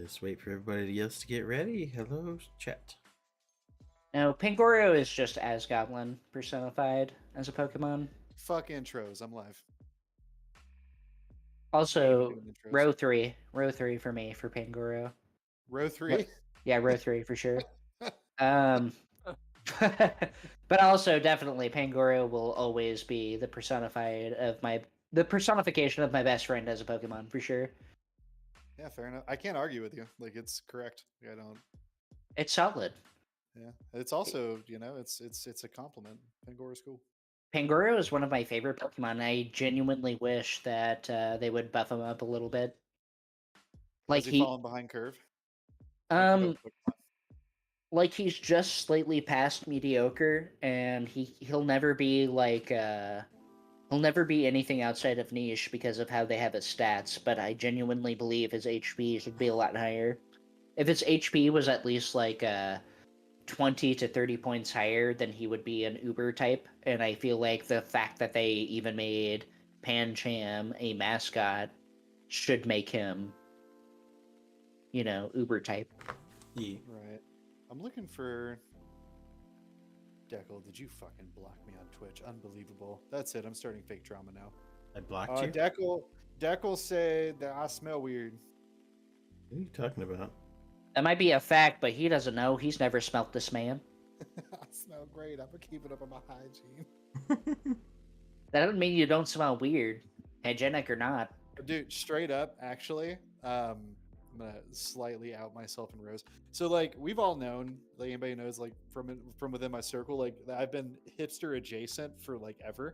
Just wait for everybody else to get ready. Hello, chat. No, Pangoro is just Asgoblin personified as a Pokemon. Fuck intros. I'm live. Also, Doing intros. row three for me for Pangoro. Row 3. Yeah, row 3 for sure. But also definitely Pangoro will always be the personification of my best friend as a Pokemon for sure. Yeah, fair enough. I can't argue with you. Like, it's correct. I don't. It's solid. Yeah, it's also it's a compliment. Pangoro's cool. Pangoro is one of my favorite Pokemon. I genuinely wish that they would buff him up a little bit. Like Has he fallen behind curve? Like he's just slightly past mediocre, and he'll never be like he'll never be anything outside of niche because of how they have his stats. But I genuinely believe his HP should be a lot higher. If his HP was at least like 20 to 30 points higher, then he would be an Uber type. And I feel like the fact that they even made Pancham a mascot should make him, Uber type. Yeah. Right. I'm looking for Deckle. Did you fucking block me on Twitch? Unbelievable. That's it. I'm starting fake drama now. I blocked you? Deckle said that I smell weird. What are you talking about? That might be a fact, but he doesn't know. He's never smelt this man. I smell great. I'm gonna keep it up on my hygiene. That doesn't mean you don't smell weird, hygienic or not. Dude, straight up, actually, I'm gonna slightly out myself and Rose. So, like, we've all known, like, anybody knows, like, from within my circle, like, I've been hipster adjacent for like ever.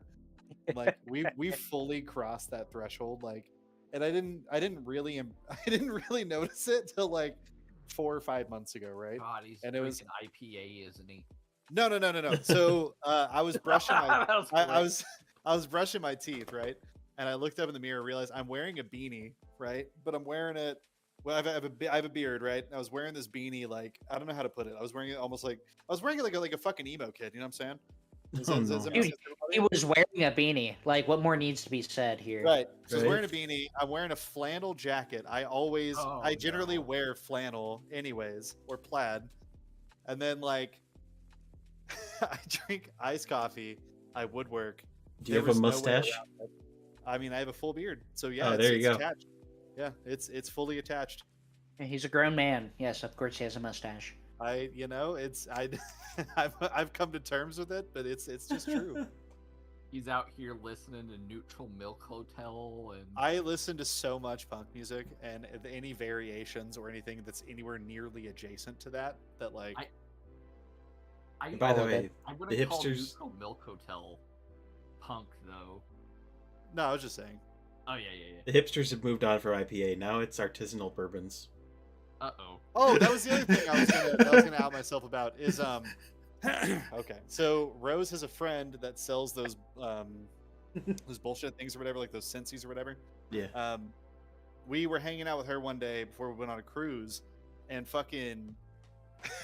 Like, we've fully crossed that threshold. Like, and I didn't really notice it till like 4 or 5 months ago, right? God, he's and it was IPA, isn't he? No. So I was brushing my I was brushing my teeth, right? And I looked up in the mirror and realized I'm wearing a beanie, right? But I'm wearing it. Well, I have a beard, right? I was wearing this beanie, like, I don't know how to put it. I was wearing it almost like a fucking emo kid. You know what I'm saying? Dude, he was wearing a beanie. Like, what more needs to be said here? Right. So I was wearing a beanie. I'm wearing a flannel jacket. I generally wear flannel anyways, or plaid. And then, like, I drink iced coffee. I woodwork. Do you have a mustache? I mean, I have a full beard. So yeah, there you go. Attached. Yeah, it's fully attached. He's a grown man. Yes, of course he has a mustache. I've come to terms with it, but it's just true. He's out here listening to Neutral Milk Hotel, and I listen to so much punk music, and any variations or anything that's anywhere nearly adjacent to that like. By the way, I wouldn't the call hipsters. Neutral Milk Hotel punk though. No, I was just saying. Oh yeah. The hipsters have moved on from IPA. Now it's artisanal bourbons. Oh, that was the other thing I was gonna out myself about is okay. So Rose has a friend that sells those bullshit things or whatever, like those Sensies or whatever. Yeah. We were hanging out with her one day before we went on a cruise, and fucking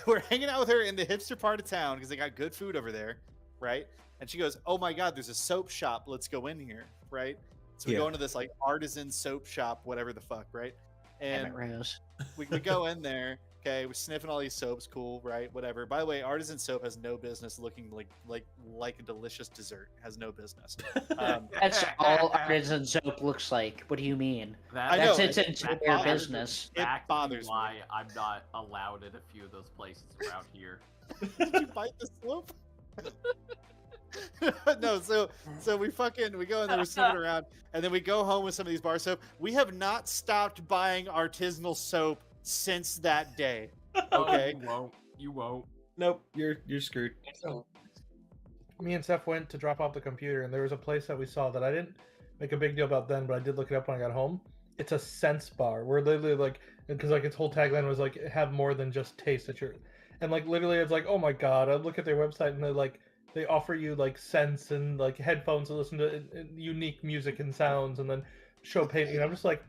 we're hanging out with her in the hipster part of town because they got good food over there, right? And she goes, "Oh my God, there's a soap shop. Let's go in here," right? So we go into this like artisan soap shop, whatever the fuck, right? And Rose. we go in there. Okay, we're sniffing all these soaps, cool, right? Whatever. By the way, artisan soap has no business looking like a delicious dessert. It has no business. That's all artisan soap looks like. What do you mean? That's its entire business. It bothers why me. I'm not allowed at a few of those places around here. Did you bite the soap? No, so we go in there, we're sniffing around, and then we go home with some of these bar soap. We have not stopped buying artisanal soap since that day. Okay. You won't. Nope, you're screwed. So, me and Steph went to drop off the computer, and there was a place that we saw that I didn't make a big deal about then, but I did look it up when I got home. It's a sense bar. We're literally like, because like its whole tagline was like, have more than just taste at your, and like literally it's like, oh my God, I look at their website and they're like, they offer you like scents and like headphones to listen to unique music and sounds, and then show painting. I'm just like,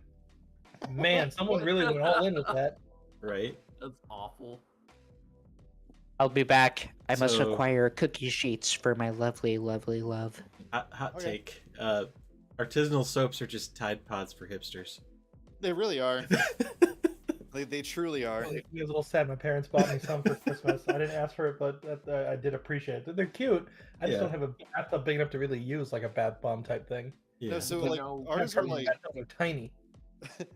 man, someone really went all in with that. Right. That's awful. I'll be back. I must So- acquire cookie sheets for my lovely, lovely love. Hot Okay. take. Artisanal soaps are just Tide Pods for hipsters. They really are. They truly are. It was a little sad. My parents bought me some for Christmas. I didn't ask for it, but I did appreciate it. They're cute. I just Yeah. don't have a bathtub big enough to really use like a bath bomb type thing. Yeah. No, so You like know, ours are like Bathtubs are tiny.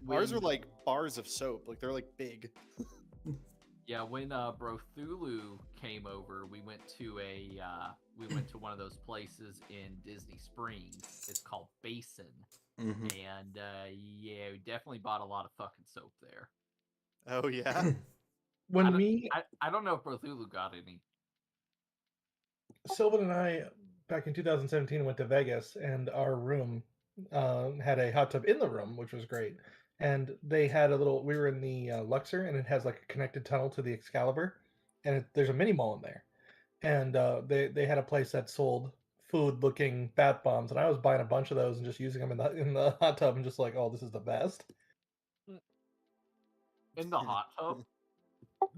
ours are when- like bars of soap. Like they're like big. Yeah, when Brothulu came over, we went to one of those places in Disney Springs. It's called Basin, Hmm. and yeah, we definitely bought a lot of fucking soap there. Oh yeah. When me, I don't know if Brothulu got any. Sylvan and I, back in 2017, went to Vegas, and our room had a hot tub in the room, which was great. And they had a little. We were in the Luxor, and it has like a connected tunnel to the Excalibur, and there's a mini mall in there. And they had a place that sold food-looking bath bombs, and I was buying a bunch of those and just using them in the hot tub, and just like, oh, this is the best. In the hot tub?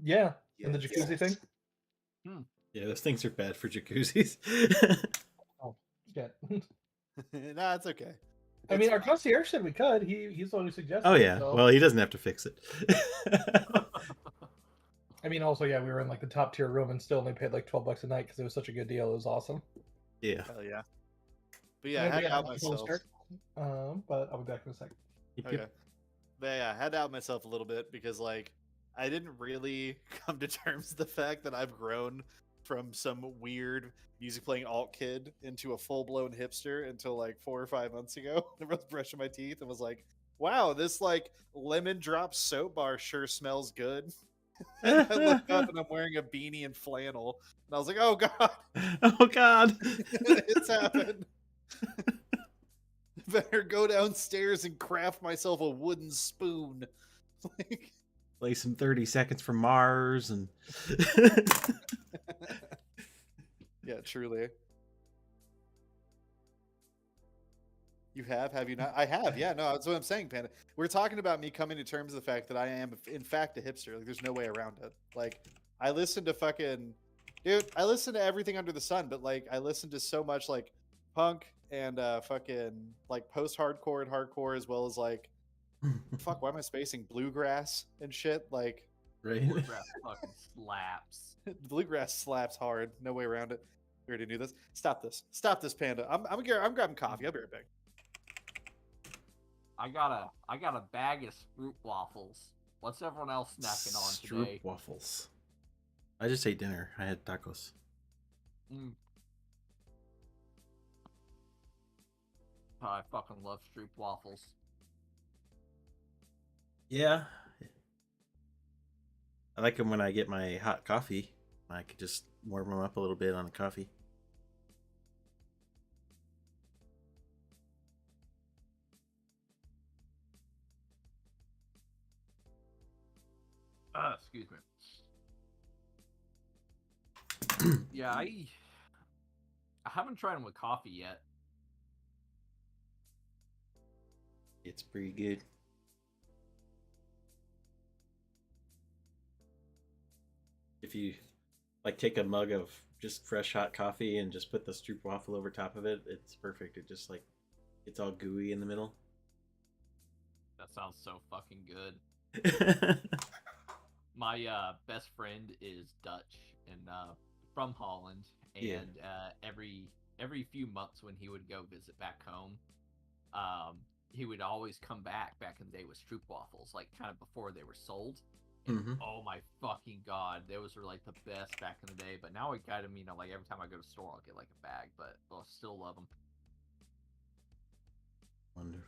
Yeah, in the Yes. jacuzzi thing. Yeah, those things are bad for jacuzzis. Oh, yeah. Nah, it's okay. I mean, our concierge said we could. He's the one who suggested. Oh it, yeah. so- Well, he doesn't have to fix it. I mean, also, yeah, we were in like the top tier room and still only paid like $12 a night because it was such a good deal. It was awesome. Yeah. Hell yeah. But yeah, I had to out myself. But I'll be back in a second. Yep, Okay. yep. But yeah, I had to out myself a little bit because like I didn't really come to terms with the fact that I've grown from some weird music playing alt kid into a full blown hipster until like 4 or 5 months ago. I was brushing my teeth and was like, wow, this like lemon drop soap bar sure smells good. And I look up and I'm wearing a beanie and flannel. And I was like, oh god, Oh God. it's happened. Better go downstairs and craft myself a wooden spoon. Like, Play some 30 Seconds from Mars and yeah, truly. You have you not? I have, yeah. No, that's what I'm saying, Panda. We're talking about me coming to terms with the fact that I am, in fact, a hipster. Like, there's no way around it. Like, I listen to fucking, dude. I listen to everything under the sun, but like, I listen to so much like punk and fucking like post-hardcore and hardcore, as well as like, fuck, why am I spacing bluegrass and shit? Like, right. Bluegrass fucking slaps. bluegrass slaps hard. No way around it. We already knew this. Stop this, Panda. I'm grabbing coffee. I'll be right back. I got a bag of Sprout waffles. What's everyone else snacking on Stroop today? waffles. I just ate dinner. I had tacos. Mm. Oh, I fucking love Stroop waffles. Yeah. I like them when I get my hot coffee. I could just warm them up a little bit on the coffee. Excuse me. Yeah, I haven't tried them with coffee yet. It's pretty good. If you like take a mug of just fresh hot coffee and just put the Stroop waffle over top of it, it's perfect. It just like it's all gooey in the middle. That sounds so fucking good. My best friend is Dutch and from Holland, and Yeah. Every few months when he would go visit back home, he would always come back in the day with Stroop waffles, like kind of before they were sold. And, Mhm. oh my fucking god, those were like the best back in the day. But now I got them, like every time I go to the store, I'll get like a bag. But I'll still love them. Wonderful.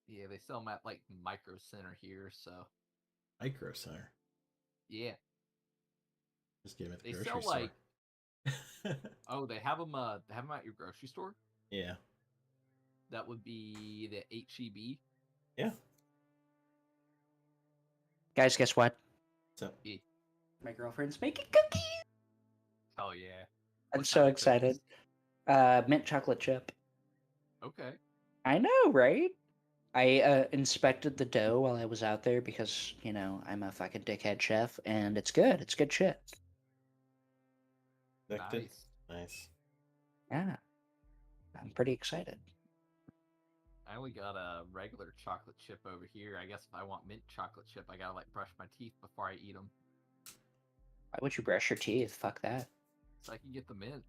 Yeah, they sell them at like Micro Center here, so Micro Center. yeah. Just get them at the They grocery sell, store. like- Oh, they have them. They have them at your grocery store. Yeah. That would be the HEB. Yeah. Guys, guess what? So My girlfriend's making cookies. Oh yeah. I'm What so kind of excited. Mint chocolate chip. Okay. I know, right? I inspected the dough while I was out there because, I'm a fucking dickhead chef, and it's good. It's good shit. Expected. Nice. Nice. Yeah. I'm pretty excited. I only got a regular chocolate chip over here. I guess if I want mint chocolate chip, I gotta like brush my teeth before I eat them, Why would you brush your teeth? Fuck that. so I can get the mint.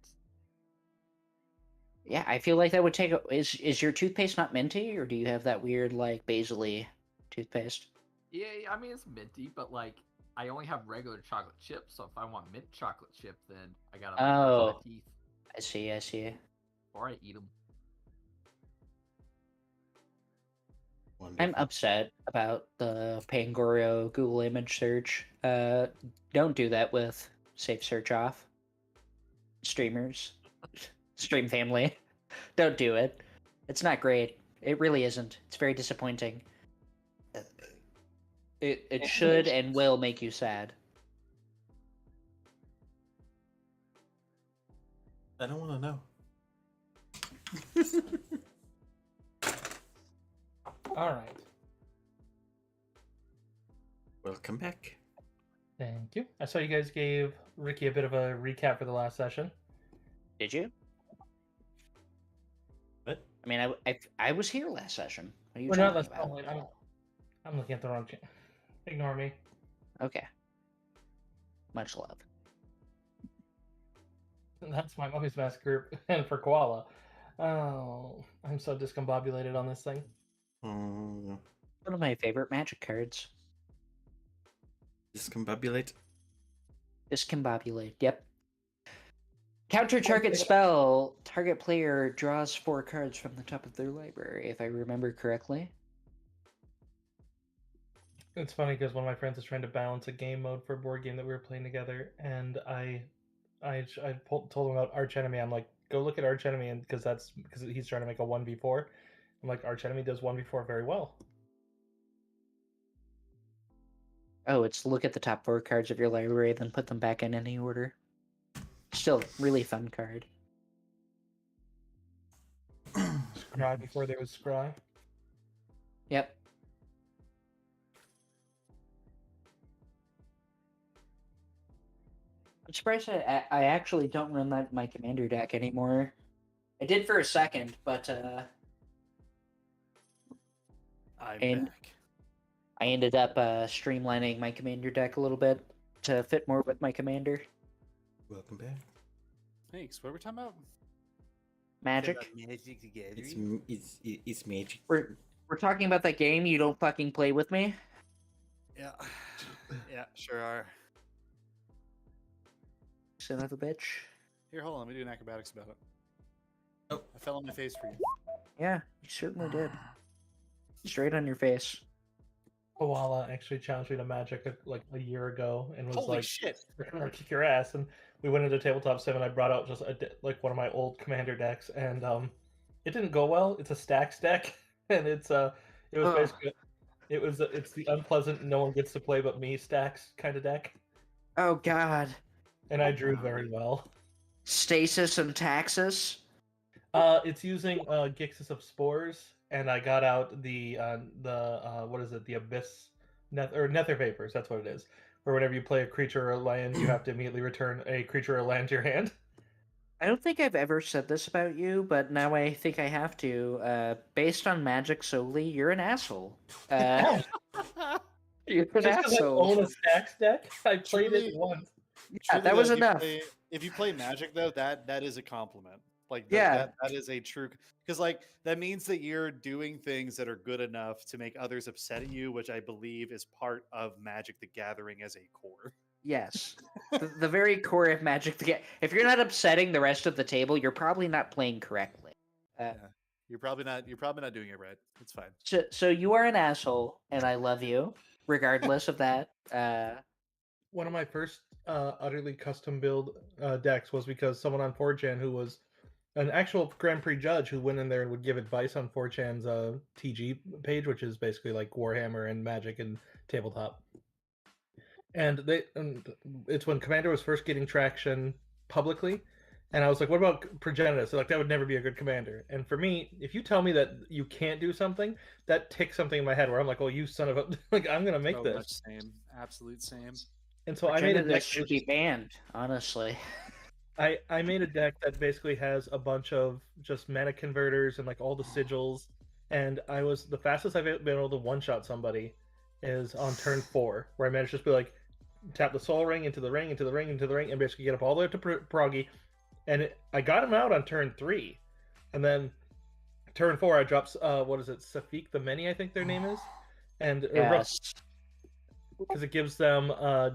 Yeah, I feel like that would take. Is your toothpaste not minty, or do you have that weird like basil-y toothpaste? Yeah, I mean it's minty, but like I only have regular chocolate chips, so if I want mint chocolate chip, then I gotta like brush Oh, my teeth I see. I see. before I eat them. I'm Wonderful. upset about the Pangorio Google image search. Don't do that with safe search off. Streamers, stream family, don't do it. It's not great. It really isn't. It's very disappointing. It should and will make you sad. I don't want to know. All right. Welcome back. Thank you. I saw you guys gave Ricky a bit of a recap for the last session. Did you? What? I mean, I was here last session. What are you Well, not talking last. about? Oh, wait, I'm looking at the wrong. Ignore me. Okay. Much love. That's my Mummy's Mask group, and for Koala. Oh, I'm so discombobulated on this thing. Oh, One of my favorite Magic cards. discombobulate. Discombobulate. Yep. Counter target spell. Target player draws 4 cards from the top of their library, if I remember correctly. It's funny because one of my friends is trying to balance a game mode for a board game that we were playing together, and I told him about Arch Enemy. I'm like, go look at Arch Enemy, and because he's trying to make a 1v4. I'm like, Arch Enemy does 1v4 very well. Oh, it's look at the top 4 cards of your library, then put them back in any order. Still, really fun card. Scry before there was Scry. Yep. I'm surprised I actually don't run that in my commander deck anymore. I did for a second, but I'm back. I ended up streamlining my commander deck a little bit to fit more with my commander. Welcome back. Thanks. What were we talking about? Magic. Magic together. It's magic. We're talking about that game you don't fucking play with me. Yeah. Yeah, sure are. Son of a bitch. Here, hold on. Let me do an acrobatics about it. Oh. I fell on my face for you. Yeah, you certainly did. Straight on your face. Koala actually challenged me to Magic like a year ago and was Holy like, shit! "I'm gonna kick your ass." And we went into Tabletop 7. I brought out just like one of my old commander decks, and it didn't go well. It's a stacks deck, and it was Ugh. basically it's the unpleasant no one gets to play but me stacks kind of deck, Oh god. and I drew very well. Stasis and Taxus. It's using Gixis of Spores, and I got out the what is it? The Abyss Nether Vapors. That's what it is. Where whenever you play a creature or a land, you have to immediately return a creature or land to your hand. I don't think I've ever said this about you, but now I think I have to. Based on Magic solely, you're an asshole. You're an Just because I asshole. own a stacks deck, I played Truly- it once. Yeah, Truly, that was though, enough. If you play Magic, though, that is a compliment. Like, Yeah. that is a true, because like that means that you're doing things that are good enough to make others upset at you, which I believe is part of Magic the Gathering as a core. Yes. The very core of Magic to get. If you're not upsetting the rest of the table, you're probably not playing correctly. You're probably not doing it right. It's fine. So you are an asshole, and I love you, regardless of that. One of my first utterly custom build decks was because someone on 4chan who was an actual Grand Prix judge who went in there and would give advice on 4chan's TG page, which is basically like Warhammer and Magic and tabletop. And it's when Commander was first getting traction publicly, and I was like, "What about Progenitus?" Like, that would never be a good commander. And for me, if you tell me that you can't do something, that ticks something in my head where I'm like, "Oh, you son of a!" Like, I'm gonna make So this. much same, absolute same. And so I made a Progenitus deck. should be banned, honestly. I made a deck that basically has a bunch of just mana converters and like all the sigils, and I was the fastest I've been able to one-shot somebody is on turn 4, where I managed to just be like tap the soul ring into the ring, into the ring, into the ring, and basically get up all the way up to Proggy. And I got him out on turn 3, and then turn 4 I dropped what is it, Safik the Many, I think their name is, and Yes. because it gives them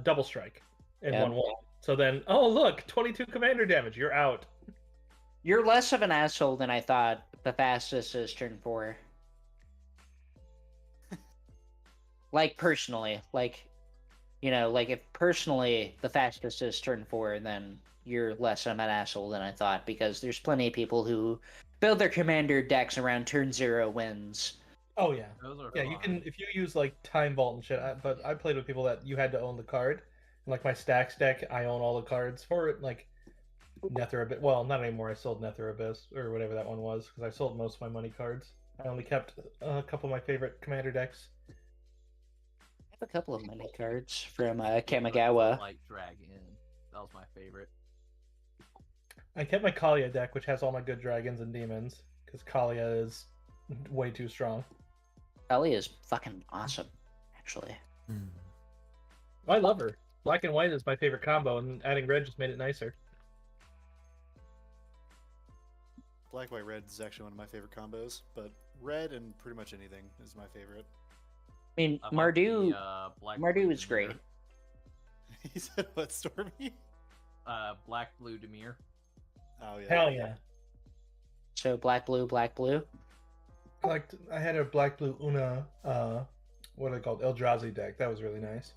double strike in Yep. 1/1. So then, oh look, 22 commander damage. You're out. You're less of an asshole than I thought. The fastest is turn 4. Like, personally. Like, like if personally the fastest is turn 4, then you're less of an asshole than I thought, because there's plenty of people who build their commander decks around turn 0 wins. Oh yeah, Those are yeah. You fun. can if you use like Time Vault and shit. But I played with people that you had to own the card. And, like my Stacks deck, I own all the cards for it. Like Nether Abyss. Well, not anymore. I sold Nether Abyss or whatever that one was because I sold most of my money cards. I only kept a couple of my favorite commander decks. I have a couple of mini cards from Kamigawa. Light Dragon. That was my favorite. I kept my Kalia deck, which has all my good dragons and demons, because Kalia is way too strong. Ellie is fucking awesome, actually. I love her. Black and white is my favorite combo, and adding red just made it nicer. Black, white, red is actually one of my favorite combos, but red and pretty much anything is my favorite. I mean, I like Mardu, the, Black Mardu Blue is great. Dimir. He said, "What, Stormy?" Black Blue Demir. Oh yeah. Hell yeah! So black, blue, black, blue. I had a black blue Una, what are they called? Eldrazi deck. That was really nice.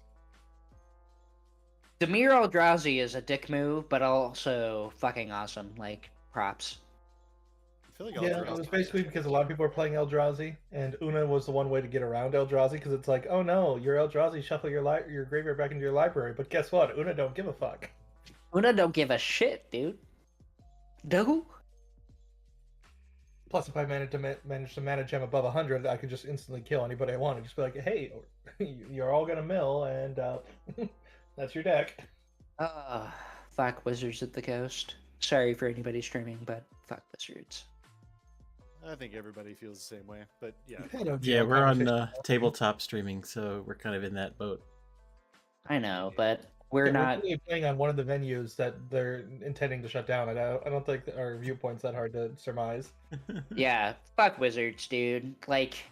Demir Eldrazi is a dick move, but also fucking awesome. Like, props. I feel like Yeah, it was basically because a lot of people are playing Eldrazi, and Una was the one way to get around Eldrazi, because it's like, oh no, you're Eldrazi, shuffle your graveyard back into your library. But guess what? Una don't give a fuck. Una don't give a shit, dude. No? Plus, if I manage to manage him above 100, I could just instantly kill anybody I want. Just be like, hey, you're all gonna mill, and that's your deck. Fuck Wizards of the Coast. Sorry for anybody streaming, but fuck Wizards. I think everybody feels the same way, but yeah. Yeah, we're on tabletop streaming, so we're kind of in that boat. I know, but we're not. We're playing on one of the venues that they're intending to shut down. I don't think our viewpoint's that hard to surmise. Yeah, fuck Wizards, dude. Like,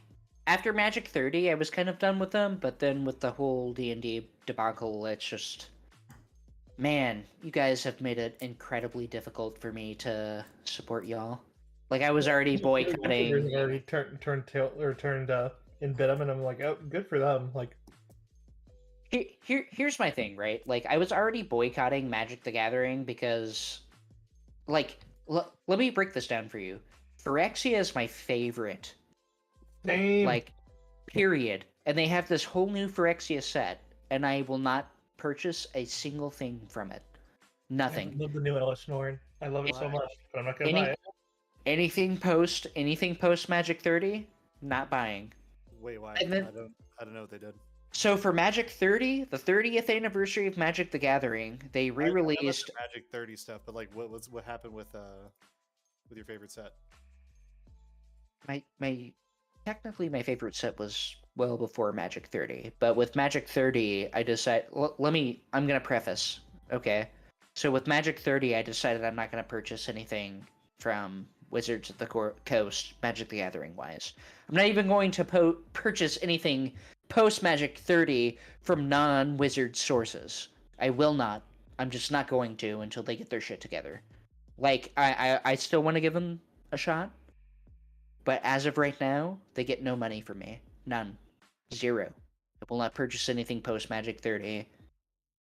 after Magic 30, I was kind of done with them, but then with the whole D&D debacle, it's just... Man, you guys have made it incredibly difficult for me to support y'all. Like, I was already boycotting... Already turned in Bitum, and I'm like, oh, good for them. Like, Here's my thing, right? Like, I was already boycotting Magic the Gathering because, like, let me break this down for you. Phyrexia is my favorite. Same. Like, period. And they have this whole new Phyrexia set, and I will not purchase a single thing from it. Nothing. I love the new Ellis Norn. I love it so much, but I'm not gonna buy it. Anything post Magic 30, not buying. Wait, why? And then- I don't know what they did. So for Magic 30, the 30th anniversary of Magic the Gathering, they I know about re-released the Magic 30 stuff, but like, what happened with your favorite set? Technically my favorite set was well before Magic 30, but with Magic 30, I decided. I'm gonna preface. Okay, so with Magic 30, I decided I'm not gonna purchase anything from Wizards of the Coast, Magic the Gathering wise. I'm not even going to purchase anything post Magic 30 from non-Wizard sources. I will not. I'm just not going to until they get their shit together. Like, I still want to give them a shot, but as of right now, they get no money from me. None. Zero. I will not purchase anything post Magic 30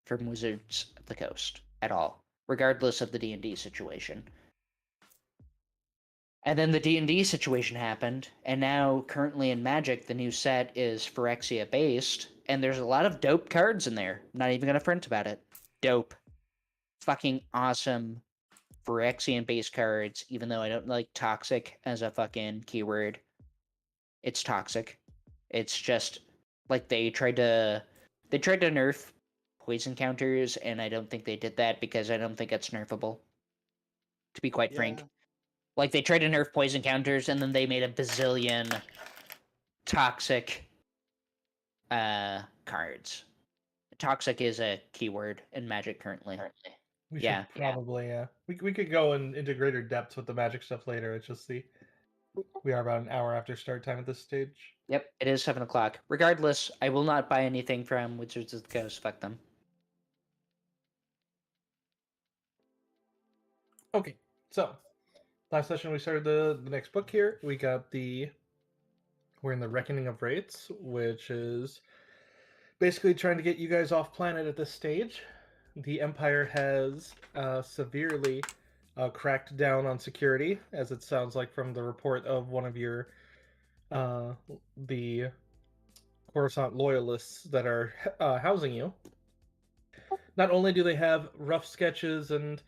from Wizards of the Coast at all, regardless of the D&D situation. And then the D&D situation happened, and now currently in Magic, the new set is Phyrexia based, and there's a lot of dope cards in there. I'm not even gonna front about it. Dope. Fucking awesome Phyrexian base cards, even though I don't like toxic as a fucking keyword. It's toxic. It's just like they tried to nerf poison counters, and I don't think they did that because I don't think it's nerfable. To be quite frank. Like they tried to nerf poison counters, and then they made a bazillion toxic cards. Toxic is a keyword in Magic currently. We Yeah. should probably, we could go into greater depths with the magic stuff later. It's just we are about an hour after start time at this stage. Yep, it is 7 o'clock. Regardless, I will not buy anything from Wizards of the Coast. Fuck them. Okay, so last session we started the next book here. We're in the Reckoning of Wraiths, which is basically trying to get you guys off planet at this stage. The Empire has severely cracked down on security, as it sounds like from the report of one of your the Coruscant loyalists that are housing you. Not only do they have rough sketches and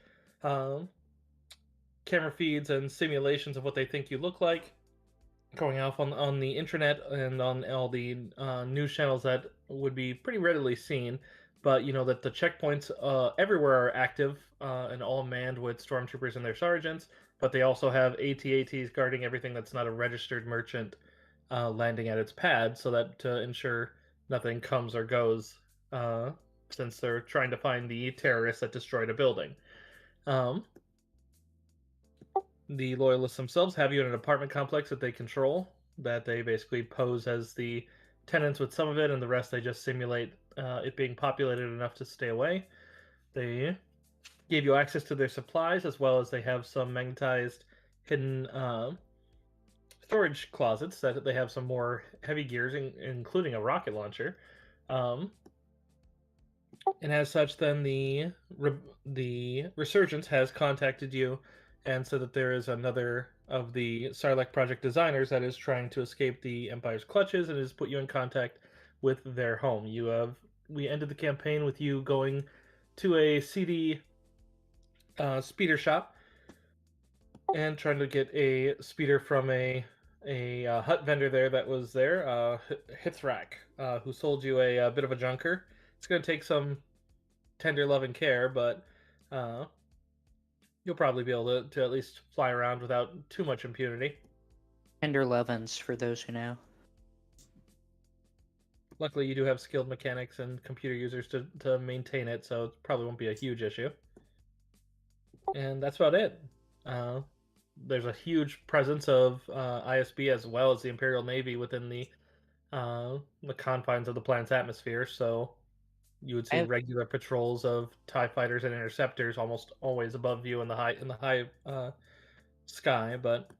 camera feeds and simulations of what they think you look like going off on the internet and on all the news channels that would be pretty readily seen, but you know that the checkpoints everywhere are active and all manned with stormtroopers and their sergeants, but they also have AT-ATs guarding everything that's not a registered merchant landing at its pad, so that to ensure nothing comes or goes, since they're trying to find the terrorists that destroyed a building. The loyalists themselves have you in an apartment complex that they control, that they basically pose as the tenants with some of it, and the rest they just simulate it being populated enough to stay away. They gave you access to their supplies, as well as they have some magnetized hidden storage closets that they have some more heavy gears, including a rocket launcher. And as such, then the Resurgence has contacted you and said that there is another of the Sarlacc project designers that is trying to escape the Empire's clutches and has put you in contact with their home. We ended the campaign with you going to a CD speeder shop and trying to get a speeder from a hut vendor there that was there, Hithrak, who sold you a bit of a junker. It's going to take some tender love and care, but you'll probably be able to at least fly around without too much impunity. Tender Levens, for those who know. Luckily, you do have skilled mechanics and computer users to maintain it, so it probably won't be a huge issue. And that's about it. There's a huge presence of ISB as well as the Imperial Navy within the confines of the planet's atmosphere, so you would see regular patrols of TIE fighters and interceptors almost always above you in the high sky. But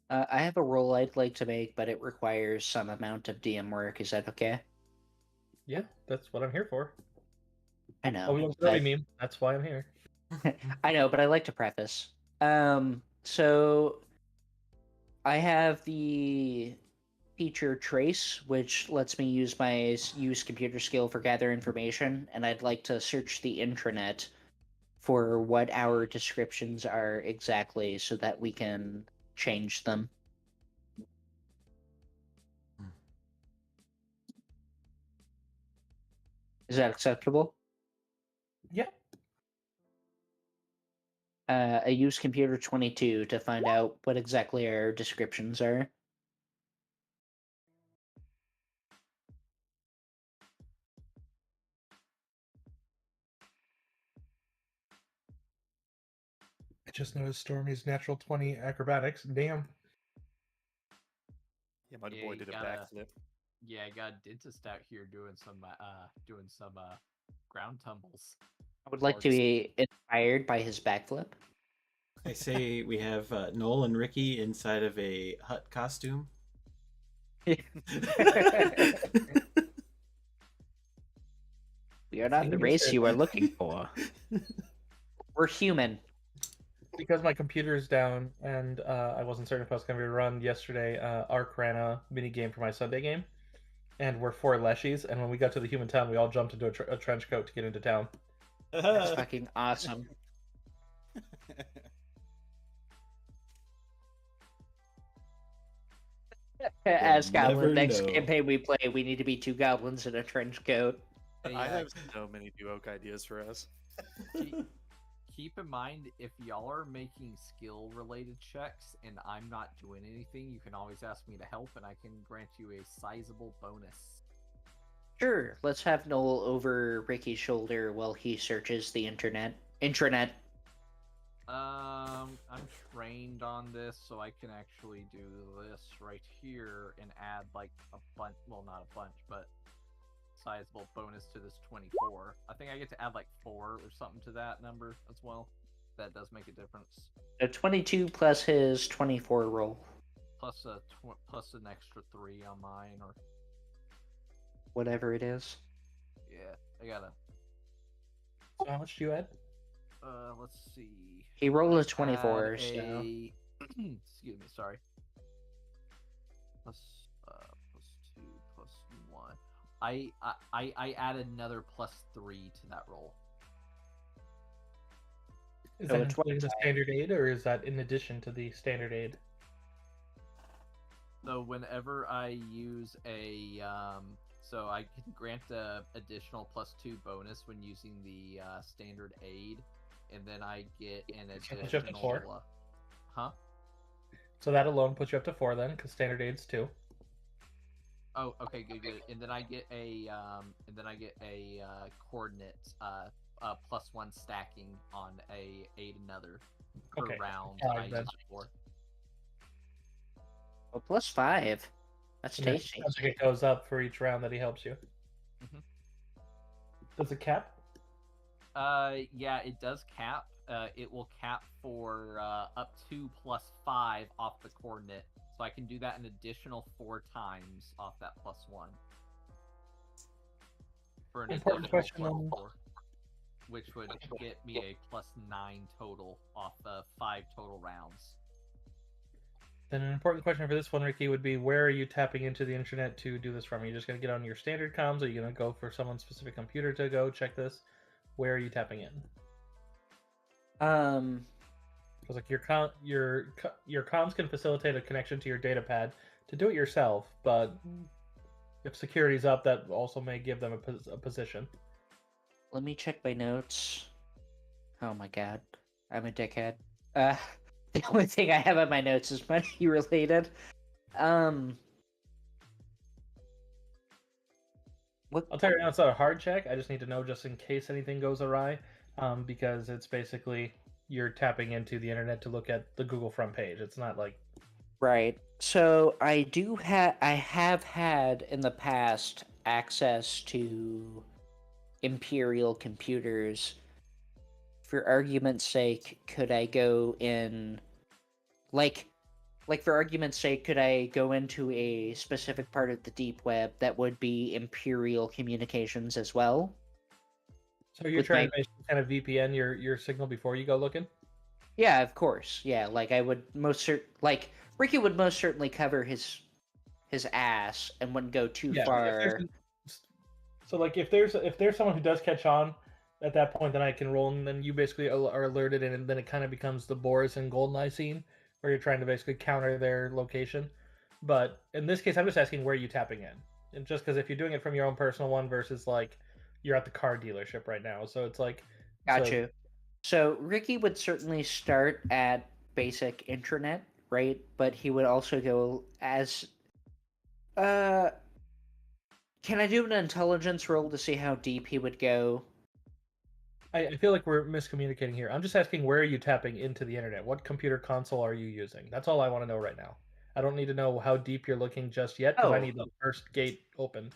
I have a roll I'd like to make, but it requires some amount of DM work. Is that okay? Yeah, that's what I'm here for. I know. Oh, we don't really meme. That's why I'm here. I know, but I like to preface. So I have the feature Trace, which lets me use computer skill for gather information, and I'd like to search the intranet for what our descriptions are exactly so that we can change them. Is that acceptable? Yeah. I use computer 22 to find out what exactly our descriptions are. I just noticed Stormy's natural 20 acrobatics. Damn. Yeah, my boy did a backflip. Yeah, I got a dentist out here doing some ground tumbles. I would like to be inspired by his backflip. I say we have Noel and Ricky inside of a hut costume. We are not the race you are looking for. We're human. Because my computer is down and I wasn't certain if I was going to be run yesterday, Ark ran a mini game for my Sunday game, and we're 4 leshies. And when we got to the human town, we all jumped into a trench coat to get into town. That's fucking awesome. As Goblin, next campaign we play, we need to be 2 goblins in a trench coat. I have so many Duoc ideas for us. keep in mind, if y'all are making skill related checks and I'm not doing anything, you can always ask me to help and I can grant you a sizable bonus. Sure, let's have Noel over Ricky's shoulder while he searches the intranet. I'm trained on this, so I can actually do this right here and add like a bunch, well, not a bunch, but sizable bonus to this 24. I think I get to add like 4 or something to that number as well. That does make a difference. So 22 plus his 24 roll. Plus plus an extra 3 on mine, or Whatever it is. yeah, I gotta. So how much do you add? Let's see. He rolled a 24, Add so... a... Excuse me, sorry. Plus 2 plus 1. I add another plus 3 to that roll. Is So that it's including the standard aid, or is that in addition to the standard aid? So whenever I use a so I can grant a additional plus 2 bonus when using the standard aid, and then I get an So puts you up to additional 4. huh? So that alone puts you up to 4 then, because standard aid's 2. Oh, okay, good. And then I get a coordinate plus 1 stacking on a aid another per Okay, round. 5 I use then. it for. Oh, plus 5. That's And then tasty. sounds like it goes up for each round that he helps you. Mhm. Does it cap? Yeah, it does cap. It will cap for up to plus 5 off the coordinate, so I can do that an additional 4 times off that plus 1. For an Important additional question, plus though. 4, which would get me a plus 9 total off 5 total rounds. Then an important question for this one, Ricky, would be where are you tapping into the internet to do this from? Are you just going to get on your standard comms? Are you going to go for someone's specific computer to go check this? Where are you tapping in? Because like your comms can facilitate a connection to your data pad to do it yourself, but if security's up, that also may give them a position. Let me check my notes. Oh my god. I'm a dickhead. The only thing I have on my notes is money related. What? I'll tell you right now, it's not a hard check. I just need to know just in case anything goes awry, because it's basically you're tapping into the internet to look at the Google front page. It's not like Right. So I have had in the past access to Imperial computers. For argument's sake, could I go in like for argument's sake, could I go into a specific part of the deep web that would be Imperial communications as well? so. You're With trying my- to basically kind of VPN your signal before you go looking. Yeah, of course. Yeah, like I would Ricky would most certainly cover his ass and wouldn't go too Yeah. far. So like if there's someone who does catch on at that point, then I can roll, and then you basically are alerted, and then it kind of becomes the Boris and Goldeneye scene where you're trying to basically counter their location. But in this case, I'm just asking where are you tapping in, and just because if you're doing it from your own personal one versus like you're at the car dealership right now, so it's like Got so- you. So Ricky would certainly start at basic intranet, right? But he would also go as can I do an intelligence roll to see how deep he would go? I feel like we're miscommunicating here. I'm just asking where are you tapping into the internet? What computer console are you using? That's all I want to know right now. I don't need to know how deep you're looking just yet because I Oh. need the first gate opened.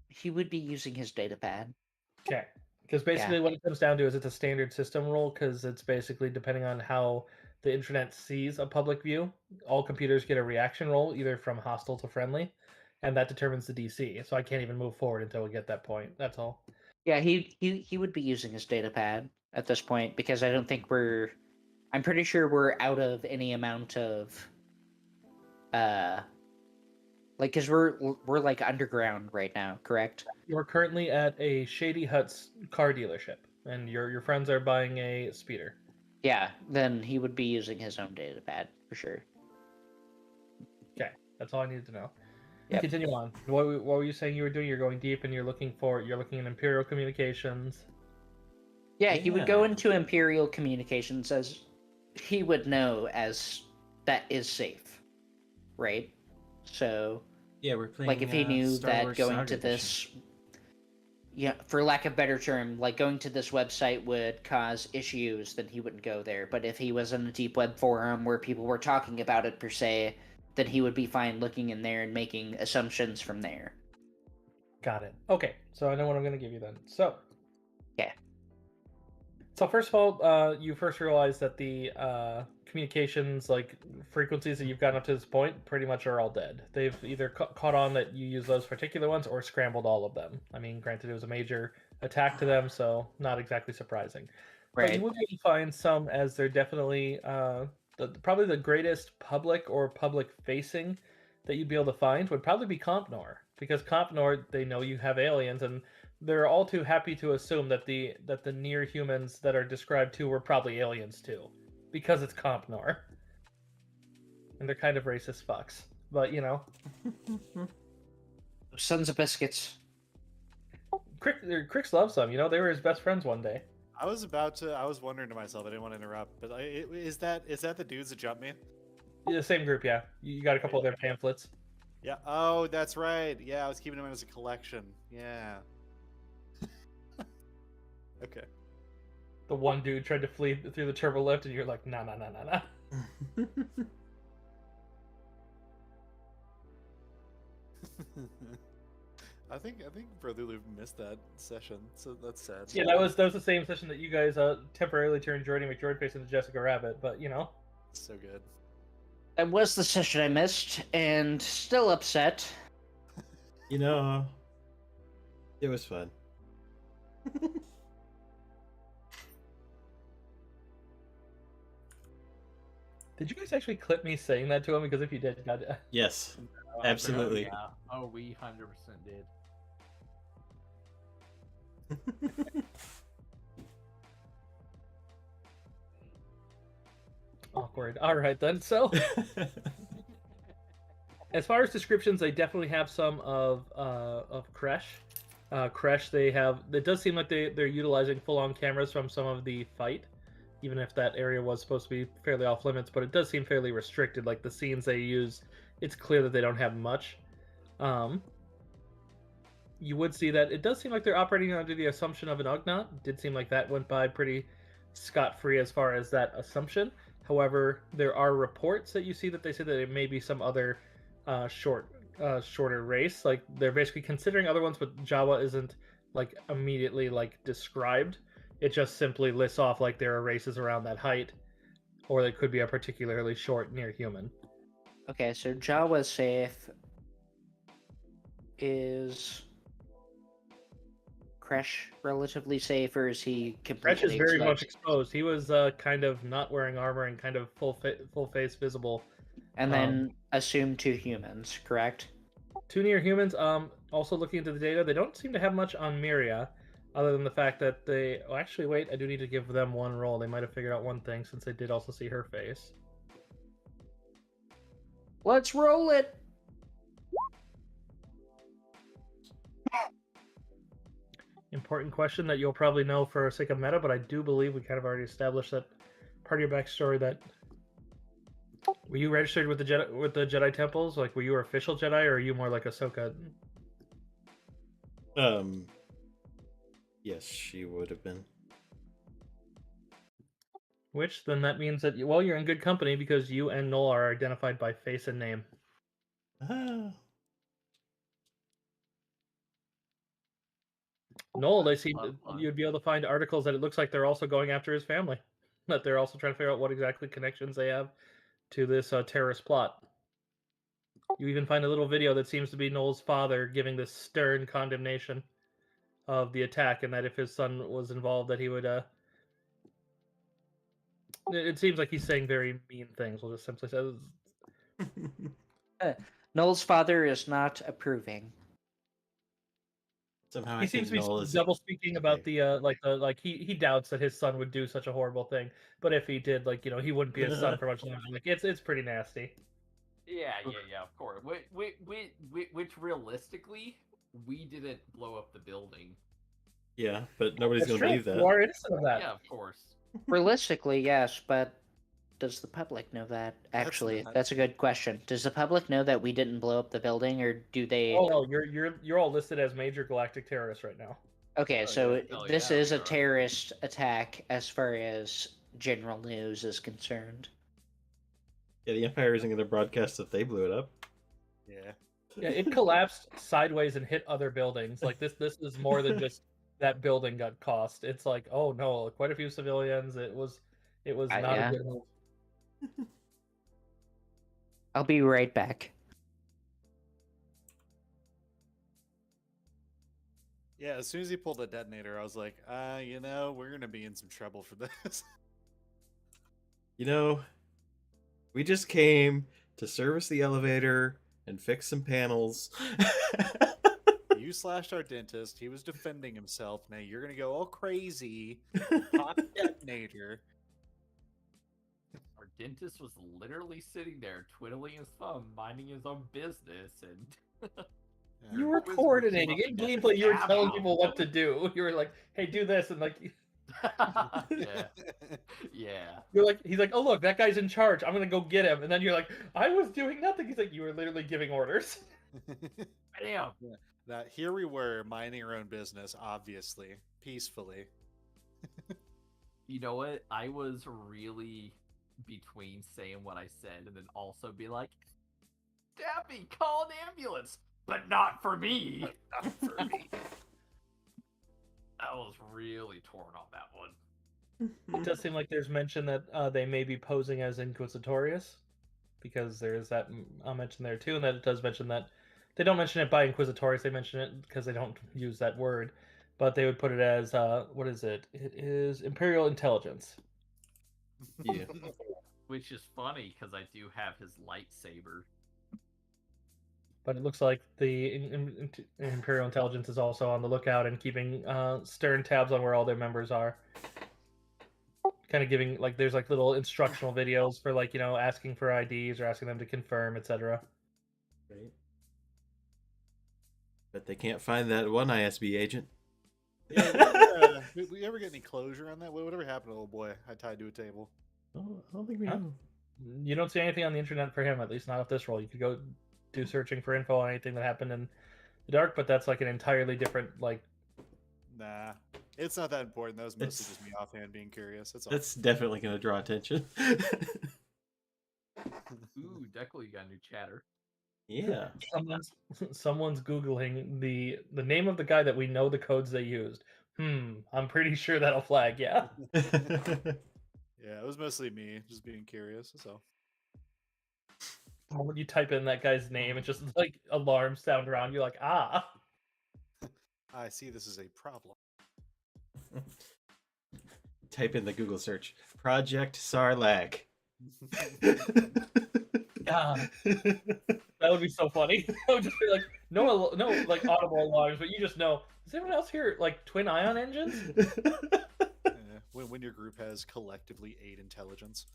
He would be using his datapad. Okay. Because basically what it comes down to is it's a standard system rule because it's basically depending on how the internet sees a public view. All computers get a reaction roll either from hostile to friendly, and that determines the DC. So I can't even move forward until we get that point. That's all. Yeah, he would be using his datapad at this point because I don't think I'm pretty sure we're out of any amount of like because we're like underground right now, correct? You're currently at a Shady Huts car dealership, and your friends are buying a speeder. Yeah, then he would be using his own datapad for sure. Okay, that's all I needed to know. Yep. Continue on. What were you saying you were doing? You're going deep, and you're looking in Imperial communications. Yeah, he would go Yeah. into Imperial communications as he would know as that is safe, right? So, Yeah, we're playing like if he knew Star that Wars going Saga to edition. this, yeah, for lack of a better term, like going to this website would cause issues, then he wouldn't go there. But if he was in a deep web forum where people were talking about it per se, then he would be fine looking in there and making assumptions from there. Got it. Okay, so I know what I'm going to give you then. So, Okay. So first of all, you first realize that the communications like frequencies that you've gotten up to this point pretty much are all dead. They've either caught on that you use those particular ones or scrambled all of them. I mean, granted, it was a major attack to them, so not exactly surprising. But you Right. would be able to find some as they're definitely probably the greatest public or public facing that you'd be able to find would probably be Compnor, because Compnor, they know you have aliens, and they're all too happy to assume that the near humans that are described to were probably aliens too, because it's Compnor, and they're kind of racist fucks. But Sons of biscuits. Crix loves them. They were his best friends one day. I was wondering to myself. I didn't want to interrupt, but is that the dudes that jumped me? Yeah, same group, yeah. You got a couple of their pamphlets. Yeah. Oh, that's right. Yeah, I was keeping them as a collection. Yeah. Okay. The one dude tried to flee through the turbo lift, and you're like, nah. I think Bro Lulu missed that session, so that's sad. Yeah, that was the same session that you guys temporarily turned Jordy McJoyface into Jessica Rabbit, but So good. That was the session I missed, and still upset. It was fun. Did you guys actually clip me saying that to him? Because if you did, God, Yes, Oh, absolutely. Yeah. Oh, we 100% did. awkward. All right then. So, as far as descriptions, they definitely have some of Kresh. Kresh, they have. It does seem like they're utilizing full-on cameras from some of the fight, even if that area was supposed to be fairly off limits. But it does seem fairly restricted. Like the scenes they use, it's clear that they don't have much. You would see that it does seem like they're operating under the assumption of an Ugnaught. It did seem like that went by pretty scot-free as far as that assumption. However, there are reports that you see that they say that it may be some other shorter race. Like they're basically considering other ones, but Jawa isn't like immediately like described. It just simply lists off like there are races around that height, or they could be a particularly short near human. Okay, so Jawa safe is Kresh relatively safe, or is he completely Kresh is very much exposed? exposed. He was kind of not wearing armor and kind of full face visible. And then assume 2 humans, correct? 2 near humans. Also looking into the data, they don't seem to have much on Miria, other than the fact that they. Oh, actually, wait. I do need to give them one roll. They might have figured out one thing since they did also see her face. Let's roll it. Important question that you'll probably know for sake of meta, but I do believe we kind of already established that part of your backstory. That were you registered with the Jedi temples? Like, were you an official Jedi, or are you more like Ahsoka? Yes, she would have been. Which then that means that you're in good company because you and Noel are identified by face and name. Noel, they seem you'd be able to find articles that it looks like they're also going after his family. That they're also trying to figure out what exactly connections they have to this terrorist plot. You even find a little video that seems to be Noel's father giving this stern condemnation of the attack, and that if his son was involved, that he would. It seems like he's saying very mean things. We'll just simply say. Noel's father is not approving. Somehow He seems to be double speaking about the he doubts that his son would do such a horrible thing, but if he did, he wouldn't be his son for much longer. Like it's pretty nasty. Yeah, of course. Which realistically, we didn't blow up the building. Yeah, but nobody's That's gonna true. believe You that. are innocent of that. Yeah, of course. Realistically, yes, but does the public know that? That's Actually, not- that's a good question. Does the public know that we didn't blow up the building, or do they? Oh no, you're all listed as major galactic terrorists right now. Okay, Oh, so yeah. Oh, this yeah, is we a are. terrorist attack as far as general news is concerned. Yeah, the Empire isn't gonna broadcast that they blew it up. Yeah. Yeah, it collapsed sideways and hit other buildings. Like this is more than just that building got cost. It's like, oh no, quite a few civilians. It was not Yeah. a good move. I'll be right back. Yeah, as soon as he pulled the detonator, I was like, we're gonna be in some trouble for this. You know, we just came to service the elevator and fix some panels. You slashed our dentist. He was defending himself. Now you're gonna go all crazy, pop the detonator. Our dentist was literally sitting there, twiddling his thumb, minding his own business, and You were Wizard coordinating came in up and gameplay. You were stabbed telling him. people what to do. You were like, "Hey, do this," and like, yeah, yeah. you're like, he's like, "Oh look, that guy's in charge. I'm gonna go get him." And then you're like, "I was doing nothing." He's like, "You were literally giving orders." Damn. That here we were minding our own business, obviously, peacefully. You know what? I was really between saying what I said and then also be like, Daffy, call an ambulance, but not for me. Not for me. I was really torn on that one. It does seem like there's mention that they may be posing as Inquisitorius, because there is that mention there too, and that it does mention that they don't mention it by Inquisitorius. They mention it because they don't use that word, but they would put it as what is it? It is Imperial Intelligence. Yeah. Which is funny because I do have his lightsaber. But it looks like the Imperial Intelligence is also on the lookout and keeping stern tabs on where all their members are. Kind of giving, like, there's like little instructional videos for, like, asking for IDs or asking them to confirm, etc. Right. But they can't find that one ISB agent. Yeah, we ever get any closure on that? Whatever happened to old boy I tied to a table? Oh, I don't think we Huh? know. You don't see anything on the internet for him, at least not off this roll. You could go do searching for info on anything that happened in the dark, but that's like an entirely different, like, Nah, it's not that important. That was mostly It's- just me offhand being curious. That's all. That's definitely going to draw attention. Ooh, Deckle, you got new chatter. Yeah. someone's googling the name of the guy that we know the codes they used. I'm pretty sure that'll flag. Yeah. Yeah, it was mostly me just being curious. So When you type in that guy's name, it just like alarms sound around. You're like, ah. I see this is a problem. Type in the Google search Project Sarlacc. God, that would be so funny. I would just be like, no, like audible alarms, but you just know. Does anyone else hear like twin ion engines? When your group has collectively 8 intelligence.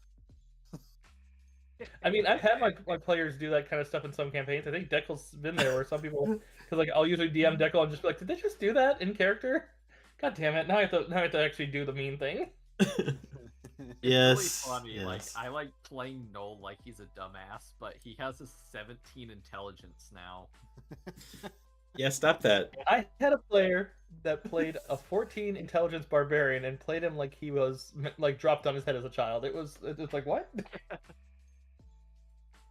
I mean, I've had my players do that kind of stuff in some campaigns. I think Deckel's been there where some people, because like I'll usually DM Deckel and just be like, did they just do that in character? God damn it! Now I have to actually do the mean thing. Yes. Really funny. Yes. Like I like playing Noel like he's a dumbass, but he has a 17 intelligence now. Yeah, stop that. I had a player that played a 14 intelligence barbarian and played him like he was like dropped on his head as a child. It was like, what?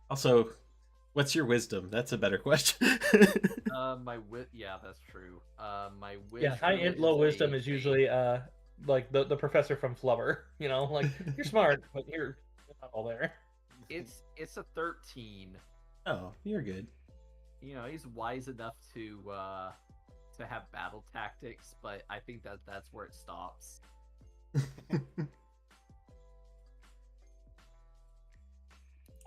Also, what's your wisdom? That's a better question. Yeah, that's true. My Yeah, high wisdom int, low is wisdom a is usually like the professor from Flubber. Like you're smart, but you're not all there. It's a 13. Oh, you're good. He's wise enough to have battle tactics, but I think that's where it stops.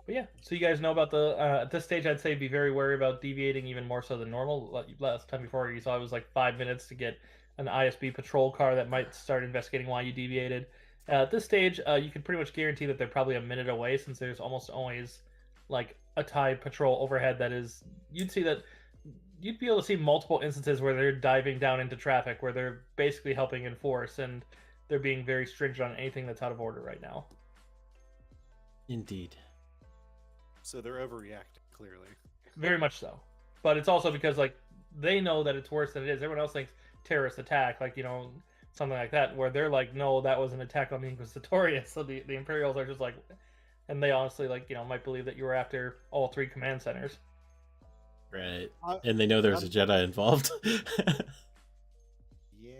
But yeah, so you guys know about the at this stage, I'd say be very wary about deviating even more so than normal. Last time before you saw it was like 5 minutes to get an ISB patrol car that might start investigating why you deviated. At this stage, you can pretty much guarantee that they're probably a minute away, since there's almost always like a TIE patrol overhead that is. You'd see that you'd be able to see multiple instances where they're diving down into traffic, where they're basically helping enforce, and they're being very stringent on anything that's out of order right now. Indeed. So they're overreacting, clearly. Very much so. But it's also because like they know that it's worse than it is. Everyone else thinks terrorist attack, like, you know, something like that, where they're like, no, that was an attack on the Inquisitorius. So the Imperials are just like, and they honestly, like, you know, might believe that you were after all 3 command centers. Right. And they know there's a Jedi involved. Yeah.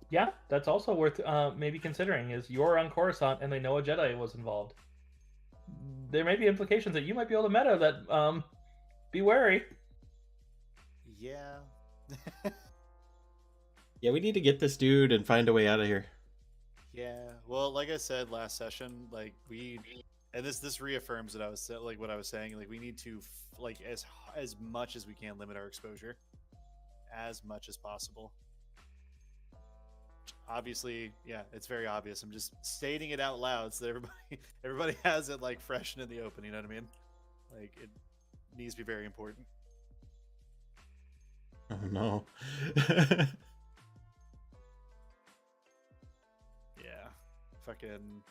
Yeah, that's also worth maybe considering, is you're on Coruscant and they know a Jedi was involved. There may be implications that you might be able to meta that, be wary. Yeah. Yeah, we need to get this dude and find a way out of here. Yeah. Well, like I said last session, like and this reaffirms what I was saying. Like we need to like as much as we can limit our exposure, as much as possible. Obviously, yeah, it's very obvious. I'm just stating it out loud so that everybody has it like fresh and in the open. You know what I mean? Like it needs to be very important. Oh no. Yeah, fucking.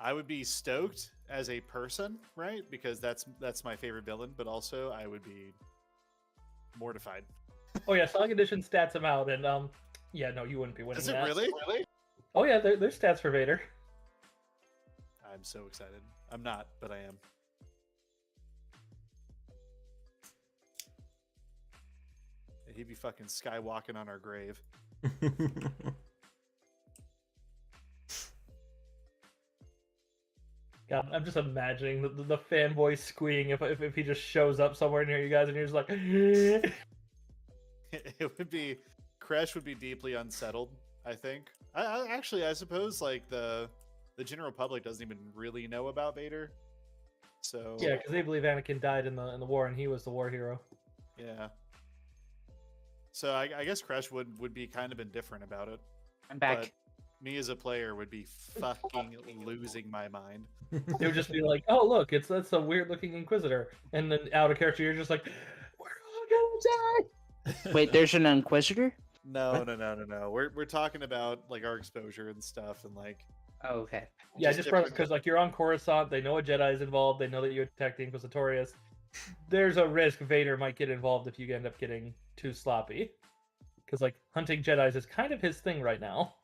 I would be stoked as a person, right? Because that's my favorite villain. But also, I would be mortified. Oh yeah, Saga Edition stats him out, and yeah, no, you wouldn't be winning. Is it that. really? Oh yeah, there's stats for Vader. I'm so excited. I'm not, but I am. He'd be fucking skywalking on our grave. God, I'm just imagining the fanboy squeeing if he just shows up somewhere near you guys and you're just like. It would be. Crash would be deeply unsettled, I think. I suppose like the general public doesn't even really know about Vader. So Yeah, because they believe Anakin died in the war and he was the war hero. yeah. So I guess Crash would be kind of indifferent about it. I'm back. But me as a player would be fucking losing my mind. It would just be like, oh look, that's a weird looking Inquisitor, and then out of character you're just like, we're all gonna die. Wait, there's an Inquisitor? No. We're talking about like our exposure and stuff, and like Oh, okay. Yeah, Just just different- because like you're on Coruscant, they know a Jedi is involved, they know that you attacked the Inquisitorius. There's a risk Vader might get involved if you end up getting too sloppy. Because like hunting Jedis is kind of his thing right now.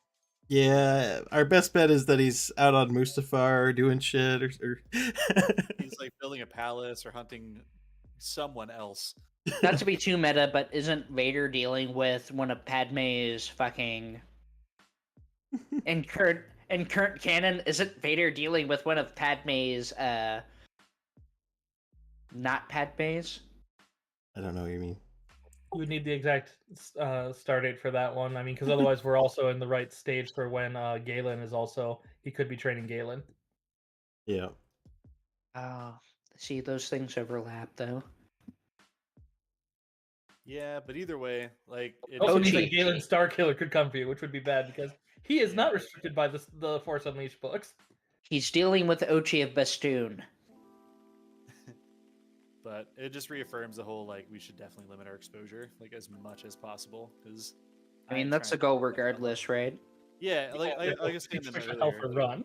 Yeah, our best bet is that he's out on Mustafar doing shit, or... he's like building a palace or hunting someone else. Not to be too meta, but isn't Vader dealing with one of Padme's fucking... In current canon, isn't Vader dealing with one of Padme's, not Padme's? I don't know what you mean. You would need the exact start date for that one. I mean, because otherwise we're also in the right stage for when Galen is also... He could be training Galen. Yeah. See, those things overlap, though. Yeah, but either way, like it, Also means gee. that Galen Starkiller could come for you, which would be bad because he is not restricted by the Force Unleashed books. He's dealing with Ochi of Bastoon. but it just reaffirms the whole like we should definitely limit our exposure like as much as possible because I mean, that's a goal regardless, right? Yeah, like I was saying them Hell earlier. for run.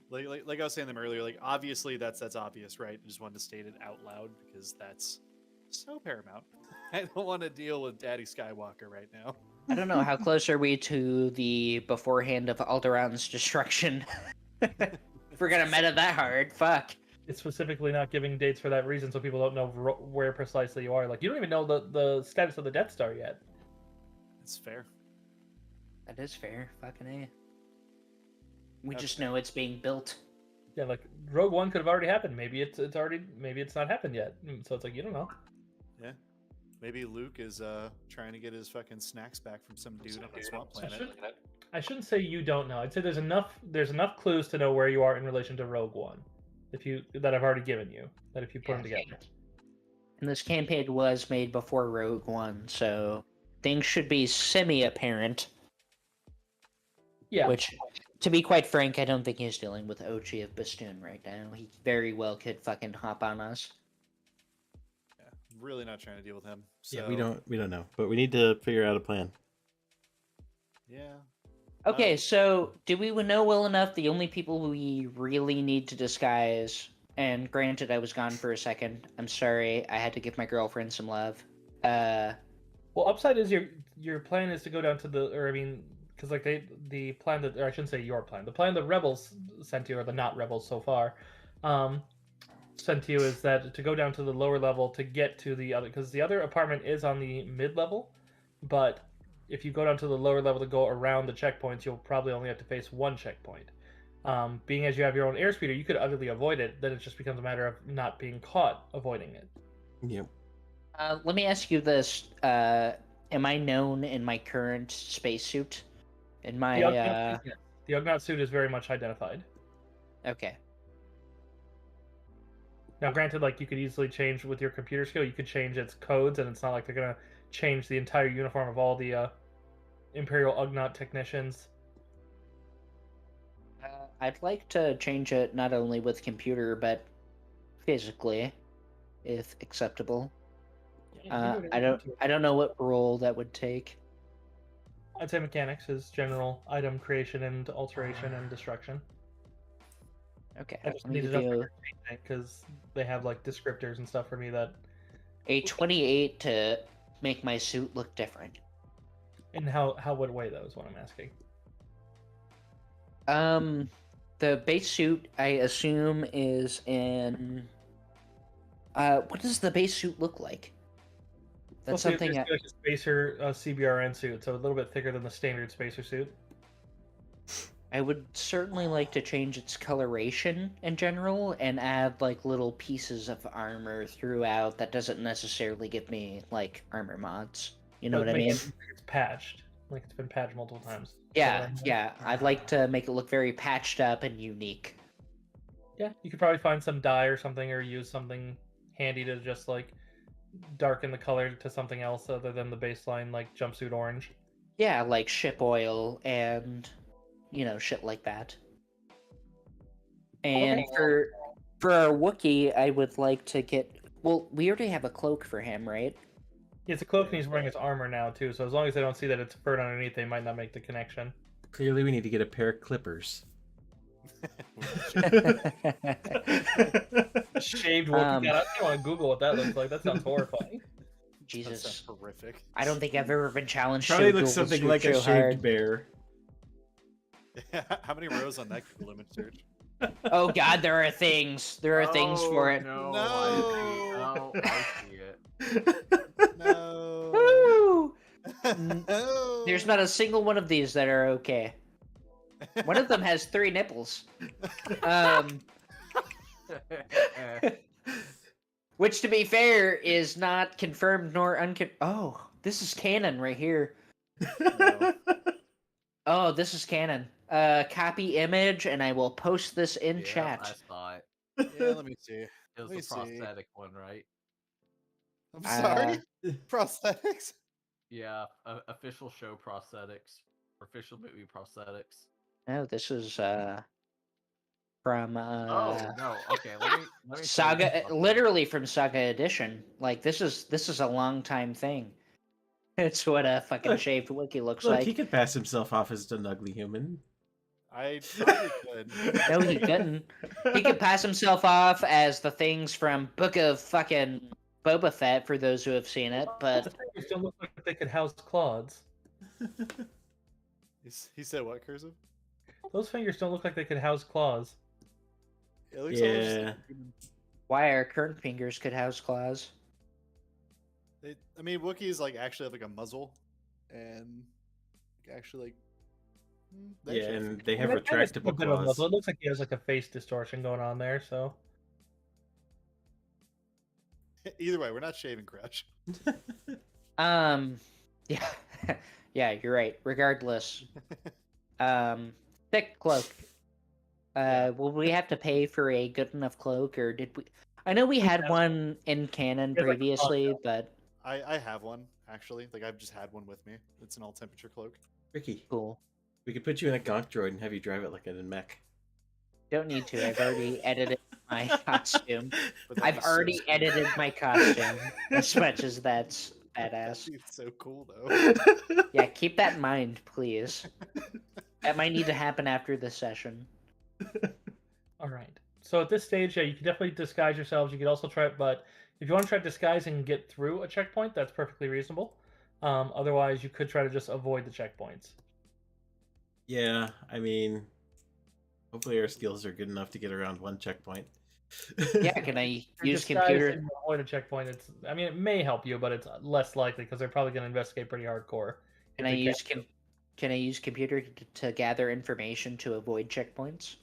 Like I was saying them earlier, like obviously that's obvious, right? I just wanted to state it out loud because that's so paramount. I don't want to deal with Daddy Skywalker right now. I don't know, how close are we to the beforehand of Alderaan's destruction? If we're gonna meta that hard, fuck. It's specifically not giving dates for that reason, so people don't know where precisely you are. Like, you don't even know the status of the Death Star yet. It's fair. That is fair, fucking A. We just know it's being built. Yeah, like Rogue One could have already happened. Maybe it's already, maybe it's not happened yet. So it's like, you don't know. Yeah. Maybe Luke is trying to get his fucking snacks back from some dude on the swamp planet. I shouldn't say you don't know. I'd say there's enough clues to know where you are in relation to Rogue One, that I've already given you. That if you put them together. And this campaign was made before Rogue One, so things should be semi-apparent. Yeah. Which, to be quite frank, I don't think he's dealing with Ochi of Bastoon right now. He very well could fucking hop on us. Yeah. really not trying to deal with him. So, Yeah, we don't know, but we need to figure out a plan. Yeah. Okay, so do we know well enough the only people we really need to disguise? And granted, I was gone for a second. I'm sorry. I had to give my girlfriend some love. Well, upside is your plan is to go down to because like the plan that, or I shouldn't say your plan, the plan the rebels sent you, or the not rebels so far, sent to you is that to go down to the lower level to get to the other, because the other apartment is on the mid level, but if you go down to the lower level to go around the checkpoints, you'll probably only have to face one checkpoint. Being as you have your own airspeeder, you could utterly avoid it. Then it just becomes a matter of not being caught avoiding it. Yep. Let me ask you this: am I known in my current spacesuit? In my The Ugnaught suit is very much identified. Okay. Now, granted, like you could easily change with your computer skill, you could change its codes, and it's not like they're gonna change the entire uniform of all the Imperial Ugnaught technicians. I'd like to change it not only with computer but physically, if acceptable. I don't know what role that would take. I'd say mechanics is general item creation and alteration and destruction. Okay, I just let me needed give to you because they have like descriptors and stuff for me that. a 28 to make my suit look different. And how what way though is what I'm asking. The base suit I assume is in. What does the base suit look like? That's something. It's like a spacer CBRN suit, so a little bit thicker than the standard spacer suit. I would certainly like to change its coloration in general and add like little pieces of armor throughout that doesn't necessarily give me like armor mods. You know But what I make mean? it look like it's patched, like it's been patched multiple times. Yeah, yeah. I'd like to make it look very patched up and unique. Yeah, you could probably find some dye or something, or use something handy to just like darken the color to something else other than the baseline like jumpsuit orange. Yeah, like ship oil and shit like that. And Okay. for our Wookiee, I would like to get. Well, we already have a cloak for him, right? Yeah, it's a cloak and he's wearing his armor now too, so as long as they don't see that it's furred underneath, they might not make the connection. Clearly, we need to get a pair of clippers. Shaved Wookiee. God, I don't want to Google what that looks like. That sounds horrifying. That Jesus. sounds horrific. I don't think I've ever been challenged Probably to looks Google something suit like a so shaved hard. bear. How many rows on that Google image search? Oh god, there are things. There are things for it. No, No. I see it. No. Woo! No. There's not a single one of these that are okay. One of them has 3 nipples. Which, to be fair, is not confirmed nor unconfirmed. Oh, this is canon right here. No. Oh, this is canon. Copy image, and I will post this in Yeah, chat. I saw it. Yeah, let me see. It was Let me the see. prosthetic one, right? I'm sorry. Prosthetics. Yeah, official show prosthetics, official movie prosthetics. No, this is from Oh no, okay. Let me show you Saga, something. literally from Saga Edition. Like this is a long time thing. It's what a fucking Look. shaved wiki looks Look, like. he could pass himself off as an ugly human. I probably could. No, he couldn't. He could pass himself off as the things from Book of fucking Boba Fett for those who have seen it, but Those fingers don't look like they could house claws. He said what, Cursive? Those fingers don't look like they could house claws. It looks almost Yeah. like human. why our current fingers could house claws? I mean, Wookiees like actually have like a muzzle, and actually like. Yeah, actually and they I have mean, that guy's retractable a bit of a claws. muzzle. It looks like he has like a face distortion going on there. So Either way, we're not shaving Crash. Yeah, yeah, you're right. Regardless, thick cloak. Will we have to pay for a good enough cloak, or did we? I know we had one in canon Yeah, like a previously, poncho. but I have one actually. Like I've just had one with me. It's an all temperature cloak. Ricky, cool. we could put you in a gonk droid and have you drive it like in a mech. Don't need to. I've already edited my costume. But that'd I've be so already cool. edited my costume as much as that's That'd badass. be so cool though. Yeah, keep that in mind, please. That might need to happen after this session. All right. So at this stage, yeah, you can definitely disguise yourselves. You could also try it, but if you want to try to disguise and get through a checkpoint, that's perfectly reasonable. Otherwise, you could try to just avoid the checkpoints. Yeah, I mean, hopefully our skills are good enough to get around one checkpoint. Yeah, can I If you're use disguised computer? and you avoid a checkpoint, I mean, it may help you, but it's less likely because they're probably going to investigate pretty hardcore. Can if I they use catch you. Can I use computer to gather information to avoid checkpoints?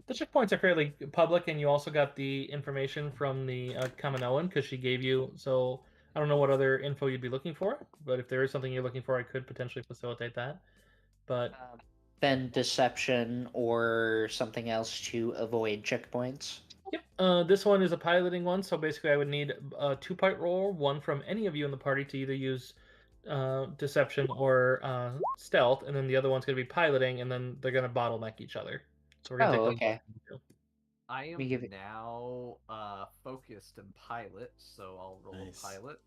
The checkpoints are fairly public, and you also got the information from the Kaminoan because she gave you. So I don't know what other info you'd be looking for, but if there is something you're looking for, I could potentially facilitate that. But Then deception or something else to avoid checkpoints. yep, this one is a piloting one, so basically I would need a two-part roll, one from any of you in the party to either use deception or stealth, and then the other one's going to be piloting, and then they're going to bottleneck each other. So we're going to Oh, take them. okay. I am me give it- now focused in pilot, so I'll roll Nice. a pilot.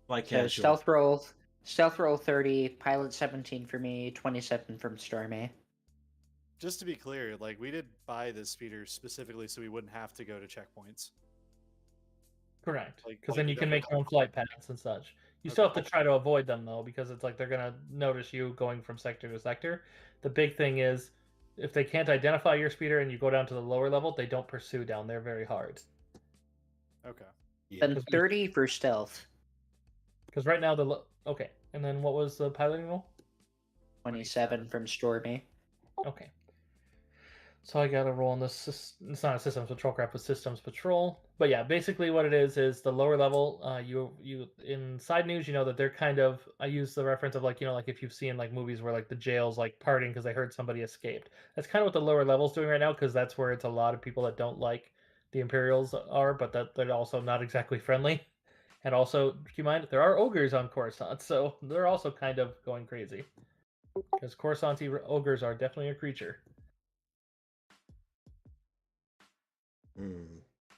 Like So casual. stealth roll 30, pilot 17 for me, 27 from Stormy. Just to be clear, like we did buy this speeder specifically so we wouldn't have to go to checkpoints. Correct, Like, because like then we you can make definitely- your own flight paths and such. You still have to try to avoid them though, because it's like they're gonna notice you going from sector to sector. The big thing is, if they can't identify your speeder and you go down to the lower level, they don't pursue down there very hard. Okay. Yeah. Then 30 for stealth, Because right now okay, and then what was the piloting roll? 27 from Stormy. Okay. So I got to roll on this. It's not a systems patrol crap, but systems patrol. But yeah, basically what it is the lower level. You in side news, you know that they're kind of. I use the reference of like like if you've seen like movies where like the jails like partying because they heard somebody escaped. That's kind of what the lower level's doing right now because that's where it's a lot of people that don't like the Imperials are, but that they're also not exactly friendly. And also, keep in mind there are ogres on Coruscant, so they're also kind of going crazy because Coruscanti ogres are definitely a creature.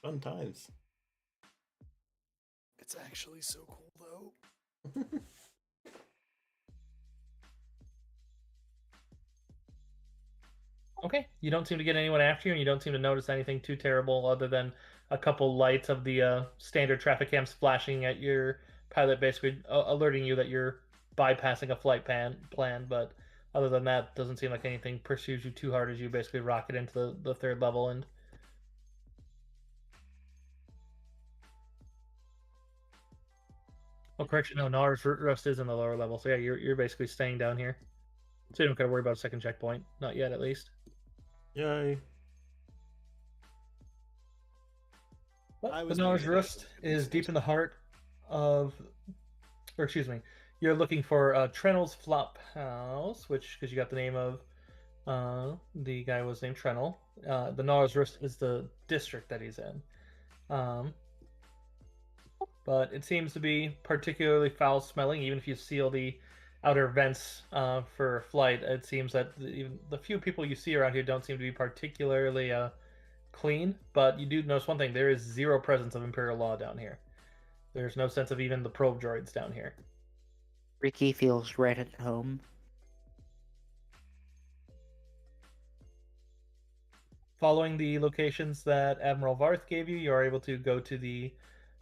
Fun times. It's actually so cool though. Okay, you don't seem to get anyone after you, and you don't seem to notice anything too terrible other than a couple lights of the standard traffic cams flashing at your pilot, basically alerting you that you're bypassing a flight plan. But other than that, doesn't seem like anything pursues you too hard as you basically rocket into the third level. And oh, correction, no, Nars Rust is in the lower level, so yeah, you're basically staying down here, so you don't gotta worry about a second checkpoint, not yet at least. Yay. But I the was Nars maybe Rust negative. is deep in the heart of, or excuse me, you're looking for Trenel's Flop House, which, because you got the name of the guy was named Trenel. The Nars Rust is the district that he's in. But it seems to be particularly foul smelling, even if you seal the outer vents for flight. It seems that even the few people you see around here don't seem to be particularly clean, but you do notice one thing: there is zero presence of Imperial law down here. There's no sense of even the probe droids down here. Ricky feels right at home. Following the locations that Admiral Varth gave you, you are able to go to the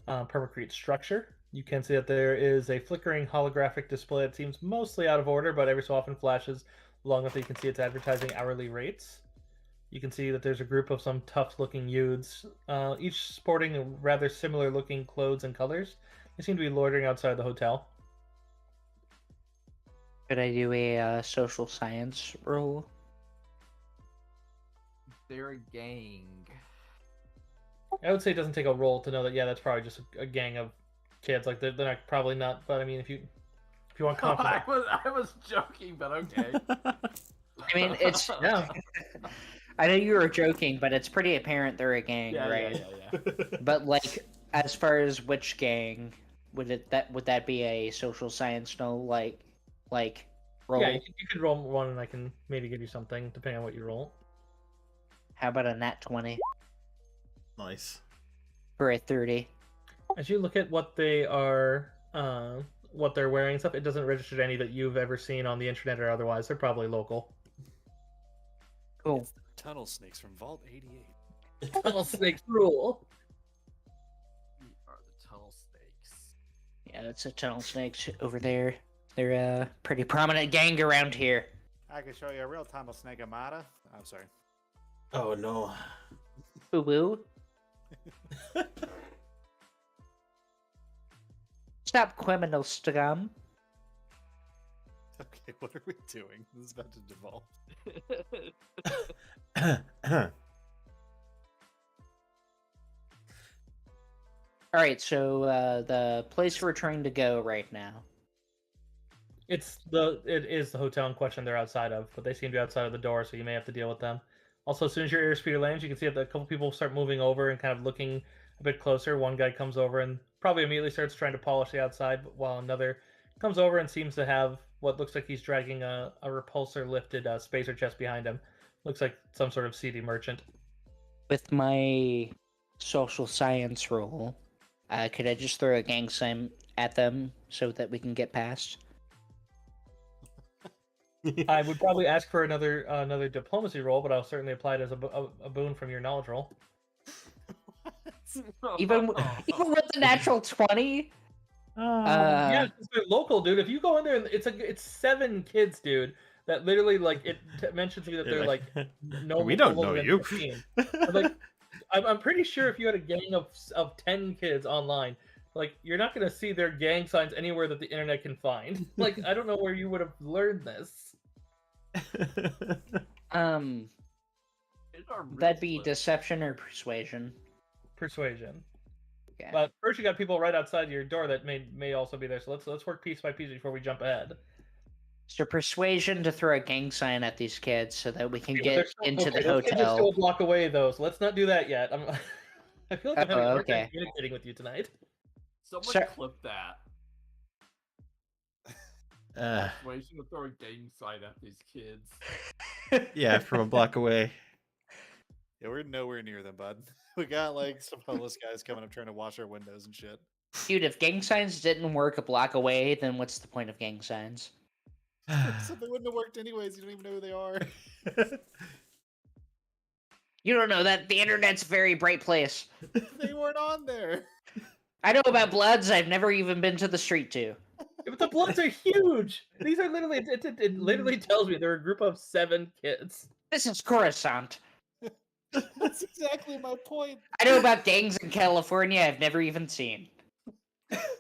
permacrete structure. You can see that there is a flickering holographic display that seems mostly out of order, but every so often flashes long enough that you can see it's advertising hourly rates. You can see that there's a group of some tough-looking youths, each sporting rather similar-looking clothes and colors. They seem to be loitering outside the hotel. Could I do a social science roll? They're a gang. I would say it doesn't take a roll to know that, yeah, that's probably just a gang of kids. Like, they're not, probably not, but I mean, if you want confidence. I was joking, but okay. I mean, it's Yeah. I know you were joking, but it's pretty apparent they're a gang, right? Yeah. But like, as far as which gang, would that be a social science no like roll? Yeah, you could roll one and I can maybe give you something, depending on what you roll. How about a nat 20? Nice. for a 30. As you look at what they are, what they're wearing and stuff, it doesn't register to any that you've ever seen on the internet or otherwise. They're probably local. Cool. It's the tunnel snakes from Vault 88. Tunnel snakes rule. We are the tunnel snakes. Yeah, that's a tunnel snakes over there. They're a pretty prominent gang around here. I can show you a real tunnel snake Amada. I'm sorry. Oh no. Boo boo. Stop criminal scum. Okay, what are we doing? This is about to devolve. All right, so the place we're trying to go right now. It is the hotel in question they're outside of, but they seem to be outside of the door, so you may have to deal with them. Also, as soon as your airspeeder lands, you can see that a couple people start moving over and kind of looking a bit closer. One guy comes over and probably immediately starts trying to polish the outside, while another comes over and seems to have what looks like he's dragging a repulsor lifted spacer chest behind him. Looks like some sort of seedy merchant. With my social science roll, could I just throw a gang sign at them so that we can get past? I would probably ask for another diplomacy roll, but I'll certainly apply it as a boon from your knowledge roll. Even with the natural 20? Yeah, 'cause they're local, dude. If you go in there, and it's 7 kids, dude. That literally like it mentions to you that they're like no. We don't older know than you. 15. Like, I'm pretty sure if you had a gang of 10 kids online, like you're not gonna see their gang signs anywhere that the internet can find. Like I don't know where you would have learned this. That'd be deception or persuasion. Persuasion. Okay. But first, you got people right outside your door that may also be there. So let's work piece by piece before we jump ahead. So persuasion to throw a gang sign at these kids so that we can Okay, but they're get still- into okay, the those kids are still hotel. a block away, though. So let's not do that yet. I feel like I'm having a hard time okay. communicating with you tonight. Someone Sir- clip that. Uh, Persuasion to throw a gang sign at these kids. yeah, from a block away. Yeah, we're nowhere near them, bud. We got like some homeless guys coming up trying to wash our windows and shit. Dude, if gang signs didn't work a block away, then what's the point of gang signs? So they wouldn't have worked anyways. You don't even know who they are. You don't know that the internet's a very bright place. They weren't on there. I know about Bloods. I've never even been to the street to. Yeah, but the Bloods are huge. These are literally it literally tells me they're a group of 7 kids. This is Coruscant. That's exactly my point. I know about gangs in California I've never even seen.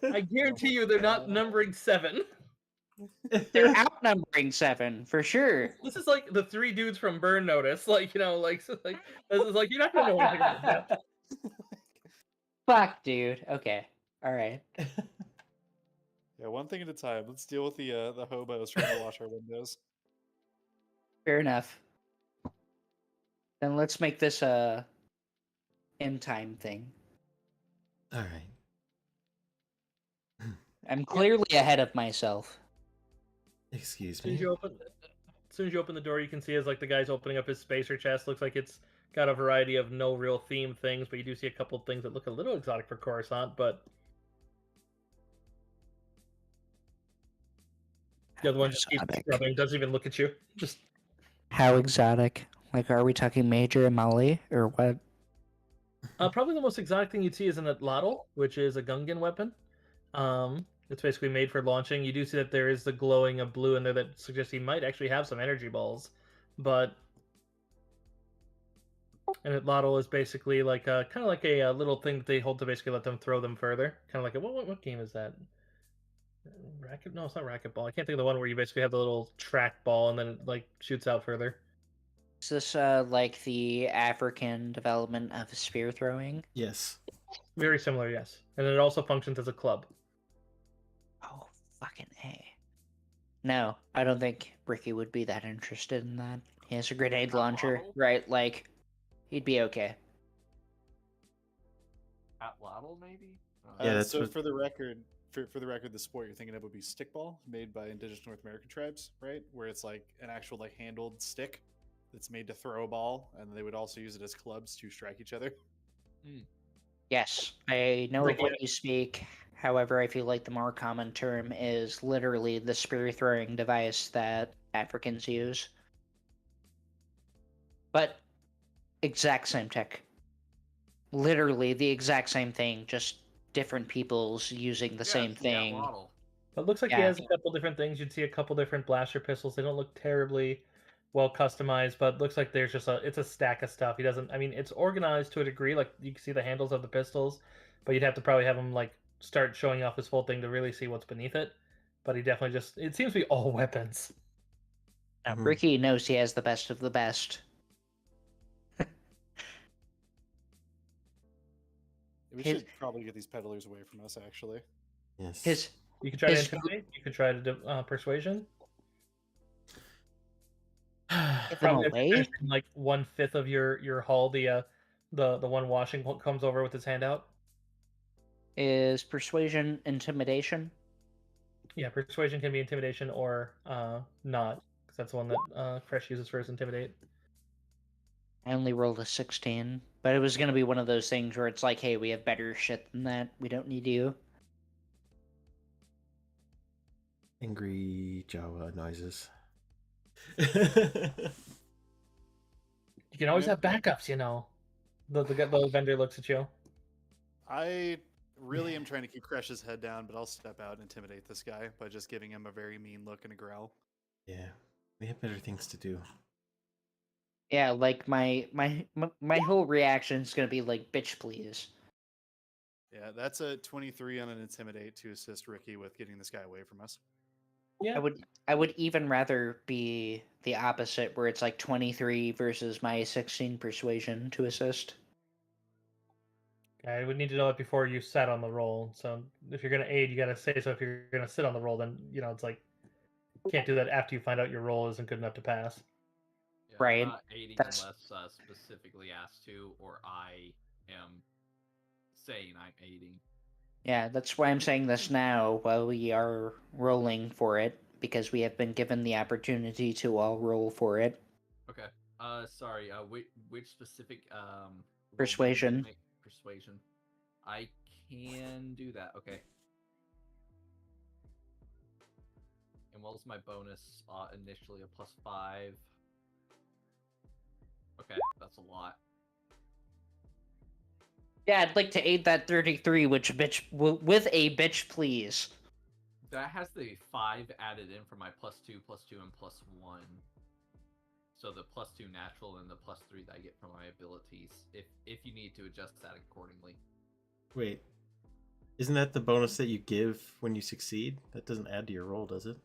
I guarantee you they're not numbering 7. They're outnumbering 7 for sure. This is like the 3 dudes from Burn Notice. Like, you know, like this is like you're not gonna know anything about that. Fuck, dude. Okay. All right. Yeah, one thing at a time. Let's deal with the hobos trying to wash our windows. Fair enough. Then let's make this a end time thing. All right. I'm clearly ahead of myself. Excuse As soon me. as you open the door, you can see as like the guy's opening up his spacer chest. Looks like it's got a variety of no real theme things, but you do see a couple things that look a little exotic for Coruscant. But the other one just keeps Exotic. scrubbing, doesn't even look at you. Just How exotic? Like, are we talking Major and Molly, or what? probably the most exotic thing you'd see is an atlatl, which is a Gungan weapon. It's basically made for launching. You do see that there is the glowing of blue in there that suggests he might actually have some energy balls, but an atlatl is basically like kind of like a little thing that they hold to basically let them throw them further. Kind of like what game is that? Racket? No, it's not racquetball. I can't think of the one where you basically have the little track ball and then it like shoots out further. Is this like the African development of spear throwing? Yes. Very similar, yes. And it also functions as a club. Oh, fucking A. No, I don't think Ricky would be that interested in that. He has a grenade launcher, Atlatl? right? Like, he'd be okay. Atlatl, maybe? Yeah, that's so what- for the record, for the record, the sport you're thinking of would be stickball, made by indigenous North American tribes, right? Where it's like an actual like handled stick that's made to throw a ball, and they would also use it as clubs to strike each other. Yes, I know of Ricky, what you speak. However, I feel like the more common term is literally the spear throwing device that Africans use. But exact same tech. Literally the exact same thing, just different people's using the same it's the thing. model. but it looks like he Yeah. has a couple different things. You'd see a couple different blaster pistols. They don't look terribly well customized, but it looks like there's just it's a stack of stuff. He doesn't. I mean, it's organized to a degree. Like you can see the handles of the pistols, but you'd have to probably have him like start showing off his full thing to really see what's beneath it. But he definitely just. It seems to be all weapons. Now, Mhm. Ricky knows he has the best of the best. We His- should probably get these peddlers away from us, actually. Yes. His You could try to His- intimidate. You could try to persuasion. Get them Probably away? after finishing, like 1/5 of your haul. The one washing comes over with his hand out. Is persuasion intimidation? Yeah, persuasion can be intimidation or not, because that's the one that Fresh uses for his intimidate. I only rolled a 16, but it was going to be one of those things where it's like, hey, we have better shit than that. We don't need you. Angry Jawa noises. You can always Yeah. have backups, you know. The vendor looks at you. I really am trying to keep Crash's head down, but I'll step out and intimidate this guy by just giving him a very mean look and a growl. Yeah, we have better things to do. Yeah, like my whole reaction is going to be like, bitch, please. Yeah, that's a 23 on an intimidate to assist Ricky with getting this guy away from us. Yeah, I would even rather be the opposite, where it's like 23 versus my 16 persuasion to assist. I would need to know it before you sat on the roll. So if you're gonna aid, you gotta say so. If you're gonna sit on the roll, then it's like can't do that after you find out your roll isn't good enough to pass. Yeah, Right, I'm not aiding that's- unless specifically asked to, or I am saying I'm aiding. Yeah, that's why I'm saying this now while we are rolling for it, because we have been given the opportunity to all roll for it. Okay. Sorry. Which specific roll do you Persuasion. make? Persuasion. I can do that. Okay. And what was my bonus? Initially a +5. Okay, that's a lot. Yeah, I'd like to aid that 33, with a bitch, please. That has the 5 added in for my +2, +2, and +1. So the +2 natural and the +3 that I get from my abilities. If you need to adjust that accordingly. Wait, isn't that the bonus that you give when you succeed? That doesn't add to your roll, does it?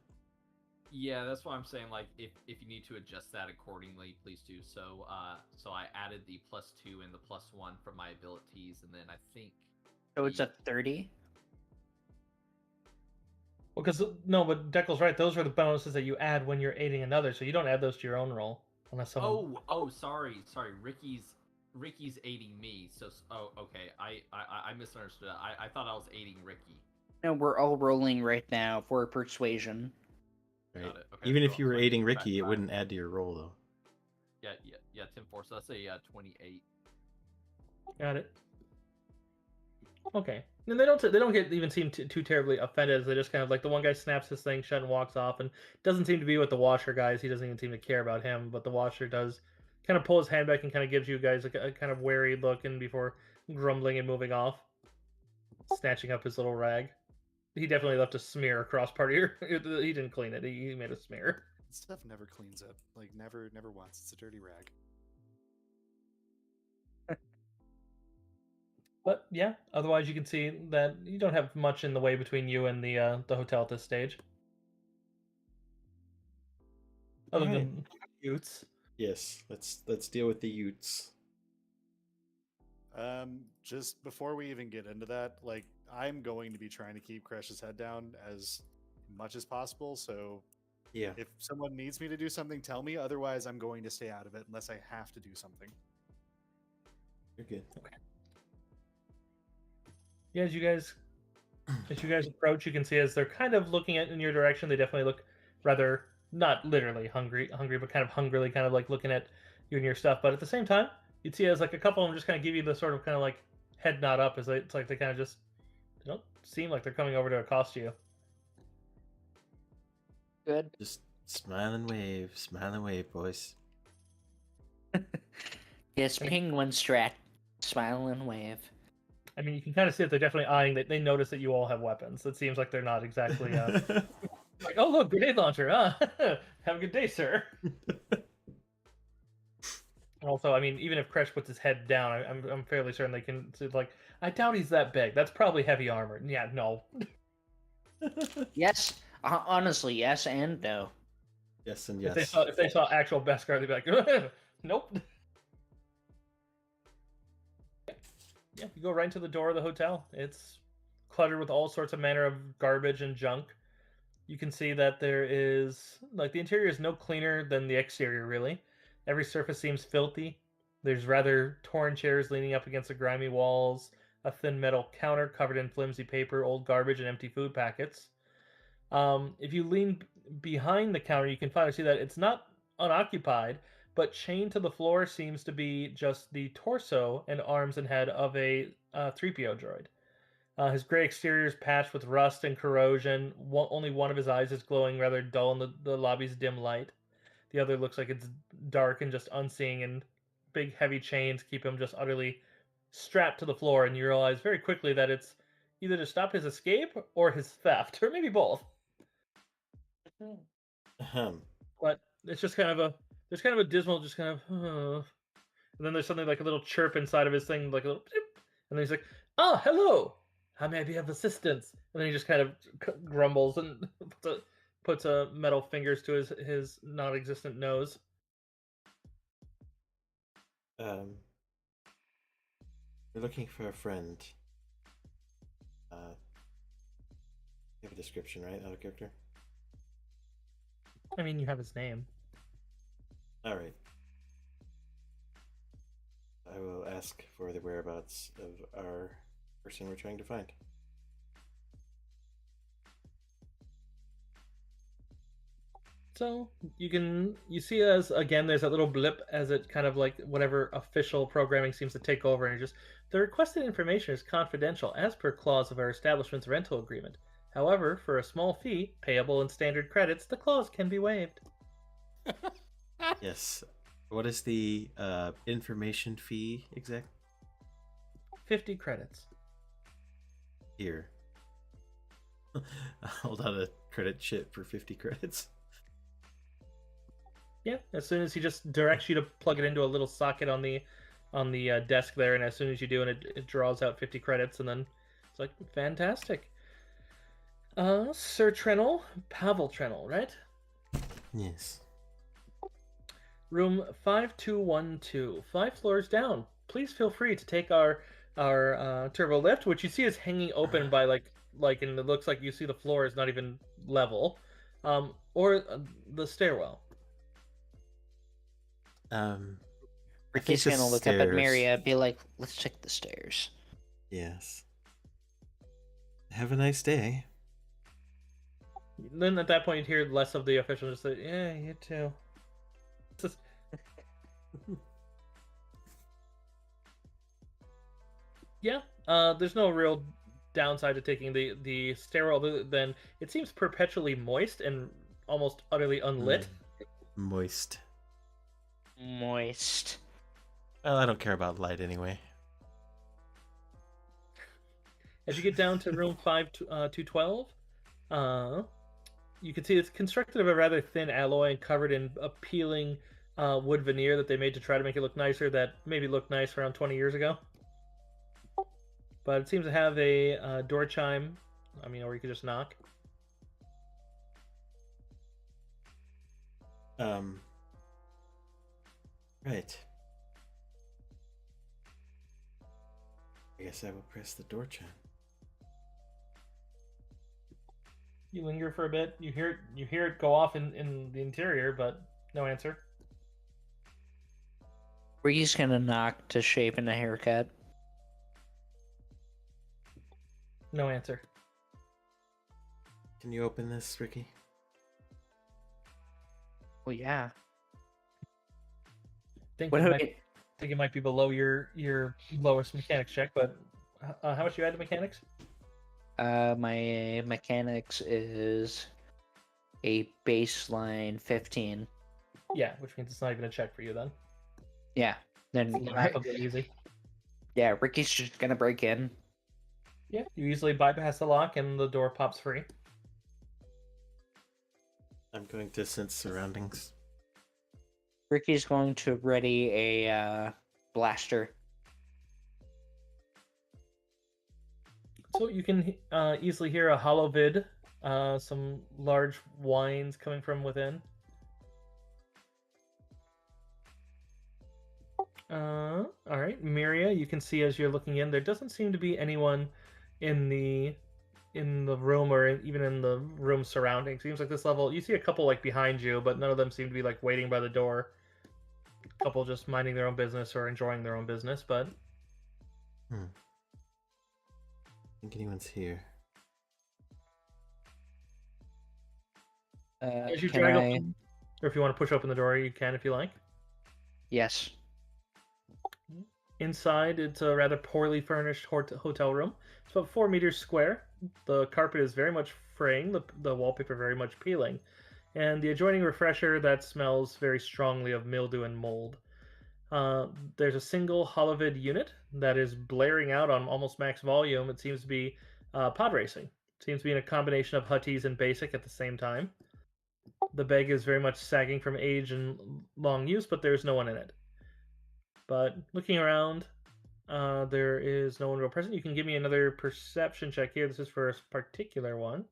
Yeah, that's why I'm saying, like, if you need to adjust that accordingly, please do so. So I added the +2 and the +1 for my abilities, and then I think So it's a 30? Well, because no, but Deckel's right. Those are the bonuses that you add when you're aiding another, so you don't add those to your own roll unless someone. sorry. Ricky's aiding me. So okay. I misunderstood. I thought I was aiding Ricky. No, we're all rolling right now for persuasion. Right. Got it. Okay, Even so- if you were so I aiding take back Ricky, it 5. wouldn't add to your roll though. Yeah, 10-4. So that's a 28. Got it. Okay. And they don't get even seem too terribly offended. As they just kind of like the one guy snaps his thing shut and walks off, and doesn't seem to be with the washer guys. He doesn't even seem to care about him, but the washer does kind of pull his hand back and kind of gives you guys a kind of wary look, and before grumbling and moving off, snatching up his little rag. He definitely left a smear across part of your. He didn't clean it. He made a smear. Stuff never cleans up. Like never once. It's a dirty rag. But yeah, otherwise you can see that you don't have much in the way between you and the hotel at this stage. Other than Utes. Yes, let's deal with the Utes. Just before we even get into that, like I'm going to be trying to keep Crash's head down as much as possible. So Yeah. if someone needs me to do something, tell me. Otherwise, I'm going to stay out of it unless I have to do something. You're good. Yeah, as you guys approach, you can see as they're kind of looking in your direction, they definitely look rather not literally hungry, but kind of hungrily, kind of like looking at you and your stuff. But at the same time, you'd see as like a couple of them just kind of give you the sort of kind of like head nod up as it's like they kind of just they don't seem like they're coming over to accost you. Good. Just smile and wave, boys. Yes, penguin strat. Smile and wave. I mean, you can kind of see that they're definitely eyeing that. They notice that you all have weapons. It seems like they're not exactly like, oh look, grenade launcher. Have a good day, sir. Also, I mean, even if Kresh puts his head down, I'm fairly certain they can. Like, I doubt he's that big. That's probably heavy armor. Yeah, no. Yes, honestly, yes and no. Yes and If yes. they saw actual Beskar, they'd be like, nope. Yeah, you go right into the door of the hotel. It's cluttered with all sorts of manner of garbage and junk. You can see that there is, like, the interior is no cleaner than the exterior, really. Every surface seems filthy. There's rather torn chairs leaning up against the grimy walls, a thin metal counter covered in flimsy paper, old garbage, and empty food packets. If you lean behind the counter, you can finally see that it's not unoccupied, but chained to the floor seems to be just the torso and arms and head of a 3PO droid. His gray exterior is patched with rust and corrosion. Only one of his eyes is glowing rather dull in the lobby's dim light. The other looks like it's dark and just unseeing, and big heavy chains keep him just utterly strapped to the floor, and you realize very quickly that it's either to stop his escape or his theft, or maybe both. Ahem. But it's just kind of a there's kind of a dismal, just kind of, and then there's something like a little chirp inside of his thing, like a little, and then he's like, "Oh, hello. How may I be of assistance?" And then he just kind of grumbles and puts a metal fingers to his non-existent nose. We're looking for a friend. You have a description, right? Out of character. I mean, you have his name. All right. I will ask for the whereabouts of our person we're trying to find. So you see as again there's that little blip as it kind of like whatever official programming seems to take over, and it just the requested information is confidential as per clause of our establishment's rental agreement. However, for a small fee, payable in standard credits, the clause can be waived. Yes. What is the information fee exact? 50 credits. Here. Hold out a credit chip for 50 credits. Yeah, as soon as he just directs you to plug it into a little socket on the desk there, and as soon as you do, and it draws out 50 credits, and then it's like, fantastic. Sir Trenel, Pavel Trenel, right? Yes. Room 5212, 5 floors down. Please feel free to take our turbo lift, which you see is hanging open by like, and it looks like you see the floor is not even level, or the stairwell. Ricky's gonna look up at Maria, be like, "Let's check the stairs." Yes. Have a nice day. Then at that point, you'd hear less of the official just say, "Yeah, you too." Yeah, there's no real downside to taking the stairwell other than it seems perpetually moist and almost utterly unlit. Moist. Moist. Well, I don't care about light anyway. As you get down to room 5212, you can see it's constructed of a rather thin alloy and covered in a peeling wood veneer that they made to try to make it look nicer, that maybe looked nice around 20 years ago. But it seems to have a door chime, or you could just knock. Right. I guess I will press the door chime. You linger for a bit. You hear it go off in the interior, but no answer. Ricky's gonna knock to shape in a haircut. No answer. Can you open this, Ricky? Well, yeah. Think What of do mech- we think it might be below your lowest mechanics check, but how much you add to mechanics? My mechanics is a baseline 15. Yeah, which means it's not even a check for you then. Yeah. Then The math will be easy. yeah, Ricky's just gonna break in. Yeah, you easily bypass the lock and the door pops free. I'm going to sense surroundings. Ricky's going to ready a blaster. So you can easily hear a hollow vid, some large whines coming from within. All right, Miria, you can see as you're looking in, there doesn't seem to be anyone in the room or even in the room surrounding. Seems like this level, you see a couple like behind you, but none of them seem to be like waiting by the door. A couple just minding their own business or enjoying their own business, but I think anyone's here. as you Can drag I? open, or if you want to push open the door, you can if you like. Yes. Inside, it's a rather poorly furnished hotel room. It's about 4 meters square. The carpet is very much fraying, the wallpaper very much peeling, and the adjoining refresher that smells very strongly of mildew and mold. There's a single holovid unit that is blaring out on almost max volume. It seems to be pod racing. It seems to be in a combination of Hutties and Basic at the same time. The bag is very much sagging from age and long use, but there's no one in it. But looking around, there is no one real present. You can give me another perception check here. This is for a particular one.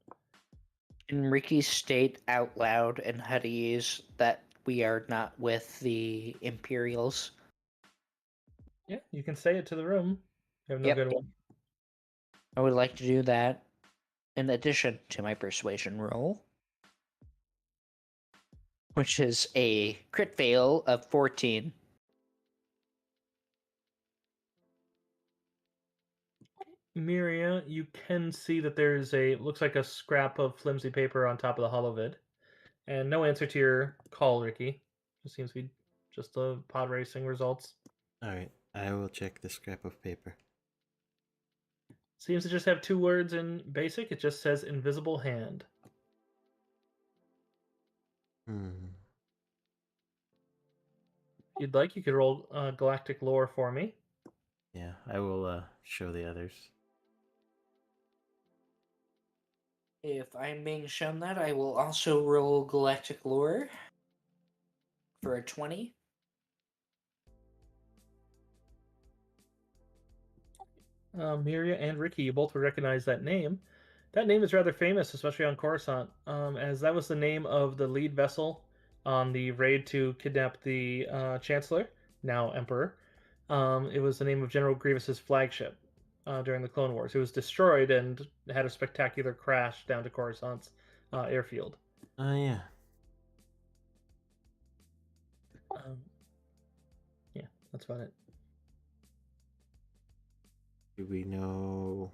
Can Ricky state out loud in Huddies that we are not with the Imperials? Yeah, you can say it to the room. You have no Yep. good one. I would like to do that in addition to my persuasion roll, which is a crit fail of 14. Miria, you can see that there's looks like a scrap of flimsy paper on top of the holovid. And no answer to your call, Ricky. Just seems to be just the pod racing results. Alright, I will check the scrap of paper. Seems to just have 2 words in basic. It just says invisible hand. If you'd like, you could roll galactic lore for me. Yeah, I will show the others. If I'm being shown that, I will also roll galactic lore for a 20. Miria and Ricky, you both would recognize that name. That name is rather famous, especially on Coruscant, as that was the name of the lead vessel on the raid to kidnap the Chancellor, now Emperor. It was the name of General Grievous's flagship during the Clone Wars. It was destroyed and had a spectacular crash down to Coruscant's airfield. Yeah. Yeah, that's about it. Do we know...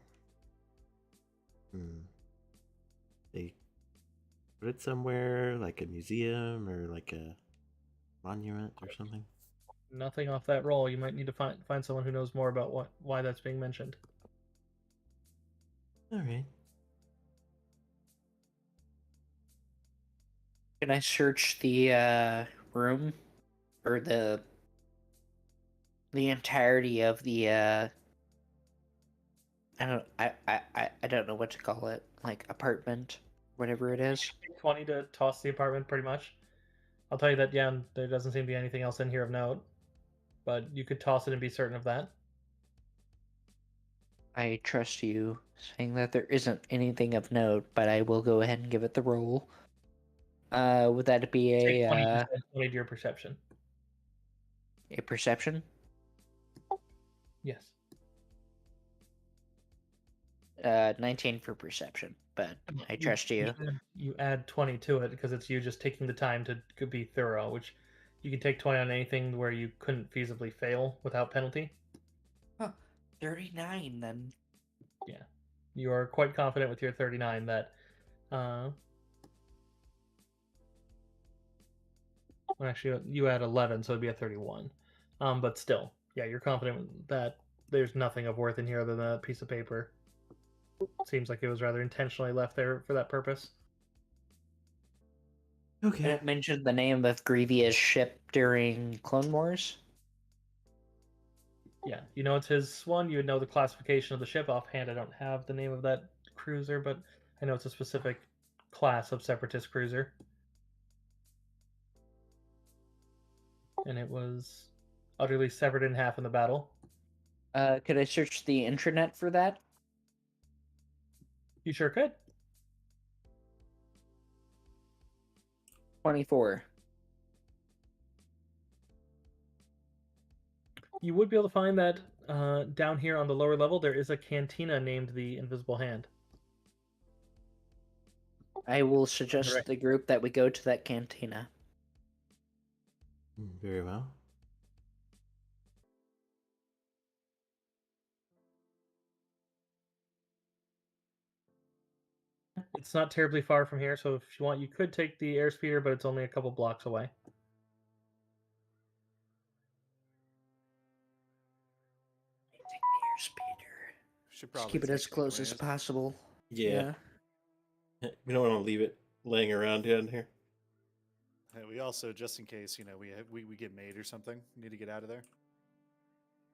They put it somewhere, like a museum or like a monument or something? Nothing off that roll. You might need to find someone who knows more about why that's being mentioned. Alright. Can I search the room or the entirety of the I don't know what to call it, like apartment, whatever it is. 20 to toss the apartment, pretty much. I'll tell you that, yeah, there doesn't seem to be anything else in here of note, but you could toss it and be certain of that. I trust you saying that there isn't anything of note, but I will go ahead and give it the roll. Would that be Take 20 a to your perception. perception? Yes. 19 for perception, but I trust you. You add 20 to it because it's you just taking the time to be thorough, which you can take 20 on anything where you couldn't feasibly fail without penalty. Huh, 39 then. Yeah. You are quite confident with your 39 that well, actually you add 11, so it'd be a 31. But still, yeah, you're confident that there's nothing of worth in here other than that piece of paper. Seems like it was rather intentionally left there for that purpose. And Okay. it mentioned the name of Grievia's ship during Clone Wars. Yeah, you know it's his one. You would know the classification of the ship offhand. I don't have the name of that cruiser, but I know it's a specific class of Separatist cruiser. And it was utterly severed in half in the battle. Could I search the intranet for that? You sure could. 24. You would be able to find that down here on the lower level, there is a cantina named the Invisible Hand. I will suggest Correct. the group that we go to that cantina. Very well. It's not terribly far from here, so if you want, you could take the airspeeder, but it's only a couple blocks away. Take the airspeeder. Should Just probably keep it take as close as anyways. possible. Yeah. We don't want to leave it laying around down here. Hey, we also, just in case, we get made or something, need to get out of there.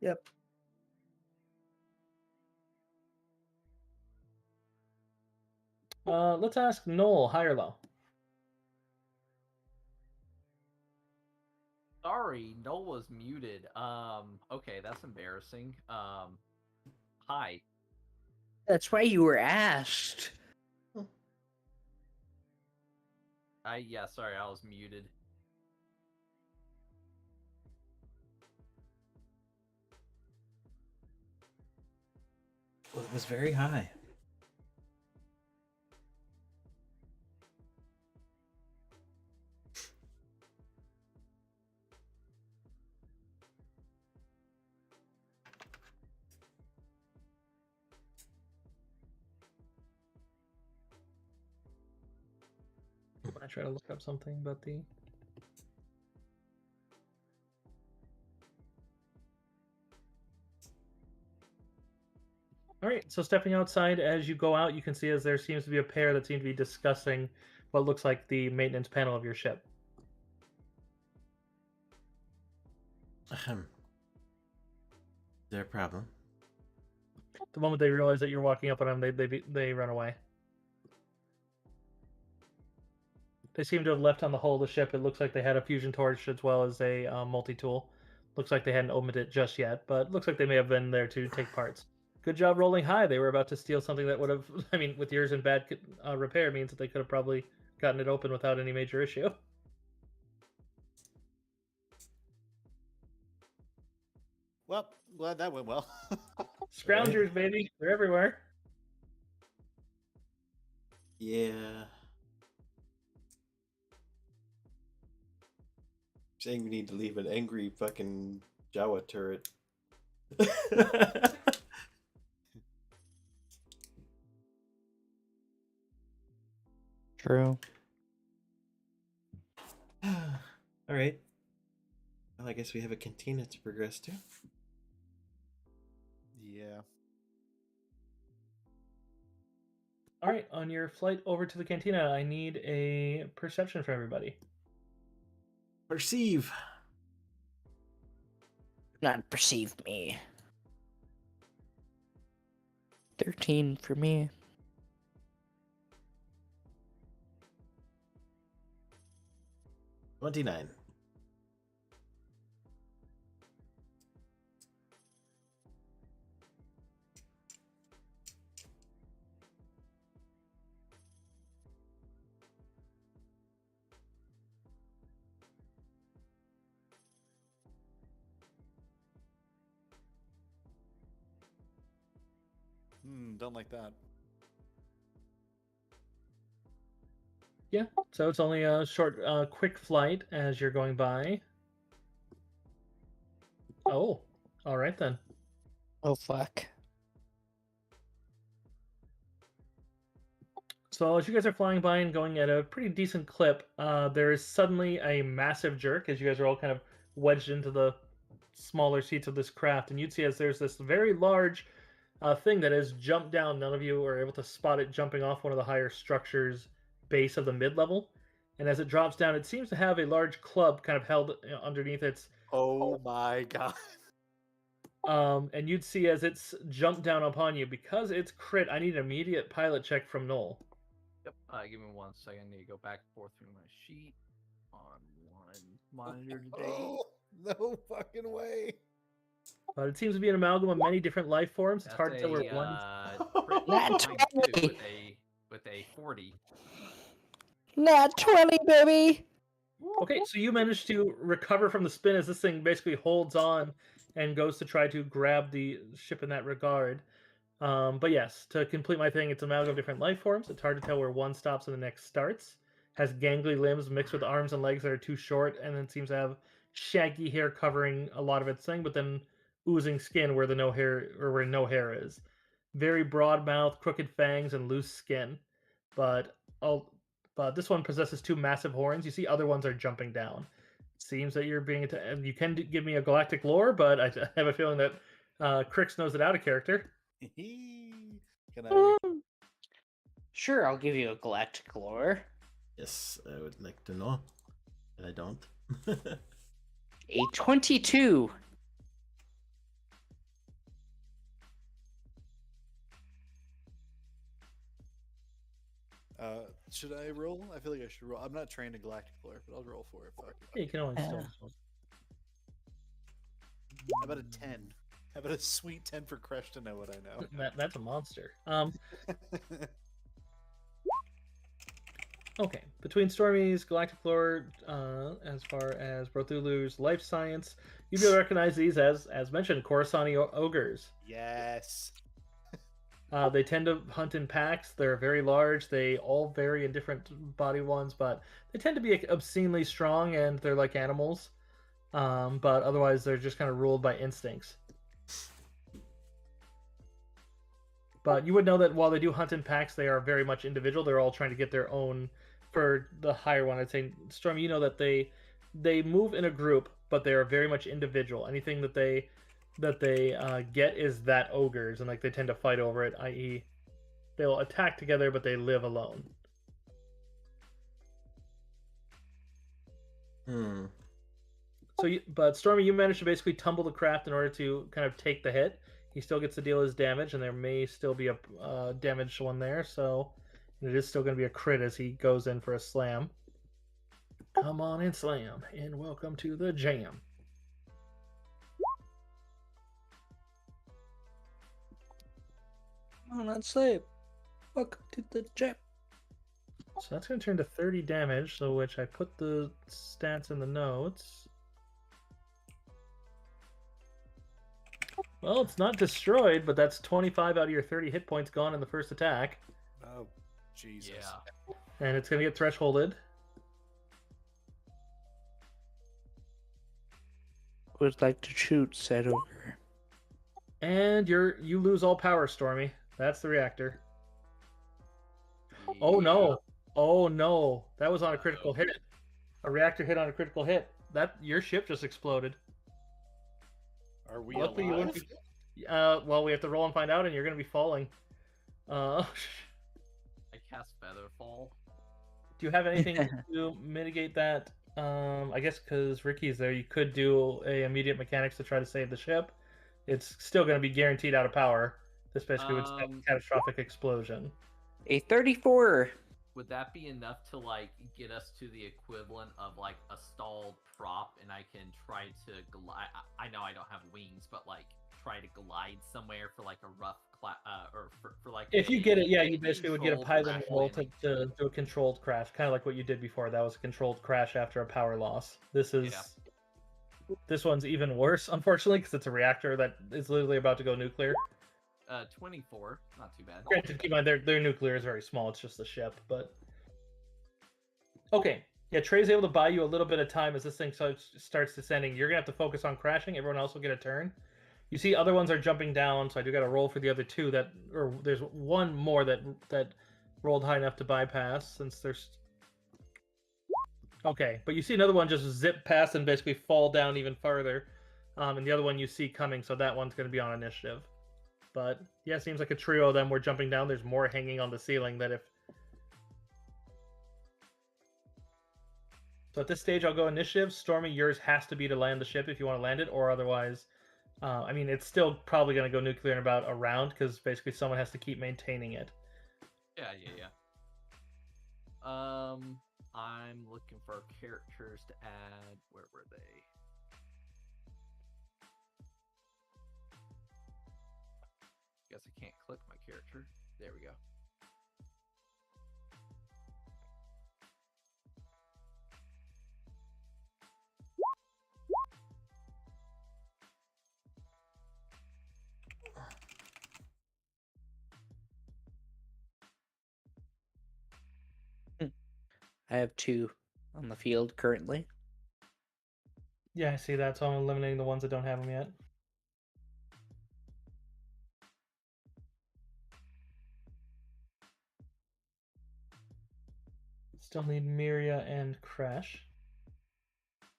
Yep. Let's ask Noel, high or low? Sorry, Nola's muted. Okay, that's embarrassing. Hi. That's why you were asked. Yeah, sorry, I was muted. Well, it was very high. I try to look up something about the... All right, so stepping outside, as you go out, you can see as there seems to be a pair that seem to be discussing what looks like the maintenance panel of your ship. Ahem. Is there a problem? The moment they realize that you're walking up on them, they run away. They seem to have left on the hull of the ship. It looks like they had a fusion torch as well as a multi-tool. Looks like they hadn't opened it just yet, but looks like they may have been there to take parts. Good job rolling high. They were about to steal something that would have, I mean, with yours in bad repair, means that they could have probably gotten it open without any major issue. Well, glad that went well. Scroungers, baby. They're everywhere. Yeah. Saying we need to leave an angry fucking Jawa turret. True. All right. Well, I guess we have a cantina to progress to. Yeah. All right, on your flight over to the cantina, I need a perception from everybody. Perceive. Not perceive me. 13 for me. 29. Don't like that. Yeah, so it's only a short, quick flight as you're going by. Oh, all right then. Oh, fuck. So as you guys are flying by and going at a pretty decent clip, there is suddenly a massive jerk as you guys are all kind of wedged into the smaller seats of this craft, and you'd see as there's this very large thing that has jumped down. None of you are able to spot it jumping off one of the higher structures base of the mid-level. And as it drops down, it seems to have a large club kind of held underneath its. Oh my god. And you'd see as it's jumped down upon you, because it's crit, I need an immediate pilot check from Noel. Yep. Give me 1 second. I need to go back and forth through my sheet on one monitor today. Oh, no fucking way. But it seems to be an amalgam of many different life forms. It's hard to tell where one. Crit Nat 22 20. with a 40. Nat 20, baby! Okay, so you managed to recover from the spin as this thing basically holds on and goes to try to grab the ship in that regard. But yes, to complete my thing, it's an amalgam of different life forms. It's hard to tell where one stops and the next starts. Has gangly limbs mixed with arms and legs that are too short, and then seems to have shaggy hair covering a lot of its thing, but then oozing skin where the no hair or where no hair is. Very broad mouth, crooked fangs, and loose skin. But this one possesses 2 massive horns. You see other ones are jumping down. Seems that you're being and you can give me a galactic lore, but I have a feeling that Crix knows it out of character. Can I? Sure, I'll give you a galactic lore. Yes, I would like to know, and I don't. A 22. Should I roll? I feel like I should roll. I'm not trained in galactic lore, but I'll roll for it. Fuck it. Yeah, you can only still. How about a 10? How about a sweet 10 for Crush to know what I know? That's a monster. Okay, between Stormy's galactic lore, as far as Brothulu's life science, you'd be able to recognize these as mentioned, Coruscant ogres. Yes. They tend to hunt in packs. They're very large. They all vary in different body ones, but they tend to be obscenely strong, and they're like animals. But otherwise, they're just kind of ruled by instincts. But you would know that while they do hunt in packs, they are very much individual. They're all trying to get their own. For the higher one, I'd say Storm. You know that they move in a group, but they are very much individual. Anything that they get is that ogres, and like they tend to fight over it. I.e., they'll attack together, but they live alone. But Stormy, you managed to basically tumble the craft in order to kind of take the hit. He still gets to deal his damage, and there may still be a damaged one there, so it is still going to be a crit as he goes in for a slam. Come on and slam, and welcome to the jam. Come on, slam. Welcome to the jam. So that's going to turn to 30 damage, so which I put the stats in the notes. Well, it's not destroyed, but that's 25 out of your 30 hit points gone in the first attack. Oh, Jesus. Yeah. And it's going to get thresholded. Would like to shoot, said ogre. And you lose all power, Stormy. That's the reactor. Oh no. Oh no. That was on a critical hit. A reactor hit on a critical hit. Your ship just exploded. Are we Luckily, you alive? wouldn't be, well, we have to roll and find out, and you're going to be falling. I cast Featherfall. Do you have anything to mitigate that? I guess because Ricky's there, you could do a immediate mechanics to try to save the ship. It's still going to be guaranteed out of power. This basically would stop a catastrophic explosion. A 34. Would that be enough to like get us to the equivalent of like a stalled prop, and I can try to glide? I know I don't have wings, but like try to glide somewhere for like a rough or for like. If you get it, yeah, you basically would get a controlled pilot crash roll landing. to do a controlled crash, kind of like what you did before. That was a controlled crash after a power loss. This one's even worse, unfortunately, because it's a reactor that is literally about to go nuclear. 24, not too bad. Granted, keep in mind their nuclear is very small. It's just the ship, but okay. Yeah, Trey's able to buy you a little bit of time as this thing starts descending. You're gonna have to focus on crashing. Everyone else will get a turn. You see, other ones are jumping down, so I do got to roll for the other two. Or there's one more that rolled high enough to bypass since there's. Okay, but you see another one just zip past and basically fall down even farther. and the other one you see coming, so that one's going to be on initiative. But yeah, it seems like a trio of them were jumping down. There's more hanging on the ceiling that if... So at this stage, I'll go initiative. Stormy, yours has to be to land the ship if you want to land it, or otherwise... I mean, it's still probably going to go nuclear in about a round, because basically someone has to keep maintaining it. Yeah. I'm looking for characters to add. Where were they? Guess I can't click my character. There we go. I have 2 on the field currently. Yeah, I see that, so I'm eliminating the ones that don't have them yet. Still need Miria and Crash.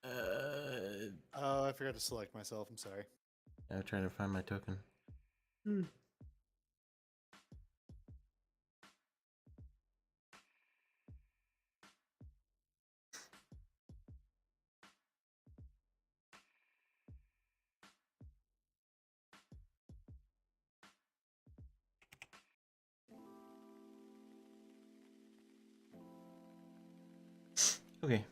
Oh, I forgot to select myself. I'm sorry. I'm trying to find my token. Okay.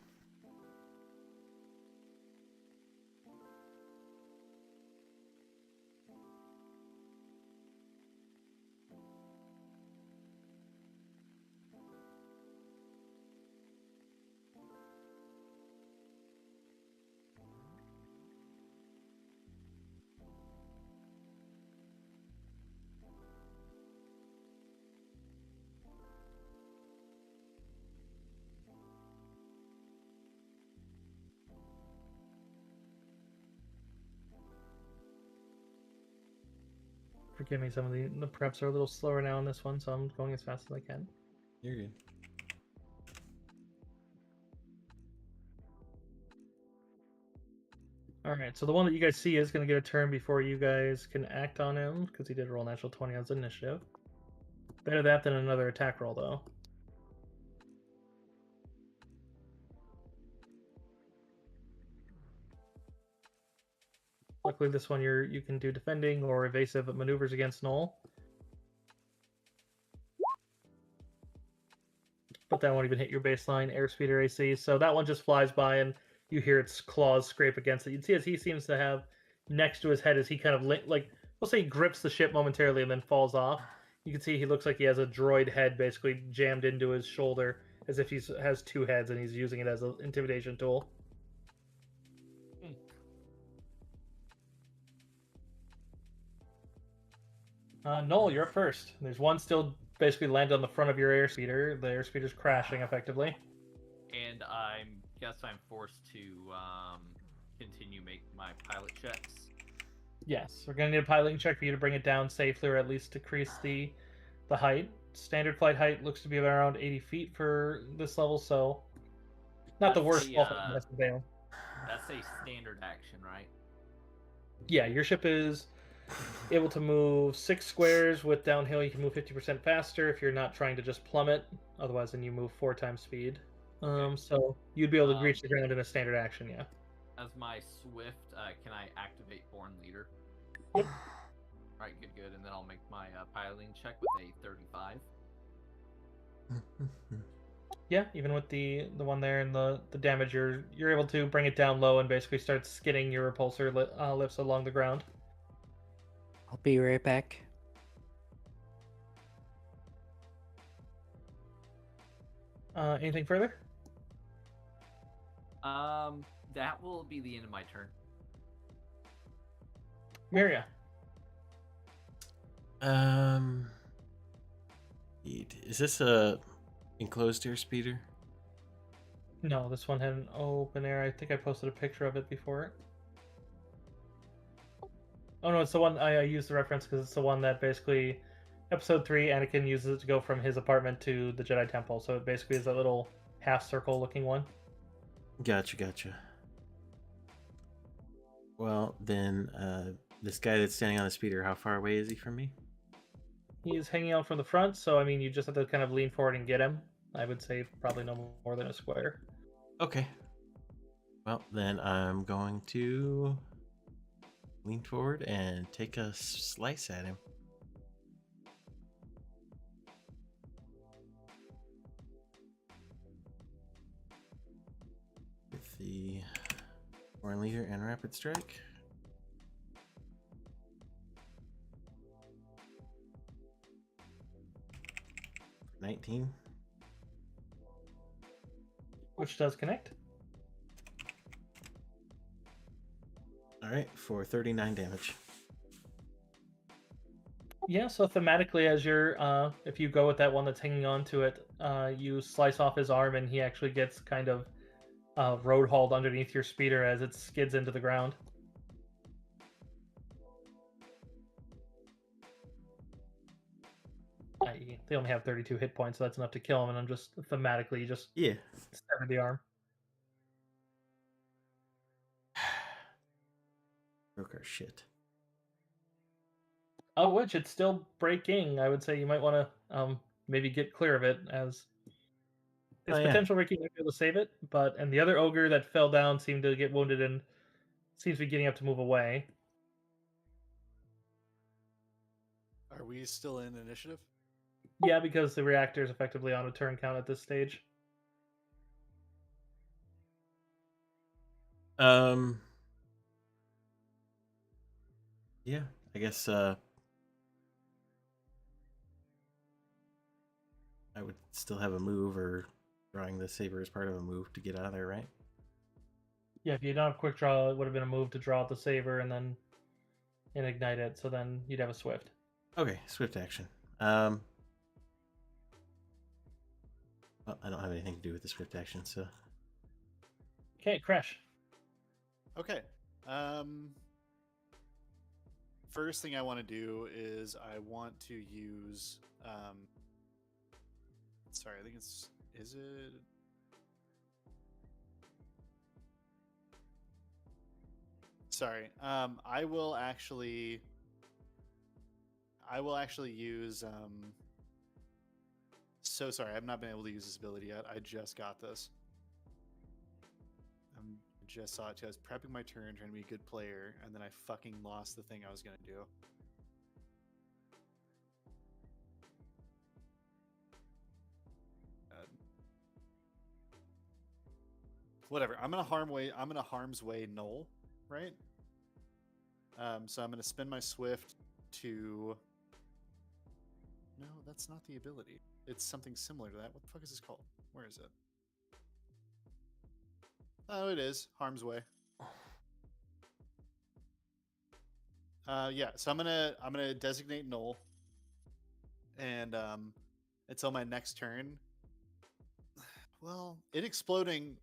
Forgive me, some of the preps are a little slower now on this one, so I'm going as fast as I can. You're good. Alright, so the one that you guys see is going to get a turn before you guys can act on him, because he did roll natural 20 on his initiative. Better that than another attack roll, though. Luckily, this one you can do defending or evasive maneuvers against Null. But that won't even hit your baseline airspeed or AC. So that one just flies by and you hear its claws scrape against it. You can see as he seems to have next to his head as he kind of like, we'll say he grips the ship momentarily and then falls off. You can see he looks like he has a droid head basically jammed into his shoulder as if he has 2 heads and he's using it as an intimidation tool. Noel, you're up first. There's one still basically landed on the front of your airspeeder. The airspeeder's crashing effectively. And I guess I'm forced to continue make my pilot checks. Yes, we're going to need a piloting check for you to bring it down safely or at least decrease the height. Standard flight height looks to be around 80 feet for this level, so not the worst. That's a standard action, right? Yeah, your ship is able to move 6 squares. With downhill, you can move 50% faster if you're not trying to just plummet. Otherwise, then you move 4 times speed. So you'd be able to reach the ground in a standard action, yeah. As my swift, can I activate Born Leader? Yep. Alright, good. And then I'll make my piloting check with a 35. Yeah, even with the one there and the damage, you're able to bring it down low and basically start skidding your repulsor lifts along the ground. I'll be right back. Anything further? That will be the end of my turn. Miria. Is this a enclosed airspeeder? No, this one had an open air. I think I posted a picture of it before. Oh no, it's the one I used the reference because it's the one that basically episode 3 Anakin uses it to go from his apartment to the Jedi Temple. So it basically is that little half circle looking one. Gotcha. Well, then, this guy that's standing on the speeder, how far away is he from me? He's hanging out from the front, so I mean, you just have to kind of lean forward and get him. I would say probably no more than a square. Okay. Well, then I'm going to lean forward and take a slice at him. With the Horn Leader and Rapid Strike. $19. Which does connect. All right, for 39 damage. Yeah, so thematically, as you're, if you go with that one that's hanging on to it, you slice off his arm, and he actually gets kind of road hauled underneath your speeder as it skids into the ground. They only have 32 hit points, so that's enough to kill him, and I'm just thematically just sever the arm. Broke our shit. Of which it's still breaking. I would say you might want to maybe get clear of it, as it's potential Ricky might be able to save it, and the other ogre that fell down seemed to get wounded and seems to be getting up to move away. Are we still in initiative? Yeah, because the reactor is effectively on a turn count at this stage. Yeah, I guess I would still have a move, or drawing the saber as part of a move to get out of there, right? Yeah, if you don't have quick draw, it would have been a move to draw out the saber and then ignite it, so then you'd have a swift. Okay, swift action. Well, I don't have anything to do with the swift action, so. Okay, Crash. Okay. First thing I want to do is I want to use. Sorry, I think it's. Is it? Sorry. I will actually use. So sorry, I've not been able to use this ability yet. I just got this. I just saw it too. I was prepping my turn, trying to be a good player, and then I fucking lost the thing I was gonna do. Whatever. I'm gonna harm's way null, right? So I'm gonna spend my swift to. No, that's not the ability. It's something similar to that. What the fuck is this called? Where is it? Oh, it is harm's way. Yeah. So I'm gonna designate null, and until my next turn. Well, it exploding.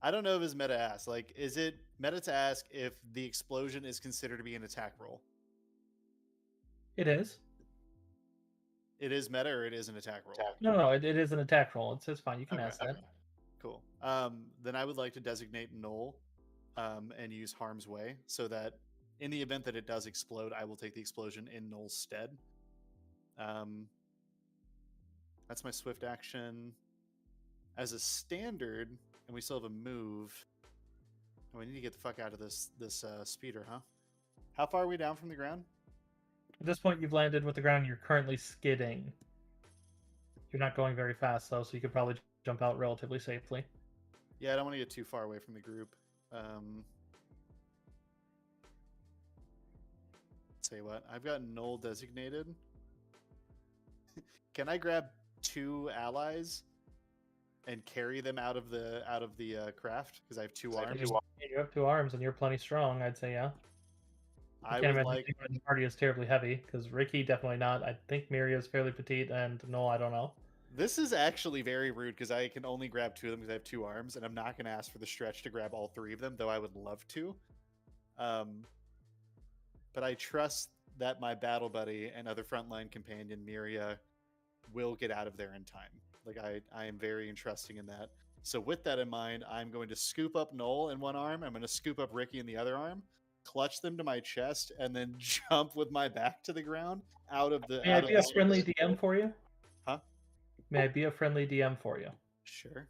I don't know if it's meta ask. Like, is it meta to ask if the explosion is considered to be an attack roll? It is. It is meta, or it is an attack roll? No, it is an attack roll. It's fine. You can ask that. Cool. Then I would like to designate null and use harm's way, so that in the event that it does explode, I will take the explosion in null's stead. That's my swift action. As a standard, and we still have a move. We need to get the fuck out of this speeder, huh? How far are we down from the ground? At this point, you've landed with the ground. You're currently skidding. You're not going very fast, though, so you could probably jump out relatively safely. Yeah, I don't want to get too far away from the group. Say what? I've got null designated. Can I grab 2 allies and carry them out of the craft? Because I have 2 arms. You have 2 arms, and you're plenty strong. I'd say, yeah. I can't would imagine like. anyone in the party is terribly heavy, because Ricky definitely not. I think Miria is fairly petite, and no, I don't know. This is actually very rude because I can only grab 2 of them because I have 2 arms, and I'm not going to ask for the stretch to grab all 3 of them, though I would love to. But I trust that my battle buddy and other frontline companion Miria will get out of there in time. Like I am very entrusting in that. So with that in mind, I'm going to scoop up Noel in one arm. I'm going to scoop up Ricky in the other arm, clutch them to my chest, and then jump with my back to the ground out of the May I out of be the a friendly space. DM for you? Huh? May I be a friendly DM for you? Sure.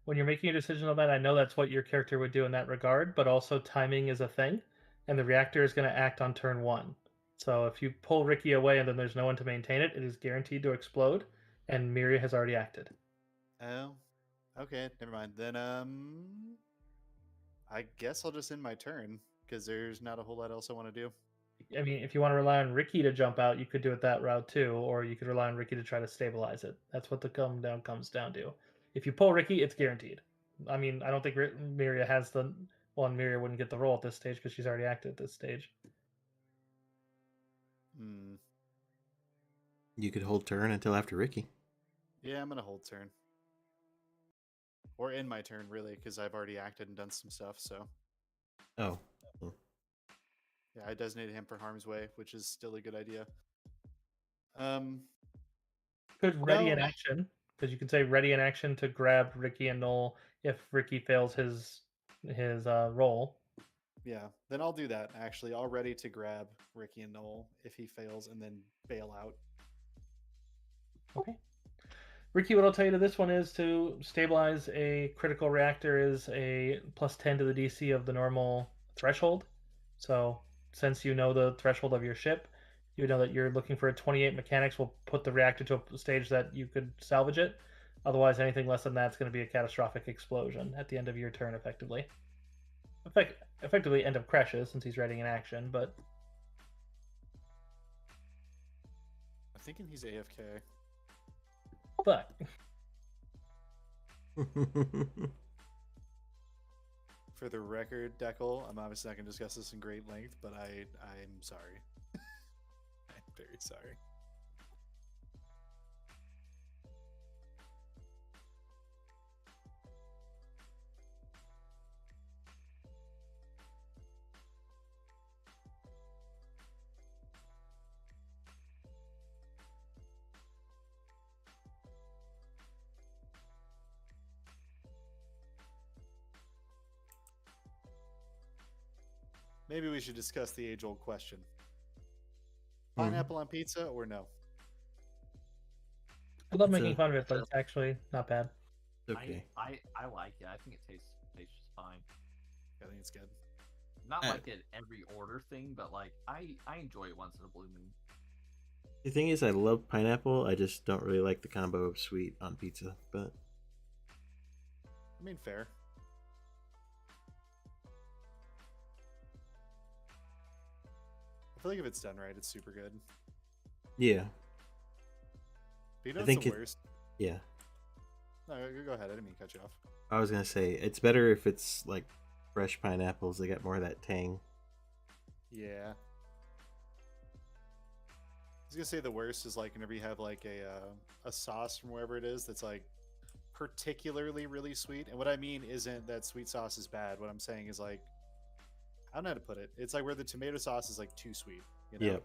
When you're making a decision on that, I know that's what your character would do in that regard, but also timing is a thing, and the reactor is going to act on turn 1. So if you pull Ricky away and then there's no one to maintain it, it is guaranteed to explode, and Miria has already acted. Oh, okay. Never mind. Then I guess I'll just end my turn because there's not a whole lot else I want to do. I mean, if you want to rely on Ricky to jump out, you could do it that route too, or you could rely on Ricky to try to stabilize it. That's what the comes down to. If you pull Ricky, it's guaranteed. I mean, I don't think Miria has the well, and Miria wouldn't get the roll at this stage because she's already acted at this stage. Hmm. You could hold turn until after Ricky. Yeah, I'm gonna hold turn. Or end my turn, really, because I've already acted and done some stuff. So Oh. yeah, I designated him for harm's way, which is still a good idea. Could ready No. in action, because you could say ready in action to grab Ricky and Noel if Ricky fails his roll. Yeah, then I'll do that. Actually, I'll ready to grab Ricky and Noel if he fails, and then bail out. Okay. Ricky, what I'll tell you to this one is to stabilize a critical reactor is a +10 to the DC of the normal threshold. So since you know the threshold of your ship, you know that you're looking for a 28 mechanics will put the reactor to a stage that you could salvage it. Otherwise, anything less than that's going to be a catastrophic explosion at the end of your turn, effectively. Effectively end of crashes since he's ready in action, but I'm thinking he's AFK. but For the record, Dekel, I'm obviously not going to discuss this in great length, but I'm sorry. I'm very sorry. Maybe we should discuss the age-old question. Pineapple on pizza or no? I love It's making a- fun of it, but it's actually not bad. Okay. I like it. I think it tastes just fine. I think it's good. Not like an every order thing, but like I enjoy it once in a blue moon. The thing is, I love pineapple. I just don't really like the combo of sweet on pizza. But I mean, fair. I feel like if it's done right, it's super good. yeah, But you know I what's think the it- worst? yeah. No, go ahead. I didn't mean to cut you off. I was gonna say it's better if it's like fresh pineapples. They got more of that tang. Yeah. I was gonna say the worst is like whenever you have like a sauce from wherever it is that's like particularly really sweet. And what I mean isn't that sweet sauce is bad. What I'm saying is like I don't know how to put it. It's like where the tomato sauce is like too sweet, you know? Yep.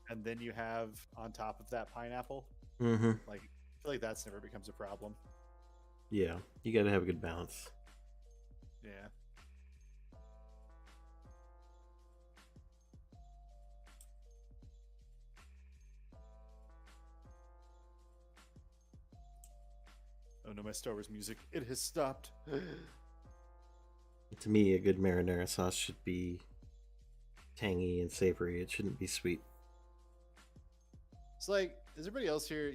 And then you have on top of that pineapple. Mm-hmm. Like I feel like that's never becomes a problem. Yeah, you got to have a good balance. Yeah. Oh no, my Star Wars music. It has stopped. To me, a good marinara sauce should be tangy and savory. It shouldn't be sweet. It's like, is everybody else here?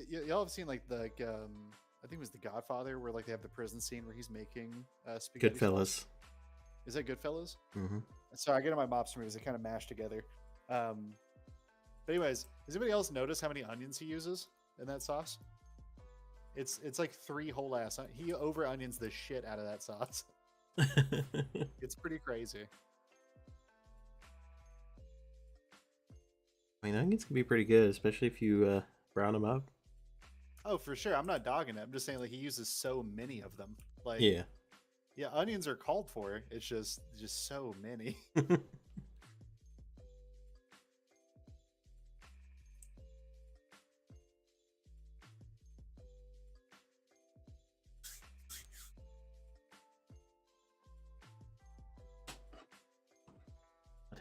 Y'all have seen like I think it was The Godfather, where like they have the prison scene where he's making spaghetti. Goodfellas. sauce? Is that Goodfellas? Mm-hmm. So I get on my mobster movies; they kind of mash together. But anyways, does anybody else notice how many onions he uses in that sauce? It's like 3 whole ass. He over onions the shit out of that sauce. It's pretty crazy. I mean, onions can be pretty good, especially if you brown them up. Oh, for sure. I'm not dogging it. I'm just saying like he uses so many of them. Like Yeah. yeah, onions are called for. It's just so many.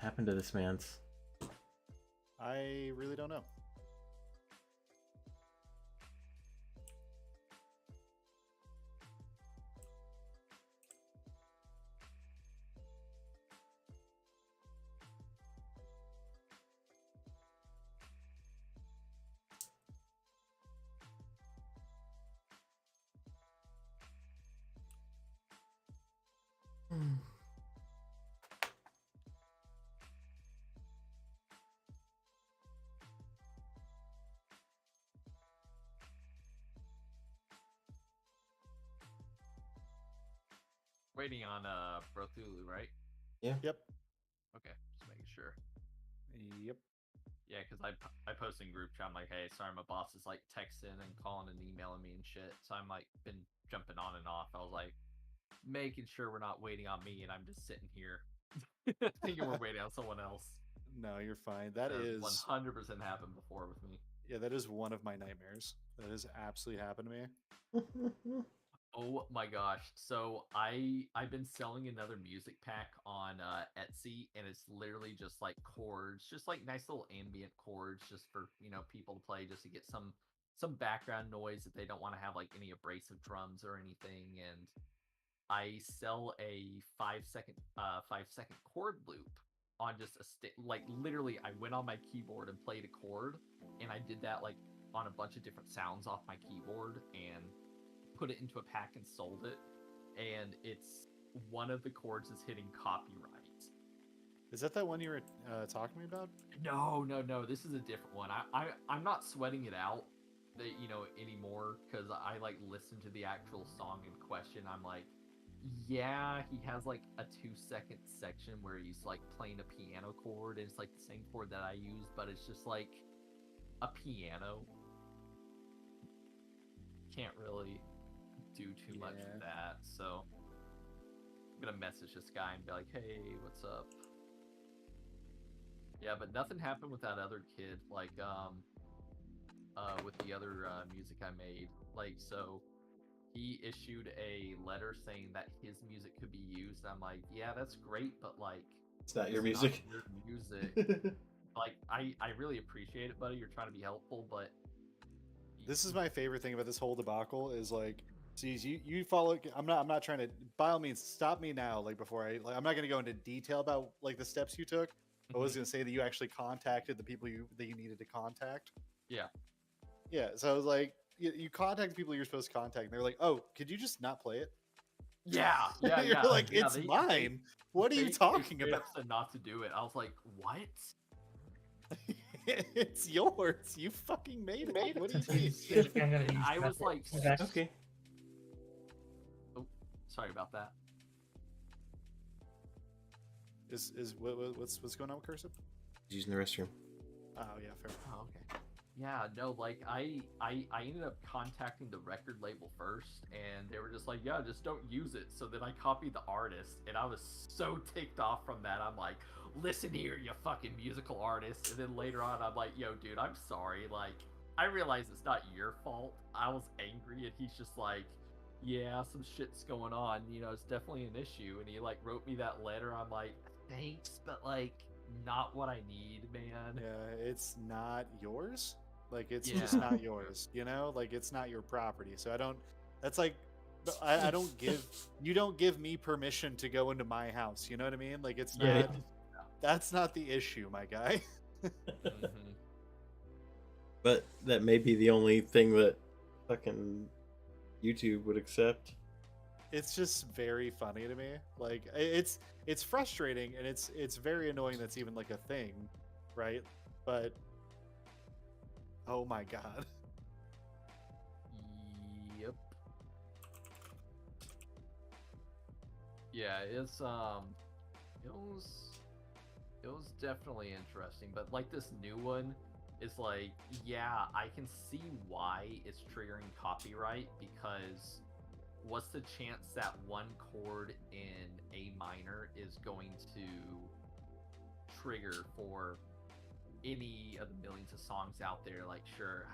happened to this man's? I really don't know. Waiting on Brothulu, right? Yep. Okay, just making sure. Yep. Yeah, because I post in group chat. I'm like, hey, sorry, my boss is like texting and calling and emailing me and shit. So I'm like been jumping on and off. I was like making sure we're not waiting on me, and I'm just sitting here thinking we're waiting on someone else. No, you're fine. That is 100% happened before with me. Yeah, that is one of my nightmares. That has absolutely happened to me. Oh my gosh! So I've been selling another music pack on Etsy, and it's literally just like chords, just like nice little ambient chords, just for people to play, just to get some background noise if they don't want to have like any abrasive drums or anything. And I sell a 5 second chord loop on just a stick. Like literally, I went on my keyboard and played a chord, and I did that like on a bunch of different sounds off my keyboard and put it into a pack and sold it. And it's one of the chords is hitting copyright. Is that one you were talking to me about? No. This is a different one. I'm not sweating it out, anymore because I like listen to the actual song in question. I'm like, yeah, he has like a 2-second section where he's like playing a piano chord, and it's like the same chord that I use, but it's just like a piano. Can't really do too much with that, so I'm gonna message this guy and be like, hey, what's up? Yeah, but nothing happened with that other kid, like with the other music I made. Like, so he issued a letter saying that his music could be used. I'm like, yeah, that's great, but like, it's not your music. Not your music. Like, I really appreciate it, buddy. You're trying to be helpful, but this is my favorite thing about this whole debacle is like, see, you follow. I'm not trying to. By all means, stop me now. Like before I'm not going to go into detail about like the steps you took. I was going to say that you actually contacted the people that you needed to contact. Yeah. Yeah. So I was like, you contact the people you're supposed to contact, and they're like, "Oh, could you just not play it?" Yeah. You're like, it's mine. What are you talking about? Said not to do it. I was like, what? It's yours. You fucking made it. What do you mean? I was like, okay. Oh, sorry about that. What's going on with Cursive? He's using the restroom. Oh yeah, fair. Oh, okay. Yeah, no, like I ended up contacting the record label first, and they were just like, yeah, just don't use it. So then I copied the artist, and I was so ticked off from that. I'm like, listen here, you fucking musical artist. And then later on, I'm like, yo, dude, I'm sorry. Like, I realize it's not your fault. I was angry, and he's just like, yeah, some shit's going on. It's definitely an issue. And he like wrote me that letter. I'm like, thanks, but like, not what I need, man. Yeah, it's not yours. Like, it's just not yours, like it's not your property. So that's like, I don't give, you don't give me permission to go into my house. You know what I mean? Like, it's not, that's not the issue, my guy. Mm-hmm. But that may be the only thing that fucking YouTube would accept. It's just very funny to me. Like, it's frustrating, and it's very annoying that's even like a thing, right? But oh my god. Yep. Yeah, it was definitely interesting, but like this new one is like, yeah, I can see why it's triggering copyright, because what's the chance that one chord in A minor is going to trigger for any of the millions of songs out there? Like, sure,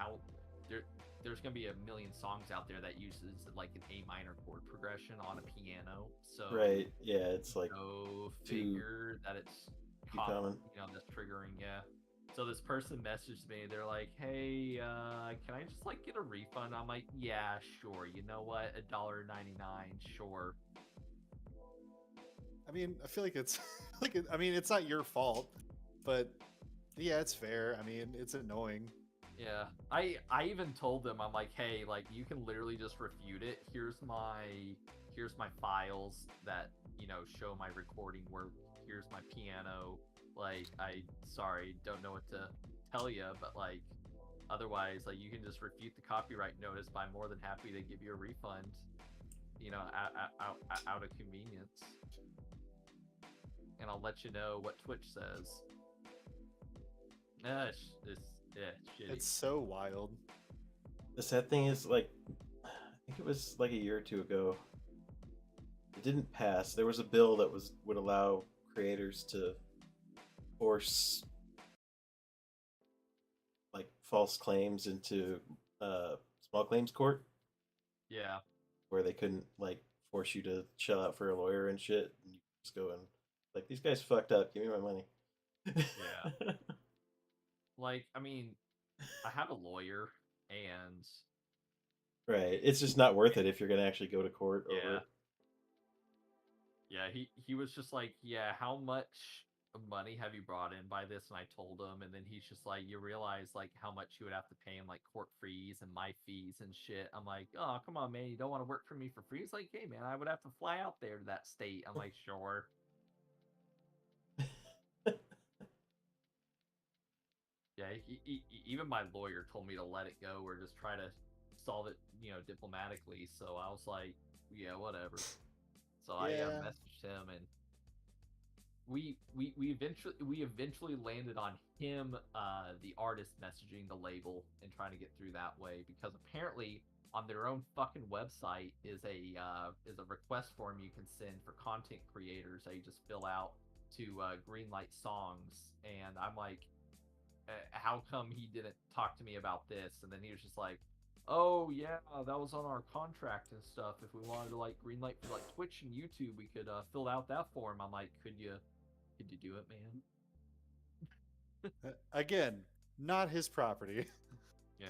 there's gonna be a million songs out there that uses like an A minor chord progression on a piano. So right, yeah, it's like go figure that it's Keep coming. that's triggering. Yeah. So this person messaged me. They're like, "Hey, can I just like get a refund?" I'm like, "Yeah, sure. You know what? $1.99, sure." I mean, I feel like it's I mean, it's not your fault, but yeah, it's fair. I mean, it's annoying. Yeah, I even told them, I'm like, hey, like you can literally just refute it. Here's my files that show my recording work. Here's my piano. Like, sorry, don't know what to tell you, but like otherwise, like you can just refute the copyright notice. But I'm more than happy to give you a refund. Out of convenience, and I'll let you know what Twitch says. Shitty. It's so wild. The sad thing is, like, I think it was like a year or two ago. It didn't pass. There was a bill that would allow creators to force like false claims into small claims court, Yeah. where they couldn't like force you to shell out for a lawyer and shit. And you just go and like, these guys fucked up. Give me my money. Yeah. Like, I mean, I have a lawyer, and Right. It's just not worth it if you're gonna actually go to court over yeah, it. yeah, he was just like, yeah, how much money have you brought in by this? And I told him, and then he's just like, you realize like how much you would have to pay in like court fees and my fees and shit. I'm like, oh, come on, man, you don't want to work for me for free? He's like, hey, man, I would have to fly out there to that state. I'm like, sure. Yeah, even my lawyer told me to let it go or just try to solve it, diplomatically. So I was like, yeah, whatever. So I Yeah. messaged him, and we eventually landed on him, the artist, messaging the label and trying to get through that way, because apparently on their own fucking website is a request form you can send for content creators that you just fill out to greenlight songs, and I'm like, how come he didn't talk to me about this? And then he was just like, oh yeah, that was on our contract and stuff. If we wanted to like greenlight for like Twitch and YouTube, we could fill out that form. I'm like, could you do it, man? Again, not his property. Yeah.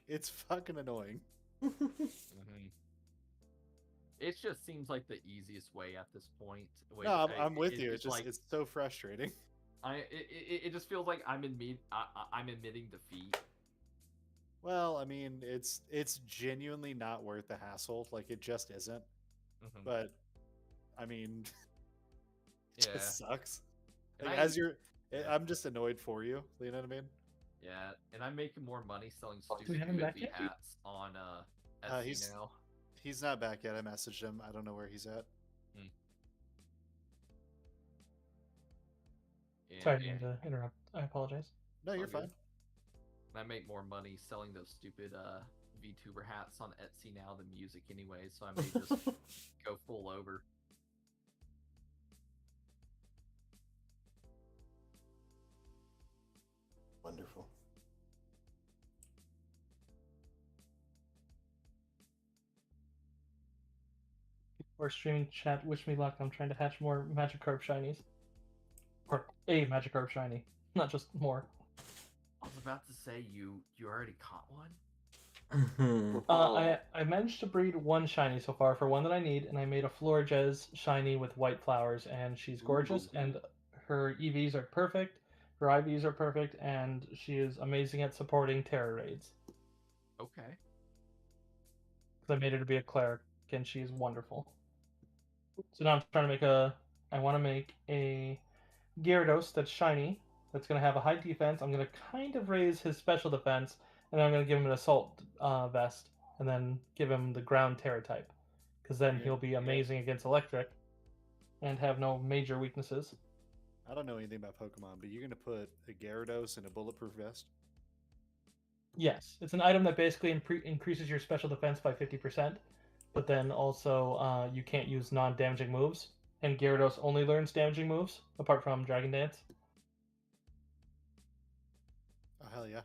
It's fucking annoying. Mm-hmm. It just seems like the easiest way at this point. Which No, I'm with you. It's It's just like, it's so frustrating. it just feels like I'm admitting defeat. Well, I mean, it's genuinely not worth the hassle. Like it just isn't. Mm-hmm. But I mean, it Yeah. just sucks. And Like I'm just annoyed for you. You know what I mean? Yeah, and I'm making more money selling stupid Do we have him back goofy yet? hats on Etsy now. He's not back yet. I messaged him. I don't know where he's at. And, Sorry, I didn't mean to interrupt. I apologize. No, you're all good. fine. And I make more money selling those stupid VTuber hats on Etsy now than music anyway, so I may just go full over. Wonderful. Or streaming chat, wish me luck. I'm trying to hatch more Magikarp shinies. Or a Magikarp shiny, not just more. I was about to say, you already caught one? I managed to breed one shiny so far for one that I need, and I made a Florges shiny with white flowers, and she's gorgeous, and her EVs are perfect, her IVs are perfect, and she is amazing at supporting terror raids. Okay. Because I made her to be a cleric, and she is wonderful. So now I'm trying to make I want to make a Gyarados that's shiny, that's going to have a high defense. I'm going to kind of raise his special defense, and then I'm going to give him an assault vest, and then give him the ground terror type, because then he'll be amazing against electric, and have no major weaknesses. I don't know anything about Pokemon, but you're gonna put a Gyarados in a bulletproof vest? Yes, it's an item that basically increases your special defense by 50%, but then also you can't use non-damaging moves, and Gyarados only learns damaging moves, apart from Dragon Dance. Oh hell yeah!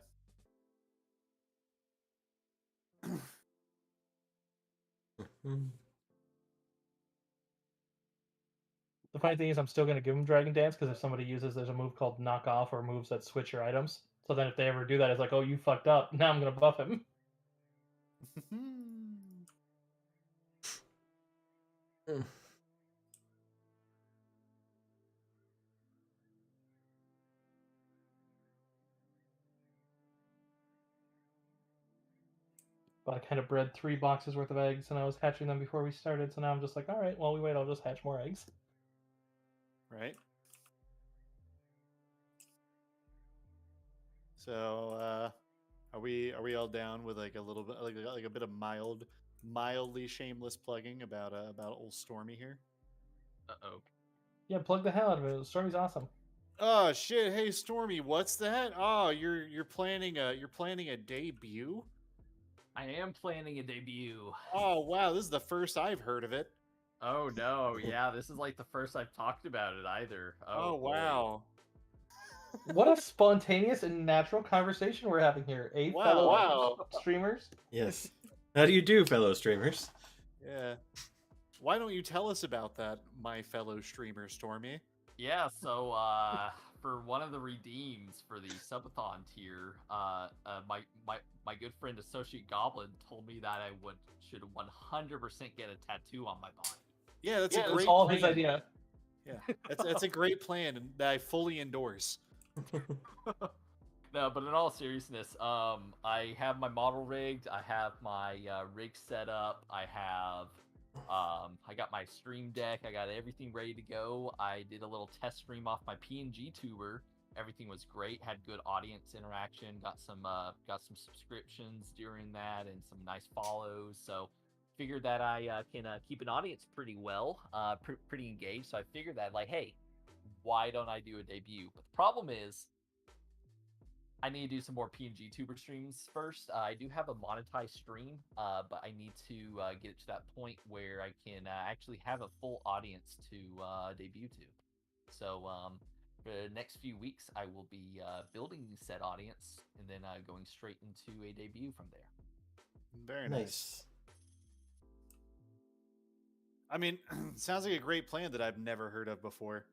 The funny thing is, I'm still gonna give him Dragon Dance because if somebody uses, there's a move called Knock Off or moves that switch your items. So then if they ever do that, it's like, oh, you fucked up. Now I'm gonna buff him. Mm. But I kind of bred 3 boxes worth of eggs, and I was hatching them before we started. So now I'm just like, all right, while we wait, I'll just hatch more eggs. Right. So are we all down with like a little bit like a bit of mildly shameless plugging about old Stormy here? Uh-oh. Yeah, plug the hell out of it. Stormy's awesome. Oh shit! Hey Stormy, what's that? Oh, you're planning a debut? I am planning a debut. Oh wow, this is the first I've heard of it. Oh no, yeah, this is like the first I've talked about it either. Oh boy. wow. What a spontaneous and natural conversation we're having here. Wow, Fellow wow. streamers. Yes. How do you do, fellow streamers? Yeah. Why don't you tell us about that, my fellow streamer Stormy? Yeah, so for one of the redeems for the subathon tier, my good friend Associate Goblin told me that I should 100% get a tattoo on my body. Yeah, that's a It's great all plan. his idea. Yeah, that's a great plan and that I fully endorse. No, but in all seriousness, I have my model rigged. I have my rig set up. I got my stream deck. I got everything ready to go. I did a little test stream off my PNG tuber. Everything was great. Had good audience interaction. Got some subscriptions during that and some nice follows. So figured that I can keep an audience pretty well, pretty engaged. So I figured that like, hey, why don't I do a debut? But the problem is, I need to do some more PNG tuber streams first. I do have a monetized stream, but I need to get it to that point where I can actually have a full audience to debut to. So for the next few weeks, I will be building said audience and then going straight into a debut from there. Very nice. I mean, sounds like a great plan that I've never heard of before.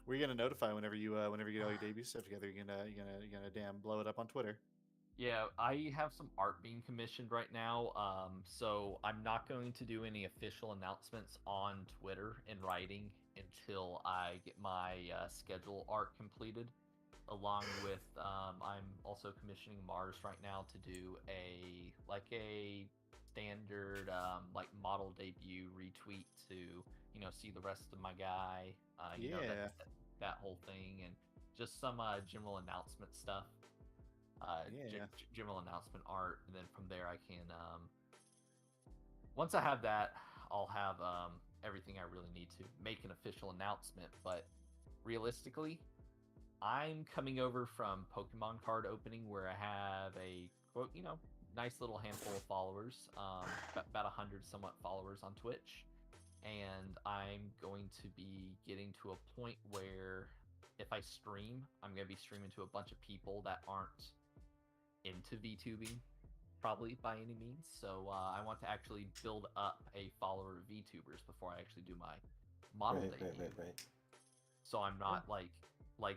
We're gonna notify whenever you get all your debut stuff together. You're gonna damn blow it up on Twitter. Yeah, I have some art being commissioned right now, so I'm not going to do any official announcements on Twitter in writing until I get my schedule art completed. Along with, I'm also commissioning Mars right now to do a standard model debut retweet to see the rest of my guy, that whole thing, and just some general announcement stuff. General announcement art, and then from there I can once I have that, I'll have everything I really need to make an official announcement. But realistically, I'm coming over from Pokemon card opening where I have a nice little handful of followers, about 100 somewhat followers on Twitch, and I'm going to be getting to a point where if I stream, I'm going to be streaming to a bunch of people that aren't into VTubing probably by any means. So I want to actually build up a follower of VTubers before I actually do my model debut. Right. So I'm not like,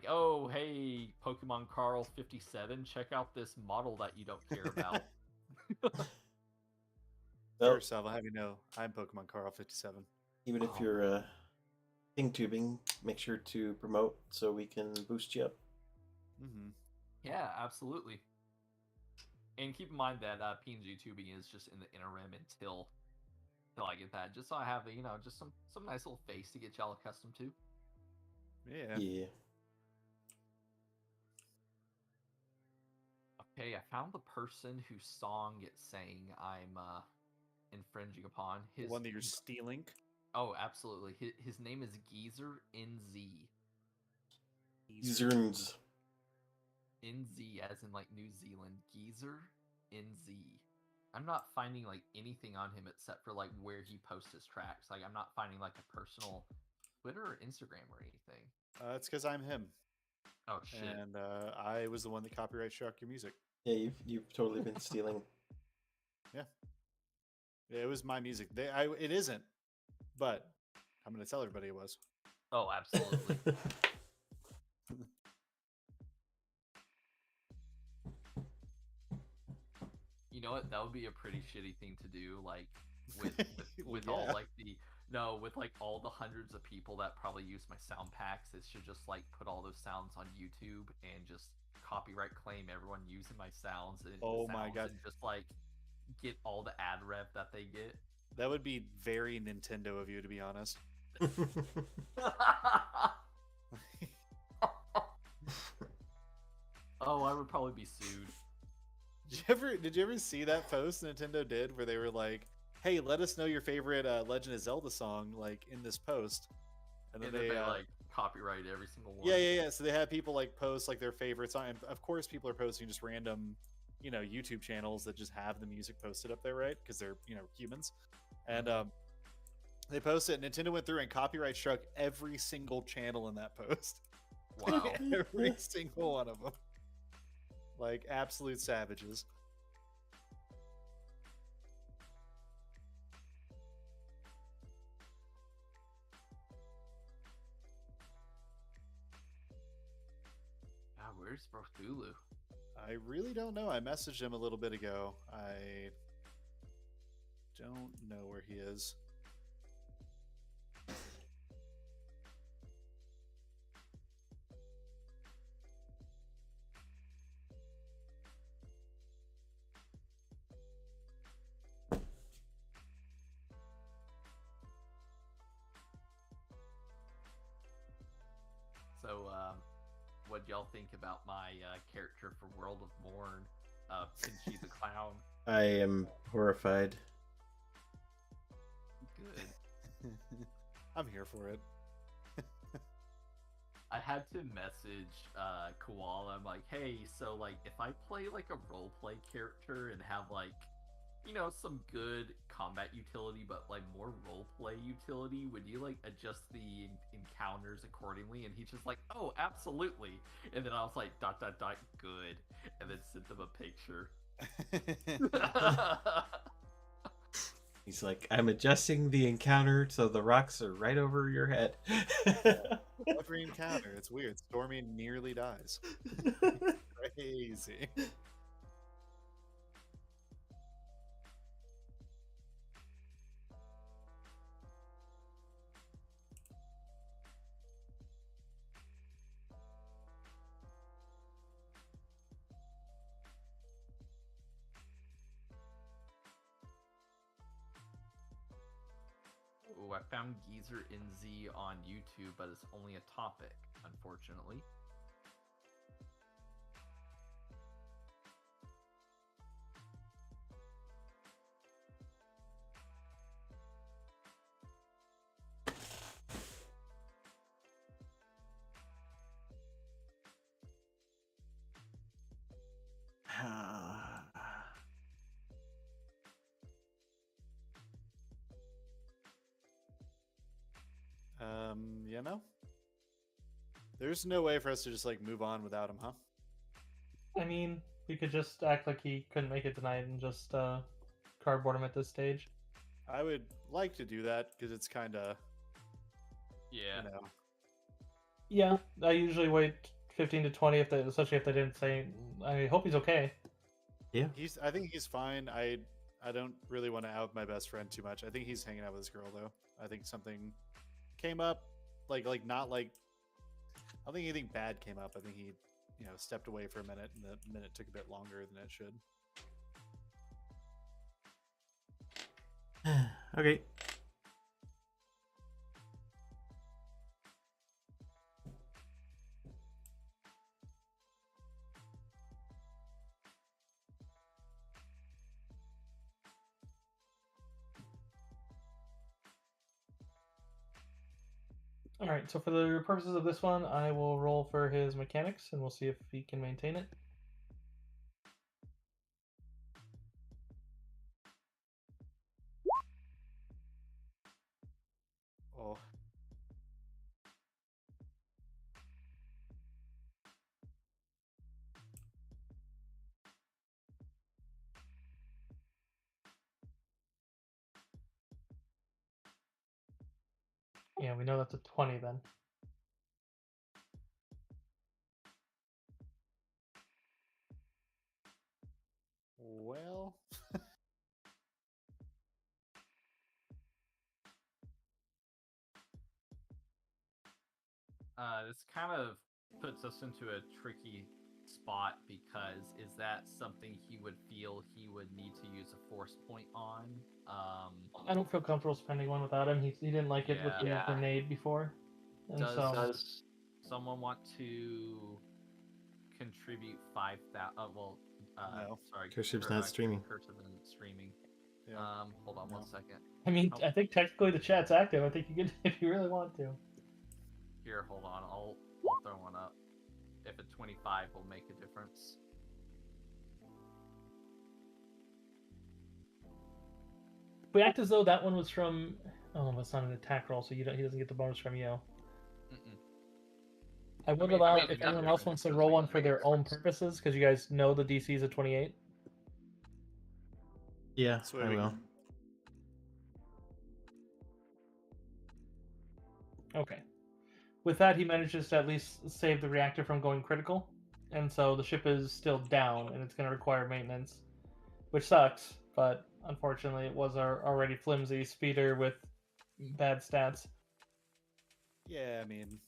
oh, hey, Pokemon Carl 57, check out this model that you don't care about. First off, I'll have you know, I'm Pokemon Carl 57. Even if you're ping tubing, make sure to promote so we can boost you up. Mm-hmm. Yeah, absolutely. And keep in mind that PNG tubing is just in the interim until I get that, just so I have just some nice little face to get y'all accustomed to. Yeah. Okay, I found the person whose song it's saying I'm infringing upon. The one that you're stealing? Oh, absolutely. His name is Geezer NZ. Geezerns. NZ as in like New Zealand. Geezer NZ. I'm not finding like anything on him except for like where he posts his tracks. Like I'm not finding like a personal Twitter or Instagram or anything. It's because I'm him. Oh shit. and I was the one that copyright struck your music. Yeah, you've totally been stealing. Yeah, it was my music. It isn't, but I'm gonna tell everybody it was. Oh, absolutely. You know what? That would be a pretty shitty thing to do, like with with all Yeah. like with like all the hundreds of people that probably use my sound packs. It should just like put all those sounds on YouTube and just copyright claim everyone using my sounds and Oh my sounds God. and just like get all the ad rev that they get. That would be very Nintendo of you, to be honest. Oh, I would probably be sued. Did you ever see that post Nintendo did where they were like, "Hey, let us know your favorite Legend of Zelda song like in this post," and then And then they they like copyright every single one. yeah. So they had people like post like their favorite song. And of course, people are posting just random, YouTube channels that just have the music posted up there, right? Because they're humans, and they posted. Nintendo went through and copyright struck every single channel in that post. Wow. Every single one of them. Like absolute savages. God, where's Brothulu? I really don't know. I messaged him a little bit ago. I don't know where he is. So, what y'all think about my character for World of Morn, Pinchy the Clown? I am horrified. Good. I'm here for it. I had to message Koala. I'm like, hey, so like if I play like a roleplay character and have like, some good combat utility, but like more roleplay utility, would you like adjust the encounters accordingly? And he's just like, oh, absolutely. And then I was like, ... good, and then sent them a picture. He's like, I'm adjusting the encounter so the rocks are right over your head. Every encounter, it's weird. Stormy nearly dies. Crazy. Ooh, I found Geezer NZ on YouTube, but it's only a topic, unfortunately. There's no way for us to just like move on without him, huh? I mean, we could just act like he couldn't make it tonight and just cardboard him at this stage. I would like to do that because it's kind of, Yeah. Yeah, I usually wait 15 to 20 especially if they didn't say. I hope he's okay. Yeah. I think he's fine. I don't really want to out my best friend too much. I think he's hanging out with this girl though. I think something came up, like not like. I don't think anything bad came up. I think he, stepped away for a minute, and the minute took a bit longer than it should. Okay. All right, so for the purposes of this one, I will roll for his mechanics, and we'll see if he can maintain it. Oh. Yeah, we know that's a 20 then. Well, This kind of puts us into a tricky spot because is that something he would feel he would need to use a force point on? I don't feel comfortable spending one without him. He didn't like it with the Yeah. grenade before. And Does someone want to contribute 5,000? No. Sorry, Cursive's not streaming. Cursive isn't streaming. Yeah. Hold on No. 1 second. I mean, Oh. I think technically the chat's active. I think you can if you really want to. Here, hold on. I'll throw one up. If a 25 will make a difference. We act as though that one was from. Oh, it's not an attack roll, so he doesn't get the bonus from you. Mm-mm. I would mean, allow if if you anyone got else different wants to things, roll we one can for make their own difference. purposes, because you guys know the DC is a 28. Yeah, So I we will. can- Okay. With that, he manages to at least save the reactor from going critical, and so the ship is still down, and it's going to require maintenance, which sucks. But unfortunately, it was our already flimsy speeder with bad stats. Yeah, I mean,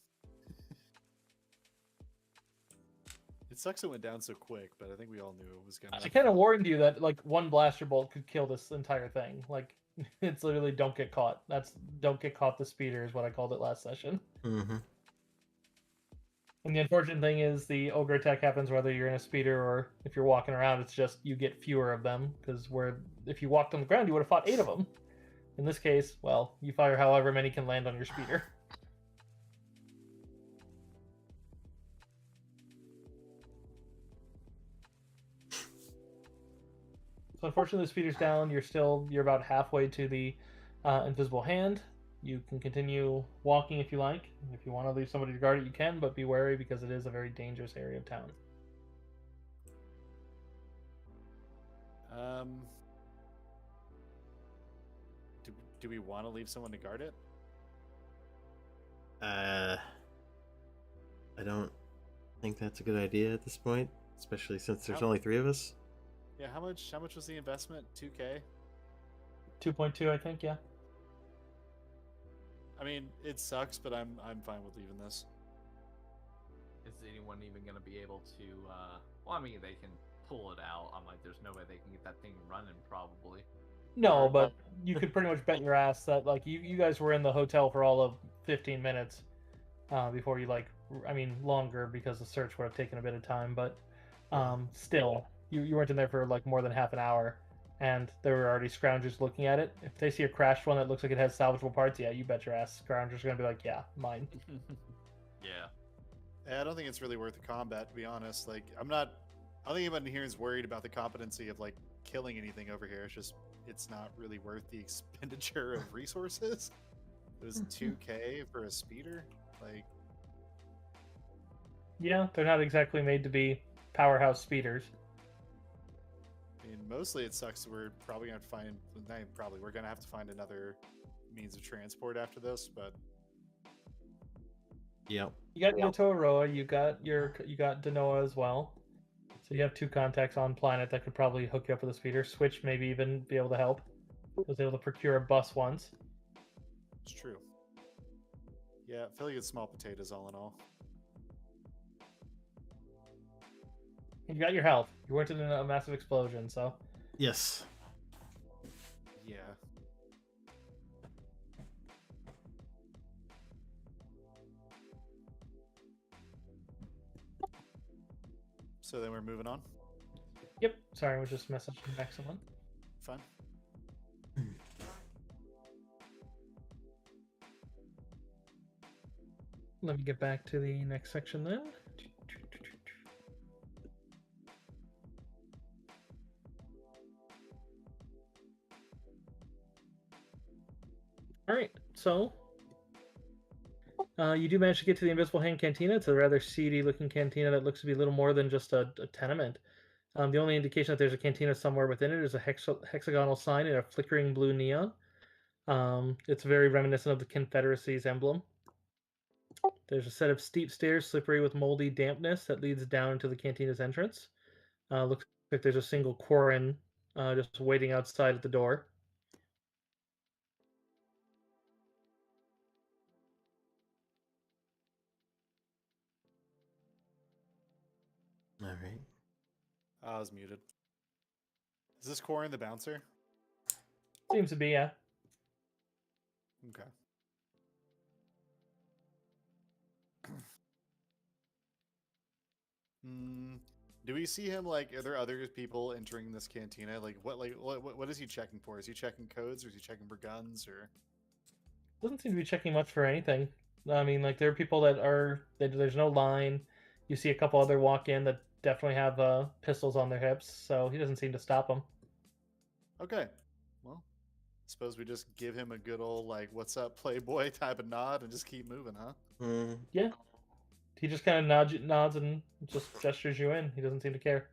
it sucks it went down so quick, but I think we all knew it was gonna. I kind of warned you that like one blaster bolt could kill this entire thing. Like it's literally don't get caught. That's don't get caught. The speeder is what I called it last session. Mm-hmm. And the unfortunate thing is the ogre attack happens whether you're in a speeder or if you're walking around. It's just you get fewer of them because if you walked on the ground, you would have fought 8 of them. In this case, well, you fire however many can land on your speeder. So unfortunately, the speeder's down. You're about halfway to the invisible hand. You can continue walking if you like. If you want to leave somebody to guard it, you can, but be wary because it is a very dangerous area of town. Do we want to leave someone to guard it? I don't think that's a good idea at this point, especially since there's How- only 3 of us. Yeah. How much was the investment? 2K. 2.2, I think. Yeah. I mean, it sucks, but I'm fine with leaving this. Is anyone even going to be able to? Well, I mean, they can pull it out. I'm like, there's no way they can get that thing running, probably. No, but you could pretty much bet your ass that like you guys were in the hotel for all of 15 minutes before you longer because the search would have taken a bit of time, but still you weren't in there for like more than half an hour, and there were already scroungers looking at it. If they see a crashed one that looks like it has salvageable parts, yeah, you bet your ass scroungers are gonna be like, yeah, mine. Yeah. I don't think it's really worth the combat, to be honest. Like, I don't think anybody here is worried about the competency of like killing anything over here. It's not really worth the expenditure of resources. It was 2K for a speeder. Like, Yeah, they're not exactly made to be powerhouse speeders. I mean, mostly it sucks. We're probably gonna have to find. We're gonna have to find another means of transport after this. But Yep. You got Yotoroa, you got Denoa as well. So you have 2 contacts on planet that could probably hook you up with a speeder. Switch maybe even be able to help. Was able to procure a bus once. it's true. Yeah, I feel like it's small potatoes all in all. And you got your health. You weren't in a massive explosion, so Yes. Yeah. So then we're moving on. yep. Sorry, I was just messaging back someone. Fine. Let me get back to the next section then. All right, so you do manage to get to the Invisible Hand Cantina. It's a rather seedy-looking cantina that looks to be little more than just a tenement. The only indication that there's a cantina somewhere within it is a hexagonal sign in a flickering blue neon. It's very reminiscent of the Confederacy's emblem. There's a set of steep stairs, slippery with moldy dampness, that leads down into the cantina's entrance. Looks like there's a single Quarren just waiting outside at the door. All right. I was muted. Is this Corin the bouncer? Seems to be, yeah. Okay. Do we see him like? Are there other people entering this cantina? Like what is he checking for? Is he checking codes or is he checking for guns or? Doesn't seem to be checking much for anything. I mean, like there are people there's no line. You see a couple other walk in that definitely have pistols on their hips, so he doesn't seem to stop them. Okay. Well, suppose we just give him a good old like "What's up, Playboy" type of nod and just keep moving, huh? Yeah. He just kind of nods and just gestures you in. He doesn't seem to care.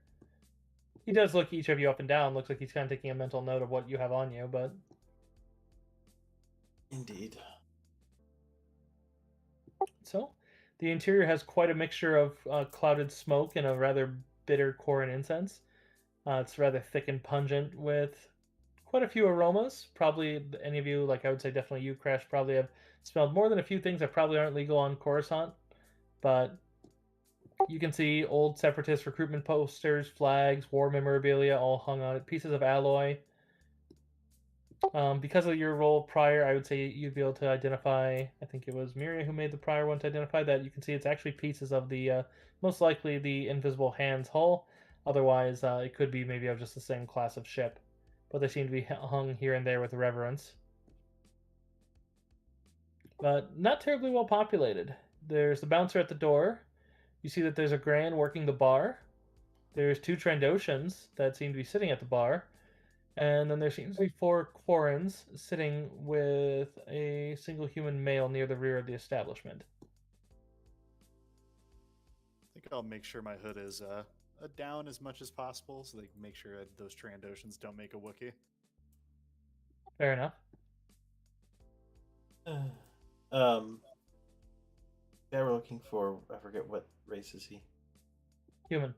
He does look each of you up and down. Looks like he's kind of taking a mental note of what you have on you, but Indeed. so the interior has quite a mixture of clouded smoke and a rather bitter Corin incense. It's rather thick and pungent with quite a few aromas. Probably any of you, like I would say definitely you, Crash, probably have smelled more than a few things that probably aren't legal on Coruscant. But you can see old separatist recruitment posters, flags, war memorabilia all hung on it, pieces of alloy. Because of your role prior, I would say you'd be able to identify, I think it was Miria who made the prior one to identify that. You can see it's actually pieces of the, most likely the Invisible Hand's hull. Otherwise, it could be maybe of just the same class of ship. But they seem to be hung here and there with reverence. But not terribly well populated. There's the bouncer at the door. You see that there's a Gran working the bar. There's 2 Trandoshans that seem to be sitting at the bar. And then there seems to be 4 Quarrens sitting with a single human male near the rear of the establishment. I think I'll make sure my hood is down as much as possible so they can make sure that those Trandoshans don't make a Wookiee. Fair enough. Yeah, we're looking for, I forget what race is he. Human.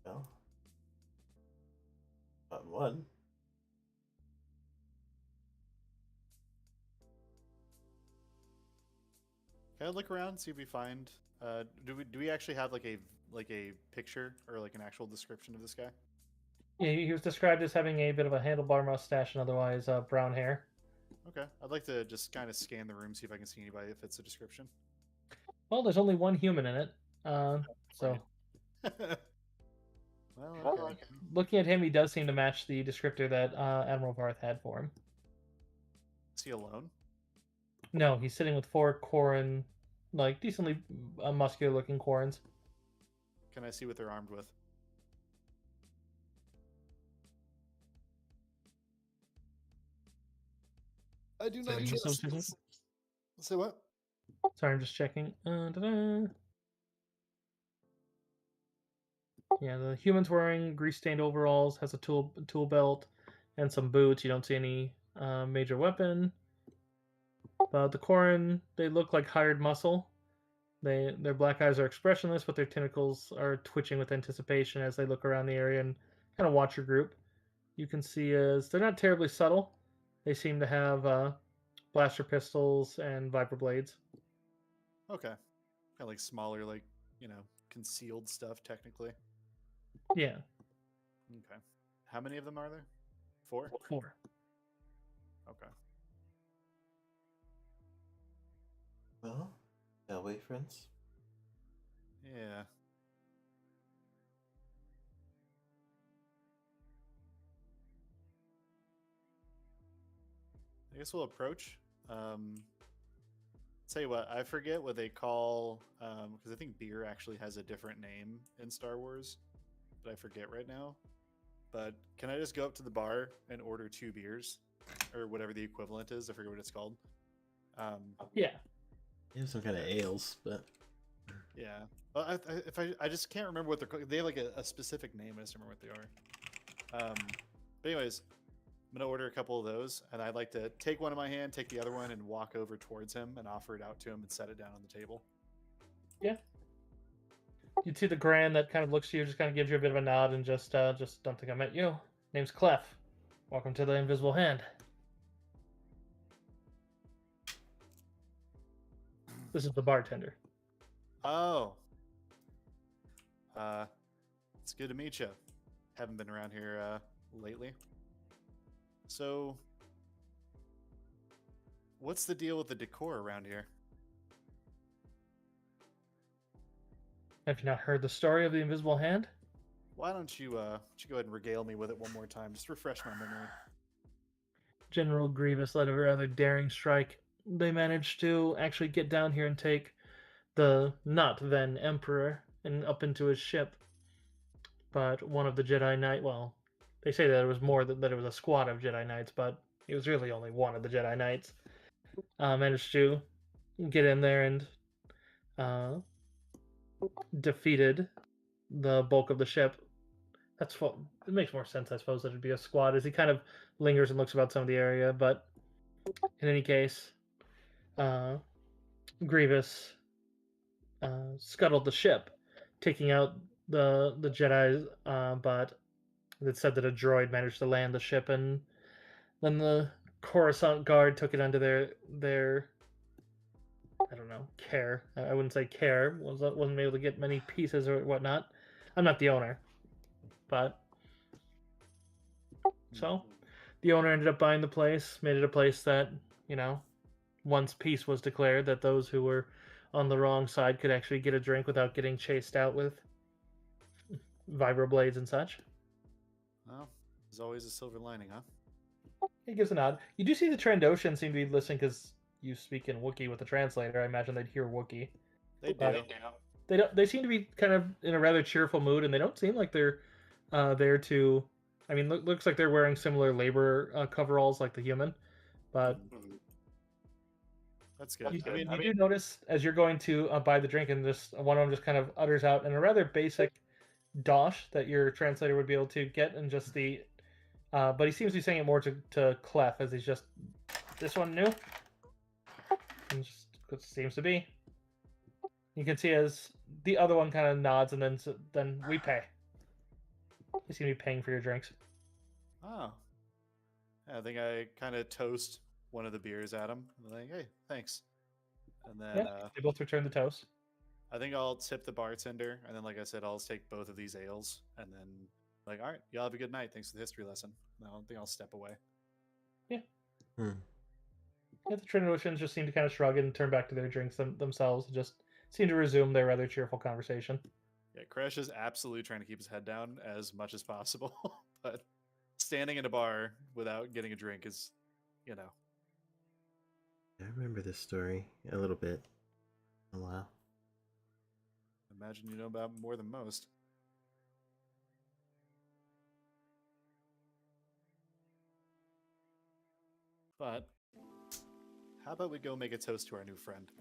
No. Not one. Can I look around, see if we find? Do we actually have like a picture or like an actual description of this guy? Yeah, he was described as having a bit of a handlebar mustache and otherwise brown hair. Okay, I'd like to just kind of scan the room, see if I can see anybody that fits the description. Well, there's only one human in it. So Well, okay. looking at him, he does seem to match the descriptor that Admiral Varth had for him. Is he alone? No, he's sitting with 4 Quarren, like decently muscular-looking Quarrens. Can I see what they're armed with? I do not trust. Say what? Sorry, I'm just checking. Yeah, the human's wearing grease-stained overalls, has a tool belt, and some boots. You don't see any major weapon. The Quarren, they look like hired muscle. Their black eyes are expressionless, but their tentacles are twitching with anticipation as they look around the area and kind of watch your group. You can see as they're not terribly subtle. They seem to have blaster pistols and viper blades. Okay, kind of like smaller, like concealed stuff technically. Yeah. Okay. How many of them are there? 4? 4. Okay. Well, shall we, friends? Yeah. I guess we'll approach. Tell you what, I forget what they call, because I think beer actually has a different name in Star Wars, but I forget right now. But can I just go up to the bar and order 2 beers, or whatever the equivalent is? I forget what it's called. Yeah. You have some kind of ales, but Yeah. Well, I just can't remember what they're called. They have like a specific name. I just don't remember what they are. But anyways, I'm gonna order a couple of those, and I'd like to take one in my hand, take the other one, and walk over towards him and offer it out to him and set it down on the table. Yeah. You see the Grand that kind of looks to you, just kind of gives you a bit of a nod, and just don't think I met you. Name's Clef. Welcome to the Invisible Hand. This is the bartender. Oh. It's good to meet you. Haven't been around here lately. So, what's the deal with the decor around here? Have you not heard the story of the Invisible Hand? Why don't you go ahead and regale me with it one more time? Just refresh my memory. General Grievous led a rather daring strike. They managed to actually get down here and take the not then Emperor and up into his ship. But one of the Jedi Knight, well, they say that it was more that it was a squad of Jedi Knights, but it was really only one of the Jedi Knights. Managed to get in there and defeated the bulk of the ship. That's what it makes more sense, I suppose, that it'd be a squad, as he kind of lingers and looks about some of the area. But in any case, Grievous scuttled the ship, taking out the Jedi, but it said that a droid managed to land the ship, and then the Coruscant guard took it under their I don't know, care. I wouldn't say care. Wasn't able to get many pieces or whatnot. I'm not the owner, but so the owner ended up buying the place, made it a place that, once peace was declared, that those who were on the wrong side could actually get a drink without getting chased out with vibroblades and such. Well, there's always a silver lining, huh? He gives a nod. You do see the Trandoshan seem to be listening because you speak in Wookiee with the translator. I imagine they'd hear Wookiee. They do. They seem to be kind of in a rather cheerful mood, and they don't seem like they're there to. I mean, looks like they're wearing similar labor coveralls like the human, but that's good. You do notice as you're going to buy the drink, and just one of them just kind of utters out in a rather basic dosh that your translator would be able to get, and just the. But he seems to be saying it more to Clef, as he's just this one new, and just it seems to be. You can see as the other one kind of nods, and then we pay. You seem to be paying for your drinks. Oh. I think I kind of toast one of the beers at him. I'm like, hey, thanks. And then they both return the toast. I think I'll tip the bartender, and then, like I said, I'll take both of these ales, and then, like, all right, y'all have a good night. Thanks for the history lesson. I don't think I'll step away. Yeah. Yeah, the Trinotians just seem to kind of shrug and turn back to their drinks themselves, and just seem to resume their rather cheerful conversation. Yeah, Crash is absolutely trying to keep his head down as much as possible, but standing in a bar without getting a drink is, I remember this story a little bit. A while. Imagine you know about more than most. But how about we go make a toast to our new friend?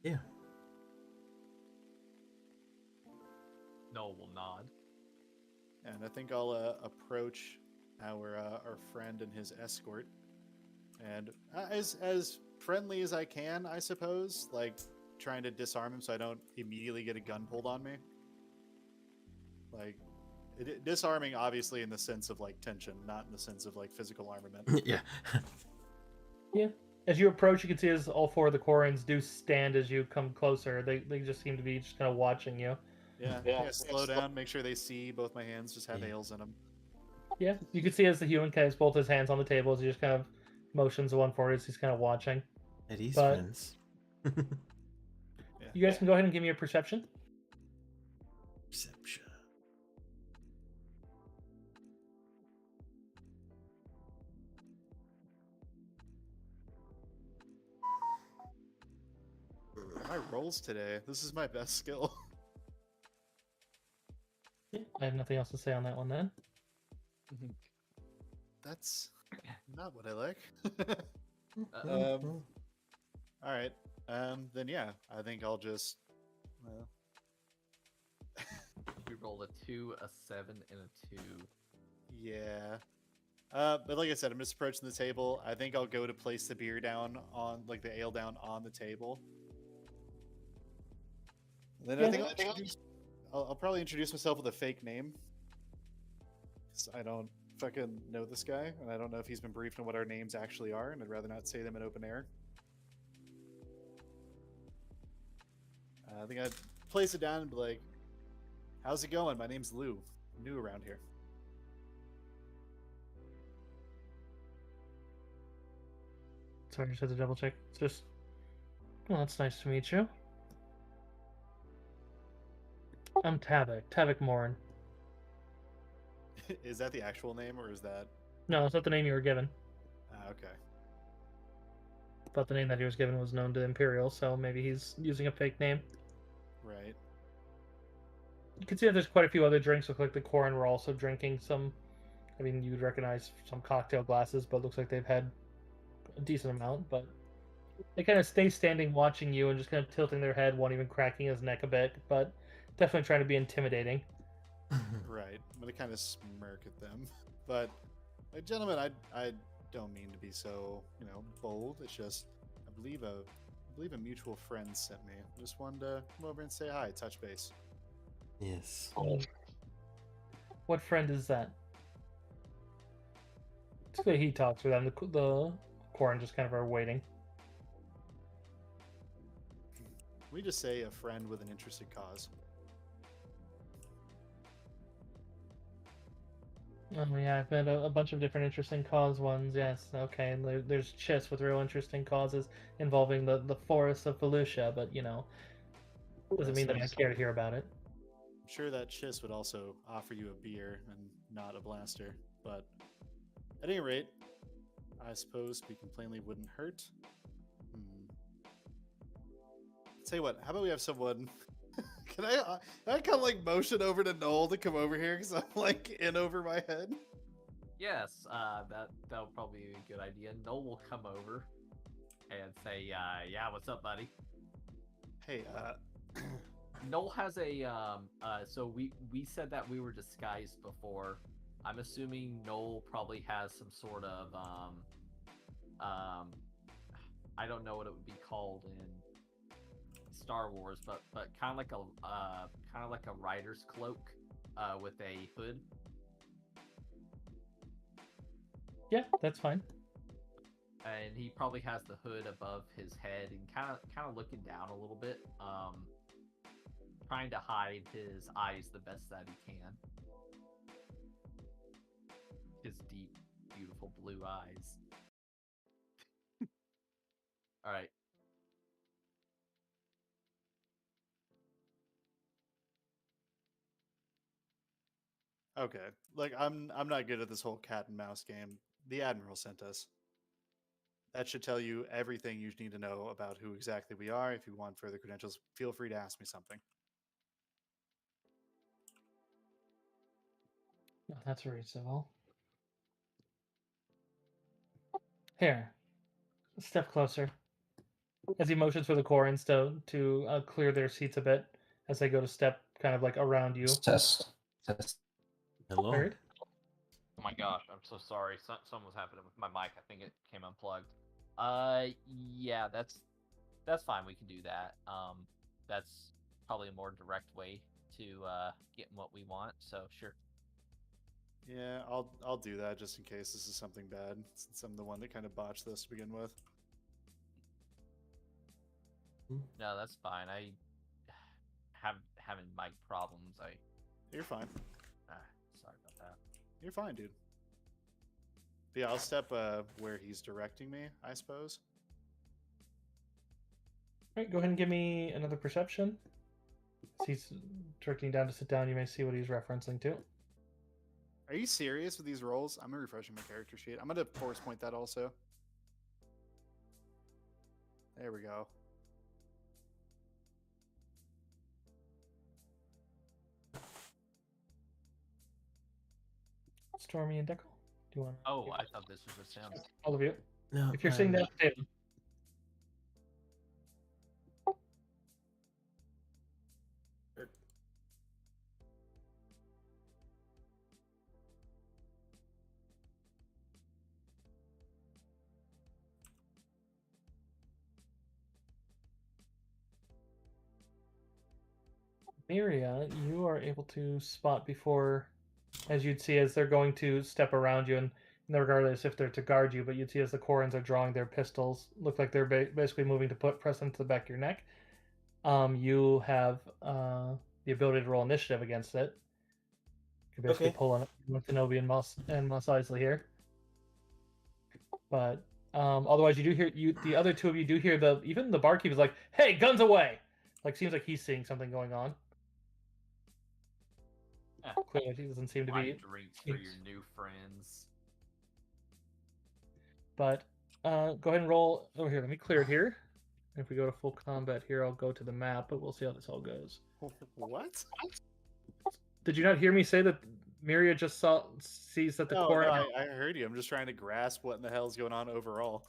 Yeah. Noel will nod. And I think I'll approach our friend and his escort, and as friendly as I can, I suppose, like trying to disarm him so I don't immediately get a gun pulled on me. Like disarming, obviously, in the sense of like tension, not in the sense of like physical armament. Yeah. Yeah. As you approach, you can see as all four of the Korans do stand as you come closer. They just seem to be just kind of watching you. Yeah. Slow down, make sure they see both my hands just have ales in them. Yeah, you can see as the human kind of has both his hands on the table as he just kind of motions the one forward as he's kind of watching. Eddie's But- friends. You guys can go ahead and give me a perception. Perception. My rolls today. This is my best skill. Yeah, I have nothing else to say on that one then. That's not what I like. Uh-oh. All right. Then yeah, I think I'll just. Well, We rolled a 2, a 7, and a 2. yeah. But like I said, I'm just approaching the table. I think I'll go to place the beer down on, like the ale down on the table. And then I Yeah. think I'll probably introduce myself with a fake name. 'Cause I don't fucking know this guy, and I don't know if he's been briefed on what our names actually are, and I'd rather not say them in open air. I think I'd place it down and be like, "How's it going? My name's Lou. I'm new around here." Sorry, just had to double check. It's just. Well, it's nice to meet you. I'm Tavik. Tavik Morin. Is that the actual name, or is that? No, it's not the name you were given. Okay. But the name that he was given was known to Imperial, so maybe he's using a fake name. Right. You can see that there's quite a few other drinks. Look like the Corrin were also drinking some. I mean, you would recognize some cocktail glasses, but it looks like they've had a decent amount. But they kind of stay standing watching you and just kind of tilting their head, one even cracking his neck a bit, but definitely trying to be intimidating. Right. I'm gonna kind of smirk at them, but, like, gentlemen, I don't mean to be so, bold. It's just I believe a mutual friend sent me. Just wanted to come over and say hi, touch base. Yes. What friend is that? So he talks with them. The Corrin just kind of are waiting. We just say a friend with an interested cause. Oh yeah, I've met a bunch of different interesting cause ones. Yes, okay. And there's chists with real interesting causes involving the forests of Felucia, but doesn't mean that I care to hear about it. I'm sure that Chiss would also offer you a beer and not a blaster, but at any rate, I suppose speaking plainly wouldn't hurt. Tell you what, how about we have someone? Can I kind of like motion over to Noel to come over here because I'm like in over my head? Yes, that'll probably be a good idea. Noel will come over and say, "Yeah, what's up, buddy?" Hey, Noel has a so we said that we were disguised before. I'm assuming Noel probably has some sort of I don't know what it would be called in Star Wars, but kind of like a rider's cloak with a hood. Yeah, that's fine. And he probably has the hood above his head and kind of looking down a little bit, trying to hide his eyes the best that he can. His deep, beautiful blue eyes. All right. okay. Like I'm not good at this whole cat and mouse game. The Admiral sent us. That should tell you everything you need to know about who exactly we are. If you want further credentials, feel free to ask me something. Oh, that's reasonable. Here, step closer. As he motions for the Corrins to clear their seats a bit as they go to step kind of like around you. Test. Hello. Heard? Oh my gosh, I'm so sorry. Something was happening with my mic. I think it came unplugged. Yeah, that's fine. We can do that. That's probably a more direct way to getting what we want. So sure. Yeah, I'll do that just in case this is something bad, since I'm the one that kind of botched this to begin with. No, that's fine. I having mic problems. You're fine. Sorry about that. You're fine, dude. But yeah, I'll step where he's directing me, I suppose. Alright, go ahead and give me another perception. As he's directing down to sit down, you may see what he's referencing to. Are you serious with these rolls? I'm refreshing my character sheet. I'm gonna force point that also. There we go. Stormy and Deckle, do you want? Oh, I thought this was just him. All of you. No. If you're sitting down at the table, Miria, you are able to spot before, as you'd see as they're going to step around you, and regardless if they're to guard you, but you'd see as the Corans are drawing their pistols, look like they're basically moving to press them to the back of your neck. You have the ability to roll initiative against it. You can basically Okay. pull on it with Shinobi and Mos Eisley here. But otherwise, you do hear the other two of you do hear even the barkeep is like, "Hey, guns away!" Like seems like he's seeing something going on. Clearly, he doesn't seem to Buy be. drinks for your new friends. But go ahead and roll over here. Let me clear it here. If we go to full combat here, I'll go to the map, but we'll see how this all goes. What? Did you not hear me say that Miria just sees that the No, Corans I heard you. I'm just trying to grasp what in the hell is going on overall.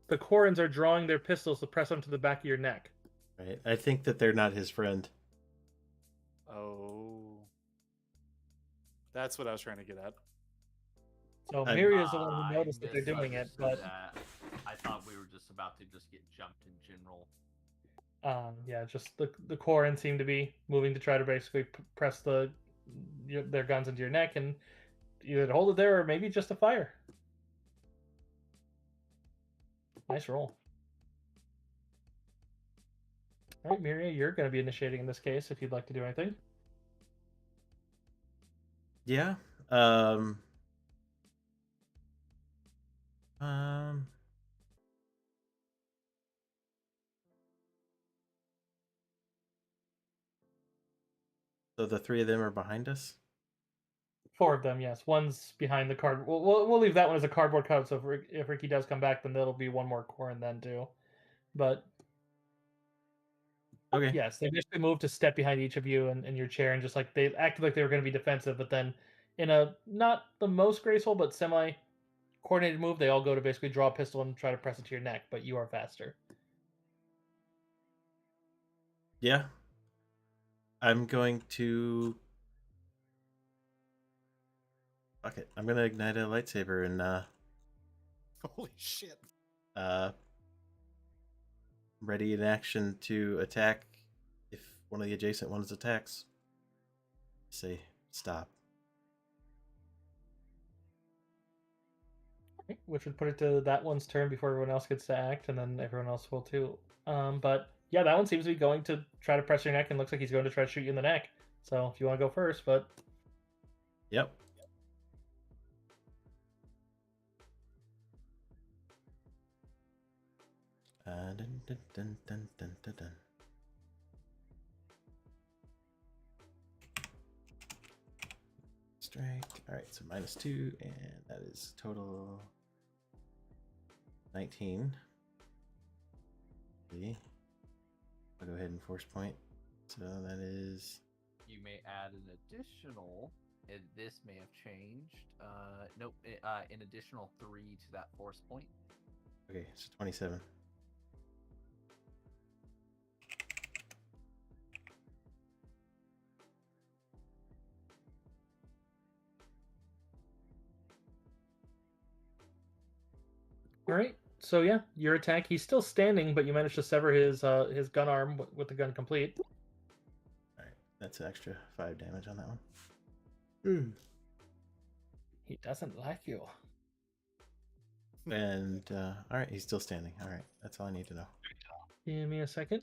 the Corans are drawing their pistols to press them to the back of your neck. Right. I think that they're not his friend. Oh. That's what I was trying to get at. So I'm- Miria is the one who I noticed that they're doing it, but misunderstood that. I thought we were just about to just get jumped in general. yeah, just the Corans seem to be moving to try to basically press their guns into your neck and either hold it there or maybe just a fire. Nice roll. All right, Miria, you're going to be initiating in this case if you'd like to do anything. Yeah. So the three of them are behind us? 4 of them, yes. One's behind the card. We'll leave that one as a cardboard cutout. So if Ricky does come back, then there'll be one more Corin then too. But Okay. yes, they basically moved to step behind each of you and your chair, and just like they acted like they were going to be defensive, but then in a not the most graceful but semi coordinated move, they all go to basically draw a pistol and try to press it to your neck. But you are faster. Yeah. I'm going to... Fuck it. I'm going to ignite a lightsaber and Holy shit. ready in action to attack if one of the adjacent ones attacks. Say, stop. Which would put it to that one's turn before everyone else gets to act, and then everyone else will too. But yeah, that one seems to be going to try to press your neck, and looks like he's going to try to shoot you in the neck. So if you want to go first, but Yep. Dun, dun, dun, dun, dun, dun, dun. Strike. All right, so -2, and that is total 19. Okay. I'll go ahead and force point. So that is... You may add an additional, and this may have changed. Nope, an additional 3 to that force point. Okay, so 27. all right. So yeah, your attack. He's still standing, but you managed to sever his gun arm with the gun complete. All right, that's an extra 5 damage on that one. He doesn't like you. And all right, he's still standing. All right, that's all I need to know. Give me a second.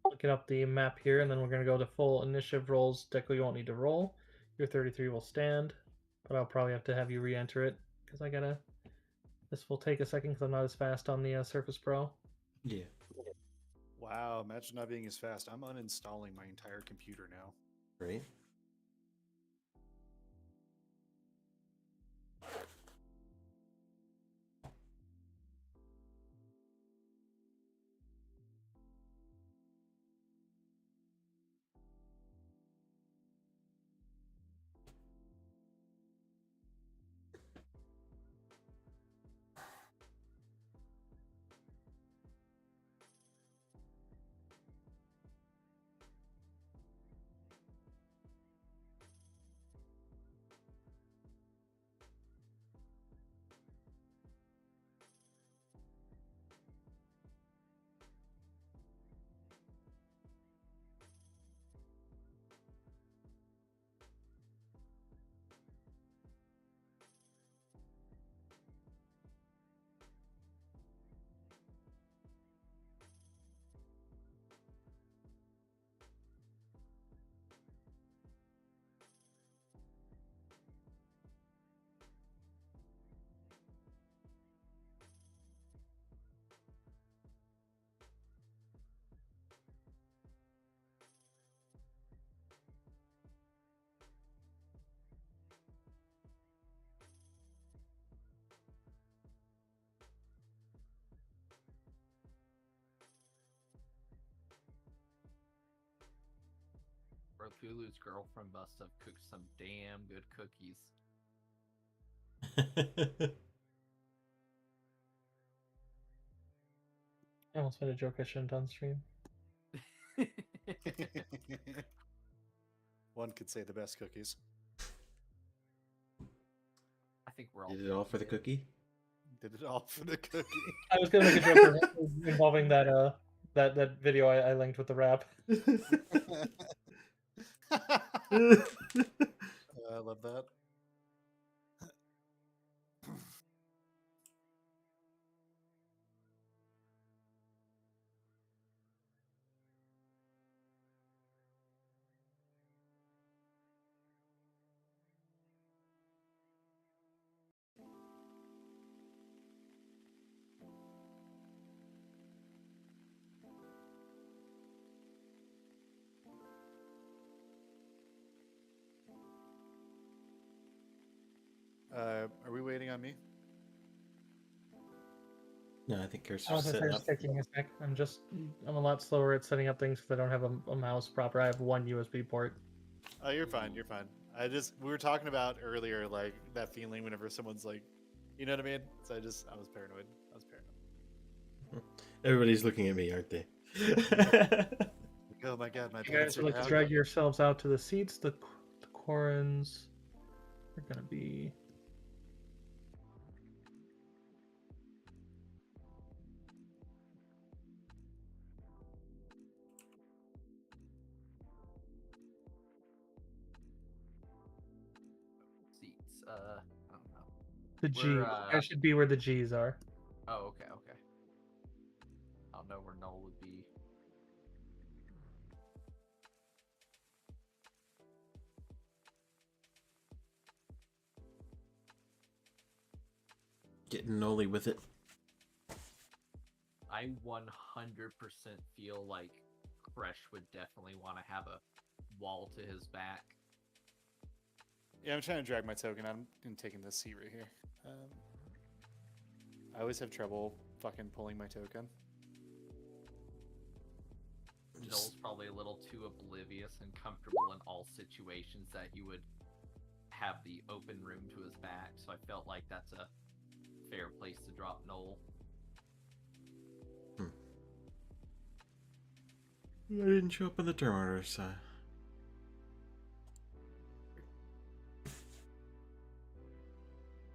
Looking up the map here, and then we're gonna go to full initiative rolls. Deco, you won't need to roll. Your 33 will stand, but I'll probably have to have you re-enter it because I gotta. This will take a second because I'm not as fast on the Surface Pro. Yeah. Wow, imagine not being as fast. I'm uninstalling my entire computer now. Great. Cthulhu's girlfriend must have cooked some damn good cookies. I almost made a joke I shouldn't on stream. One could say the best cookies. I think we're all Did it all for the thinking cookie? Did it all for the cookie. I was gonna make a joke involving that that video I linked with the rap. I love that. Are we waiting on me? No, I think Cursor's I was setting up. just taking a sec. I'm a lot slower at setting up things because I don't have a mouse proper. I have one USB port. Oh, you're fine. You're fine. We were talking about earlier, like that feeling whenever someone's like, you know what I mean? So I was paranoid. I was paranoid. Everybody's looking at me, aren't they? Like, oh my god, my You guys parents would are like to out. drag yourselves out to the seats. The Corans are gonna be. seats. I don't know. The G. We're, I should be where the G's are. Oh, okay. I don't know where Noel would be. Getting Noli with it. I 100% feel like Kresh would definitely want to have a wall to his back. Yeah, I'm trying to drag my token. I'm taking this seat right here. I always have trouble fucking pulling my token. Noel's probably a little too oblivious and comfortable in all situations that he would have the open room to his back, so I felt like that's a fair place to drop Noel. I didn't show up on the turn order, so.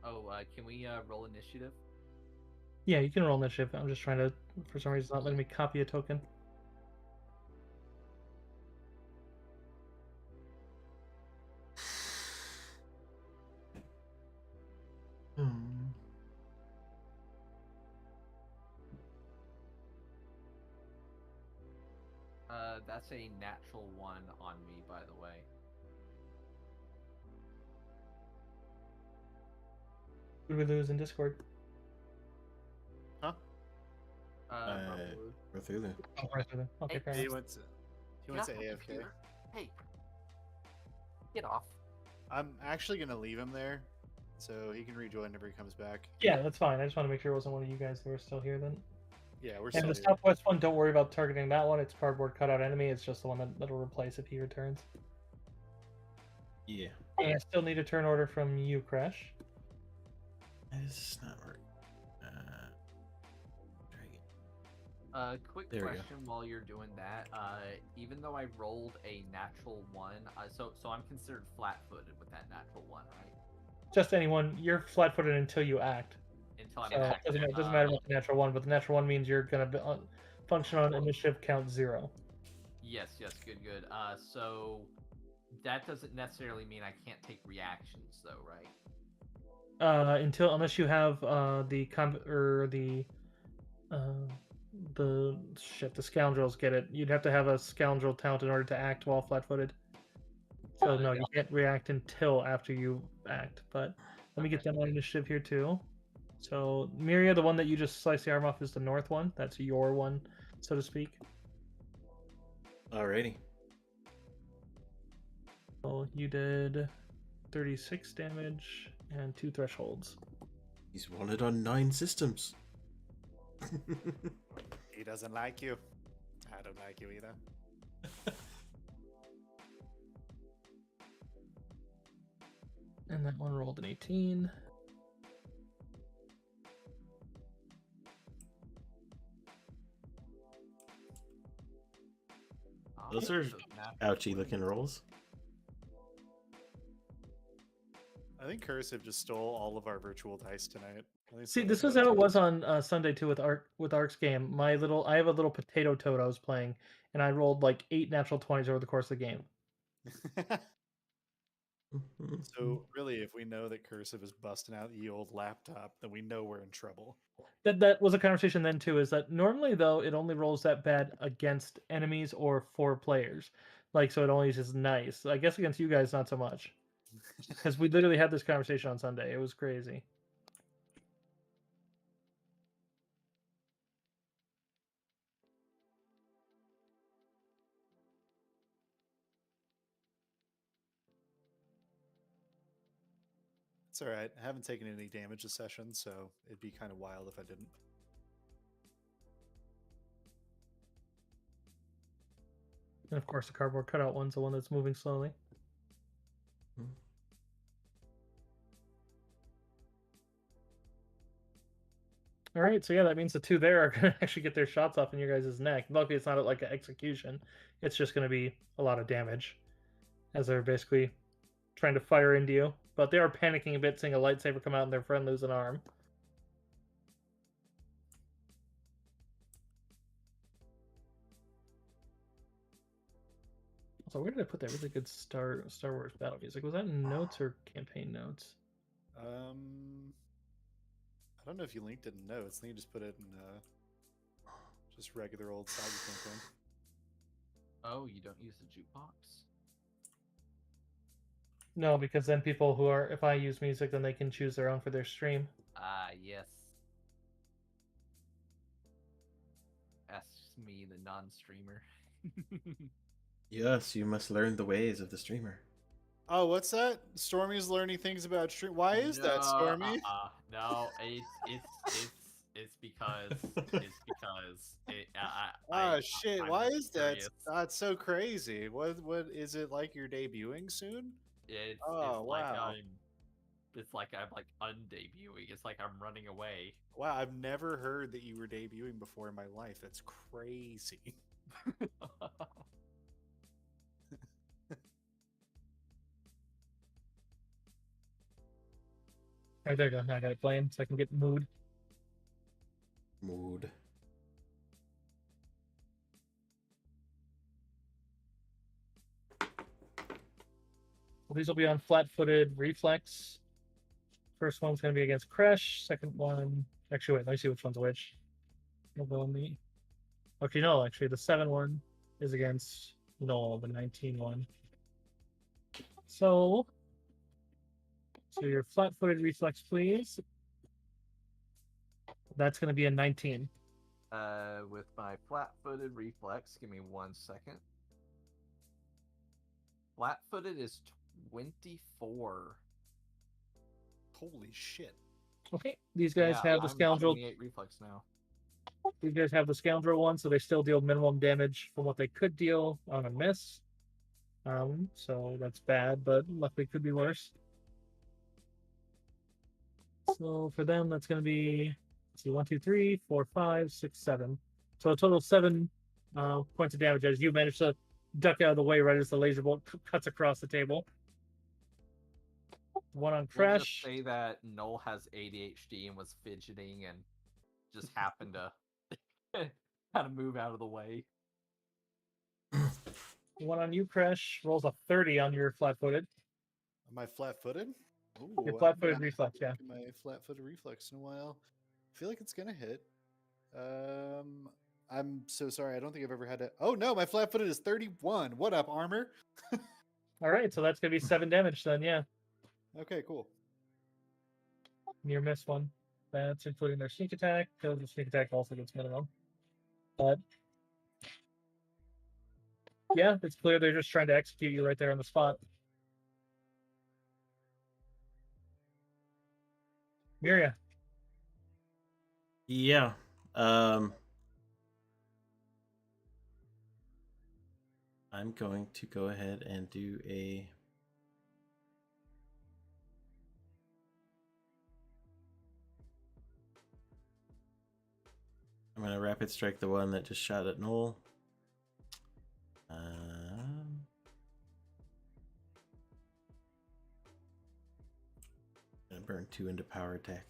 Oh, can we roll initiative? Yeah, you can roll initiative. I'm just trying to. For some reason, it's not letting me copy a token. That's a natural 1 on me, by the way. Did we lose in Discord? Huh? Probably. Cthulhu. Oh, right, okay, Hey, fair He enough. went to Get off the AFK. computer. Hey, get off. I'm actually gonna leave him there, so he can rejoin whenever he comes back. Yeah, that's fine. I just want to make sure it wasn't one of you guys who were still here then. Yeah, we're And still the here. Southwest one, don't worry about targeting that one. It's cardboard cutout enemy. It's just the one that'll replace if he returns. Yeah. And I still need a turn order from you, Crash. This is not working. Drag it. Quick There we go. question while you're doing that. Even though I rolled a natural 1, so I'm considered flat-footed with that natural 1, right? Just anyone. You're flat-footed until you act. Until I'm So back. it doesn't matter about the natural one, but the natural one means you're gonna be function on initiative count 0. Yes, good. So that doesn't necessarily mean I can't take reactions, though, right? Unless you have the scoundrels get it. You'd have to have a scoundrel talent in order to act while flat-footed. So no, you can't react until after you act. But let me get them on initiative here too. So Miria, the one that you just sliced the arm off, is the north one. That's your one, so to speak. Alrighty. So you did 36 damage and 2 thresholds. He's wanted on 9 systems. He doesn't like you. I don't like you either. And that one rolled an 18. Those are ouchy looking rolls. I think Cursive just stole all of our virtual dice tonight. I think See, so. this was how it was on Sunday too with Ark's game. I have a little potato toad I was playing, and I rolled like 8 natural 20s over the course of the game. So really, if we know that Cursive is busting out the old laptop, then we know we're in trouble. That was a conversation then too. Is that normally though it only rolls that bad against enemies or for players, like so it only is nice. I guess against you guys not so much, because we literally had this conversation on Sunday. It was crazy. It's all right. I haven't taken any damage this session, so it'd be kind of wild if I didn't. And of course, the cardboard cutout one's the one that's moving slowly. All right, so yeah, that means the two there are going to actually get their shots off in your guys' neck. Luckily, it's not like an execution. It's just going to be a lot of damage as they're basically trying to fire into you. But they are panicking a bit, seeing a lightsaber come out and their friend lose an arm. So where did I put that really good Star Wars battle music? Was that in notes or campaign notes? I don't know if you linked it in notes. I think you just put it in just regular old Saga campaign. Oh, you don't use the jukebox? No, because then people who are, if I use music, then they can choose their own for their stream. Ah, yes. Ask me, the non-streamer. Yes, you must learn the ways of the streamer. Oh, what's that? Stormy's learning things about stream. Why is that, Stormy? No, it's because Shit! I'm Why is that? curious. That's so crazy. What is it like? You're debuting soon? It's Oh, like wow. I'm like undebuting. It's like I'm running away. Wow, I've never heard that you were debuting before in my life. That's crazy. Alright, there you go. Now I got it playing so I can get mood. Mood. Well, these will be on flat-footed reflex. First one's going to be against Kresh. Second one... Actually, wait. Let me see which one's which. We'll go on the... Okay, no. Actually, the 7 one is against Noel, the 19 one. So your flat-footed reflex, please. That's going to be a 19. With my flat-footed reflex, give me 1 second. Flat-footed is 24. Holy shit. Okay, these guys have the scoundrel. 28 reflex now. These guys have the scoundrel one, so they still deal minimum damage from what they could deal on a miss. So that's bad, but luckily could be worse. So for them, that's going to be, let's see, 1, 2, 3, 4, 5, 6, 7. So a total of 7 points of damage as you manage to duck out of the way right as the laser bolt cuts across the table. One on We'll Kresh. just say that Noel has ADHD and was fidgeting and just happened to kind of move out of the way. One on you, Kresh. Rolls a 30 on your flat-footed. Am I flat-footed? Your flat-footed reflex, yeah. My flat-footed reflex in a while. I feel like it's gonna hit. I'm so sorry. I don't think I've ever had it. Oh no, my flat-footed is 31. What up, armor? All right, so that's gonna be 7 damage then, yeah. Okay, cool. Near miss one. That's including their sneak attack, because the sneak attack also gets minimum. But yeah, it's clear they're just trying to execute you right there on the spot. Miria. Yeah. I'm going to go ahead and do a Rocket Strike the one that just shot at Noel. Gonna burn 2 into power attack.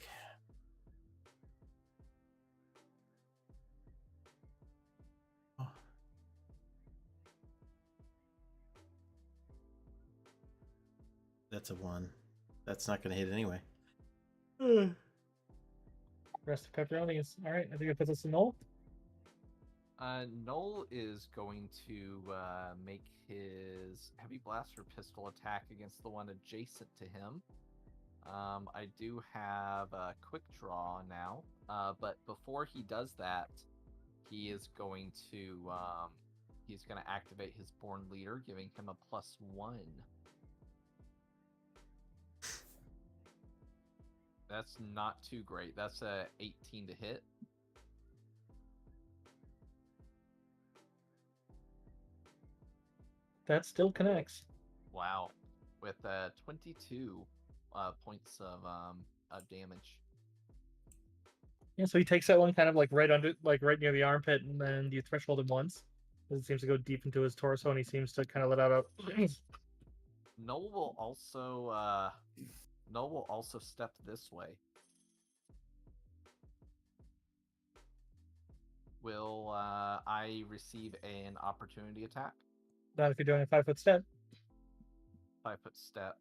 Oh. That's a 1. That's not gonna hit anyway. Rest of pepperonis. All right, I think it puts us in null. Noel is going to make his heavy blast or pistol attack against the one adjacent to him. I do have a quick draw now, but before he does that, he is going to activate his Born Leader, giving him a +1. That's not too great. That's a 18 to hit. That still connects. Wow, with 22 points of damage. Yeah, so he takes that one kind of like right under, like right near the armpit, and then you threshold him once. It seems to go deep into his torso, and he seems to kind of let out a. Noel will also step this way. Will I receive an opportunity attack? Not if you're doing a 5-foot step. 5-foot step.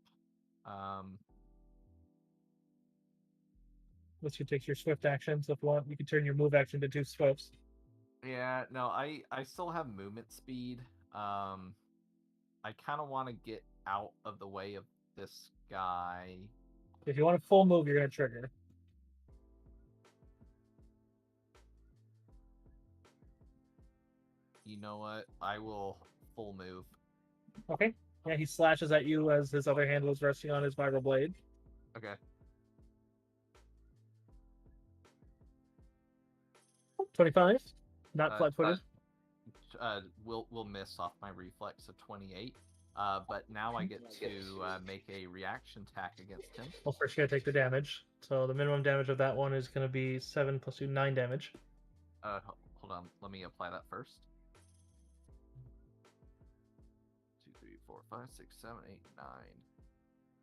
Which takes your swift action, so if you want, you can turn your move action to 2 swifts. Yeah, no, I still have movement speed. I kind of want to get out of the way of this guy. If you want a full move, you're going to trigger. You know what? I will full move. Okay. Yeah, he slashes at you as his other hand was resting on his viral blade. Okay. 25. Not flat-footed. Will miss off my reflex of 28. But now I get to make a reaction attack against him. Well, first you gotta take the damage. So the minimum damage of that one is going to be 7 + 2, 9 damage. Hold on. Let me apply that first. 2, 3, 4, 5, 6, 7, 8, 9.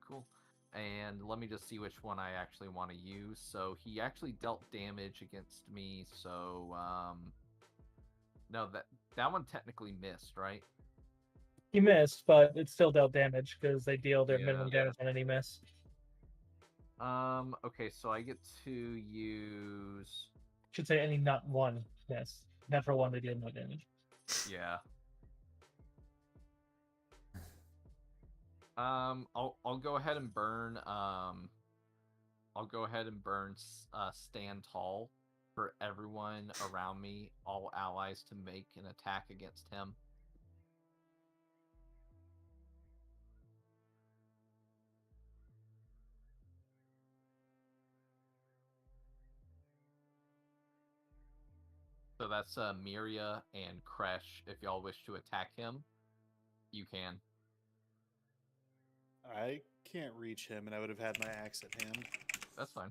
Cool. And let me just see which one I actually want to use. So he actually dealt damage against me. So no, that one technically missed, right? He missed, but it still dealt damage because they deal their Yeah. minimum damage on any miss. Okay, so I get to use. Should say any not one miss. Natural one, they deal no damage. Yeah. I'll go ahead and burn. I'll go ahead and burn. Stand tall for everyone around me, all allies, to make an attack against him. So that's Miria and Kresh. If y'all wish to attack him, you can. I can't reach him, and I would have had my axe at hand. That's fine.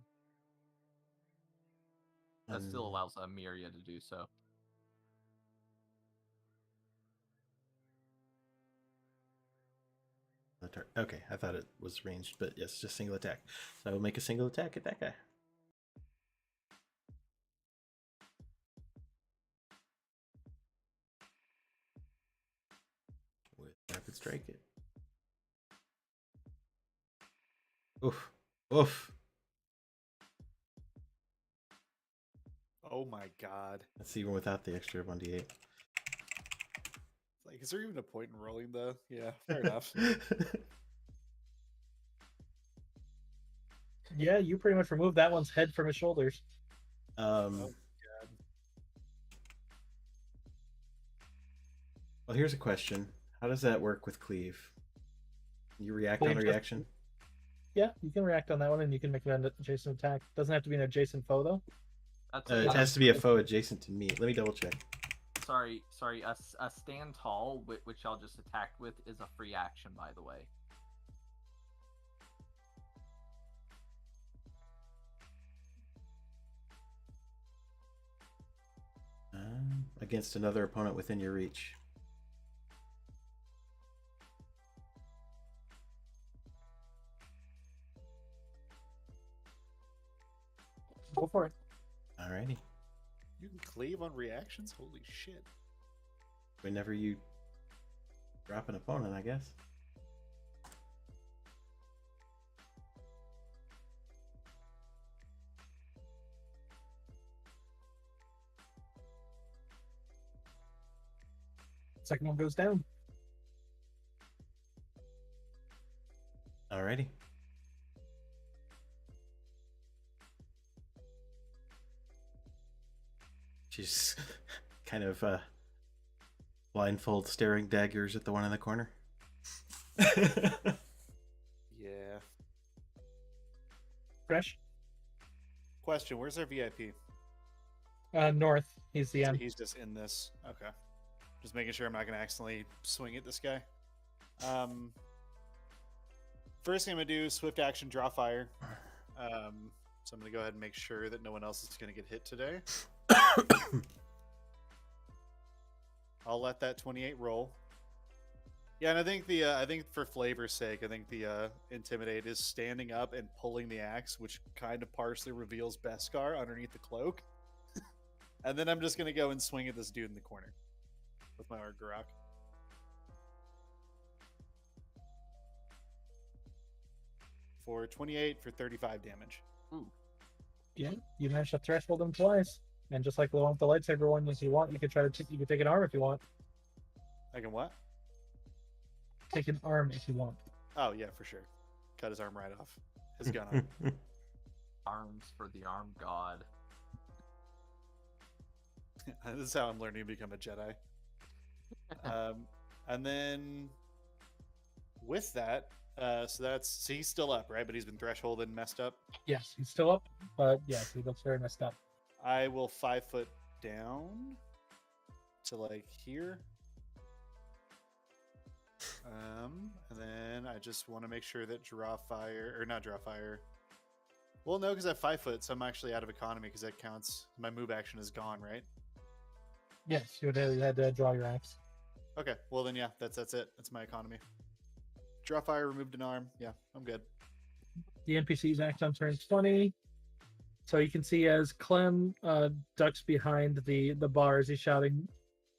That still allows Miria to do so. Okay, I thought it was ranged, but yes, just single attack. So I will make a single attack at that guy. With rapid strike it. Oof. Oof. Oh my god. That's even without the extra 1d8. Like, is there even a point in rolling though? Yeah, fair enough. Yeah, you pretty much removed that one's head from his shoulders. God. Well, here's a question. How does that work with cleave? You react Cleave on a just- reaction? Yeah, you can react on that one, and you can make an adjacent attack. Doesn't have to be an adjacent foe, though. That's It has to be a foe adjacent to me. Let me double check. Sorry. A stand tall, which I'll just attack with, is a free action, by the way. against another opponent within your reach. Go for it. Alrighty. You can cleave on reactions? Holy shit. Whenever you drop an opponent, I guess. Second one goes down. Alrighty. She's kind of blindfold staring daggers at the one in the corner. Yeah. Fresh. Question, where's our VIP? North. He's the So end. he's just in this. Okay. Just making sure I'm not going to accidentally swing at this guy. First thing I'm going to do, swift action, draw fire. So I'm going to go ahead and make sure that no one else is going to get hit today. I'll let that 28 roll. Yeah, and I think I think for flavor's sake, I think the intimidate is standing up and pulling the axe, which kind of partially reveals Beskar underneath the cloak. And then I'm just gonna go and swing at this dude in the corner with my Argarok. For 28 for 35 damage. Yeah, you managed to threshold him twice. And just like the one with the lightsaber one, if you want, you could try to you could take an arm if you want. I can what? Take an arm if you want. Oh yeah, for sure. Cut his arm right off. His gun off. Arms for the arm god. This is how I'm learning to become a Jedi. And then with that, so he's still up, right? But he's been thresholded and messed up. Yes, he's still up, but yes, he looks very messed up. I will 5 foot down to like here. And then I just want to make sure that draw fire, or not draw fire. Well, no, because I have 5 foot, so I'm actually out of economy because that counts. My move action is gone, right? Yes, you had to draw your axe. Okay, well then, yeah, that's it. That's my economy. Draw fire, removed an arm. Yeah, I'm good. The NPC's act on turn 20. So you can see as Clem ducks behind the bars, he's shouting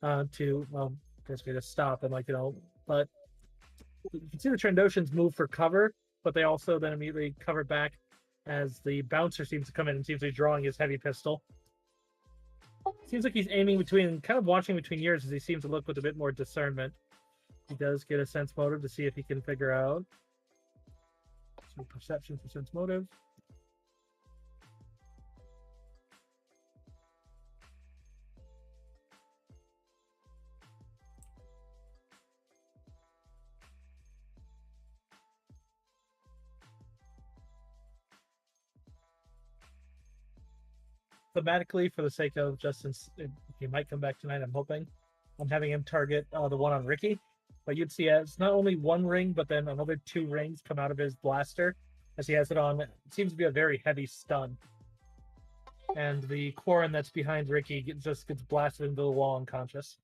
to, well, basically to stop and but you can see the Trandoshans move for cover, but they also then immediately cover back as the bouncer seems to come in and seems to be drawing his heavy pistol. Seems like he's aiming kind of watching between ears as he seems to look with a bit more discernment. He does get a sense motive to see if he can figure out. So perception for sense motive. Thematically, for the sake of Justin's, he might come back tonight, I'm hoping. I'm having him target the one on Ricky. But you'd see as not only one ring, but then another 2 rings come out of his blaster as he has it on. It seems to be a very heavy stun. And the Quarren that's behind Ricky just gets blasted into the wall unconscious.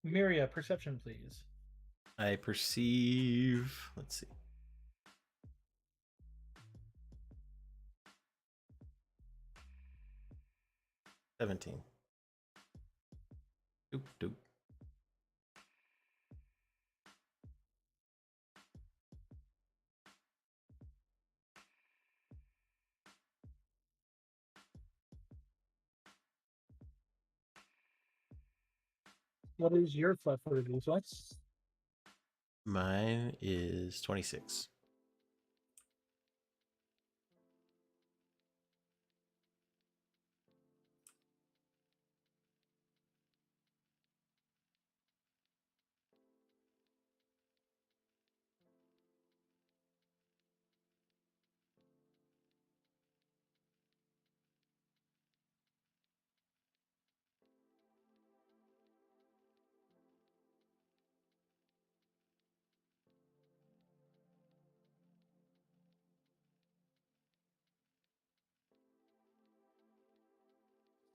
Miria, perception, please. I perceive. Let's see. $17. Doop doop. What is your flat-footed reflex? Mine is 26.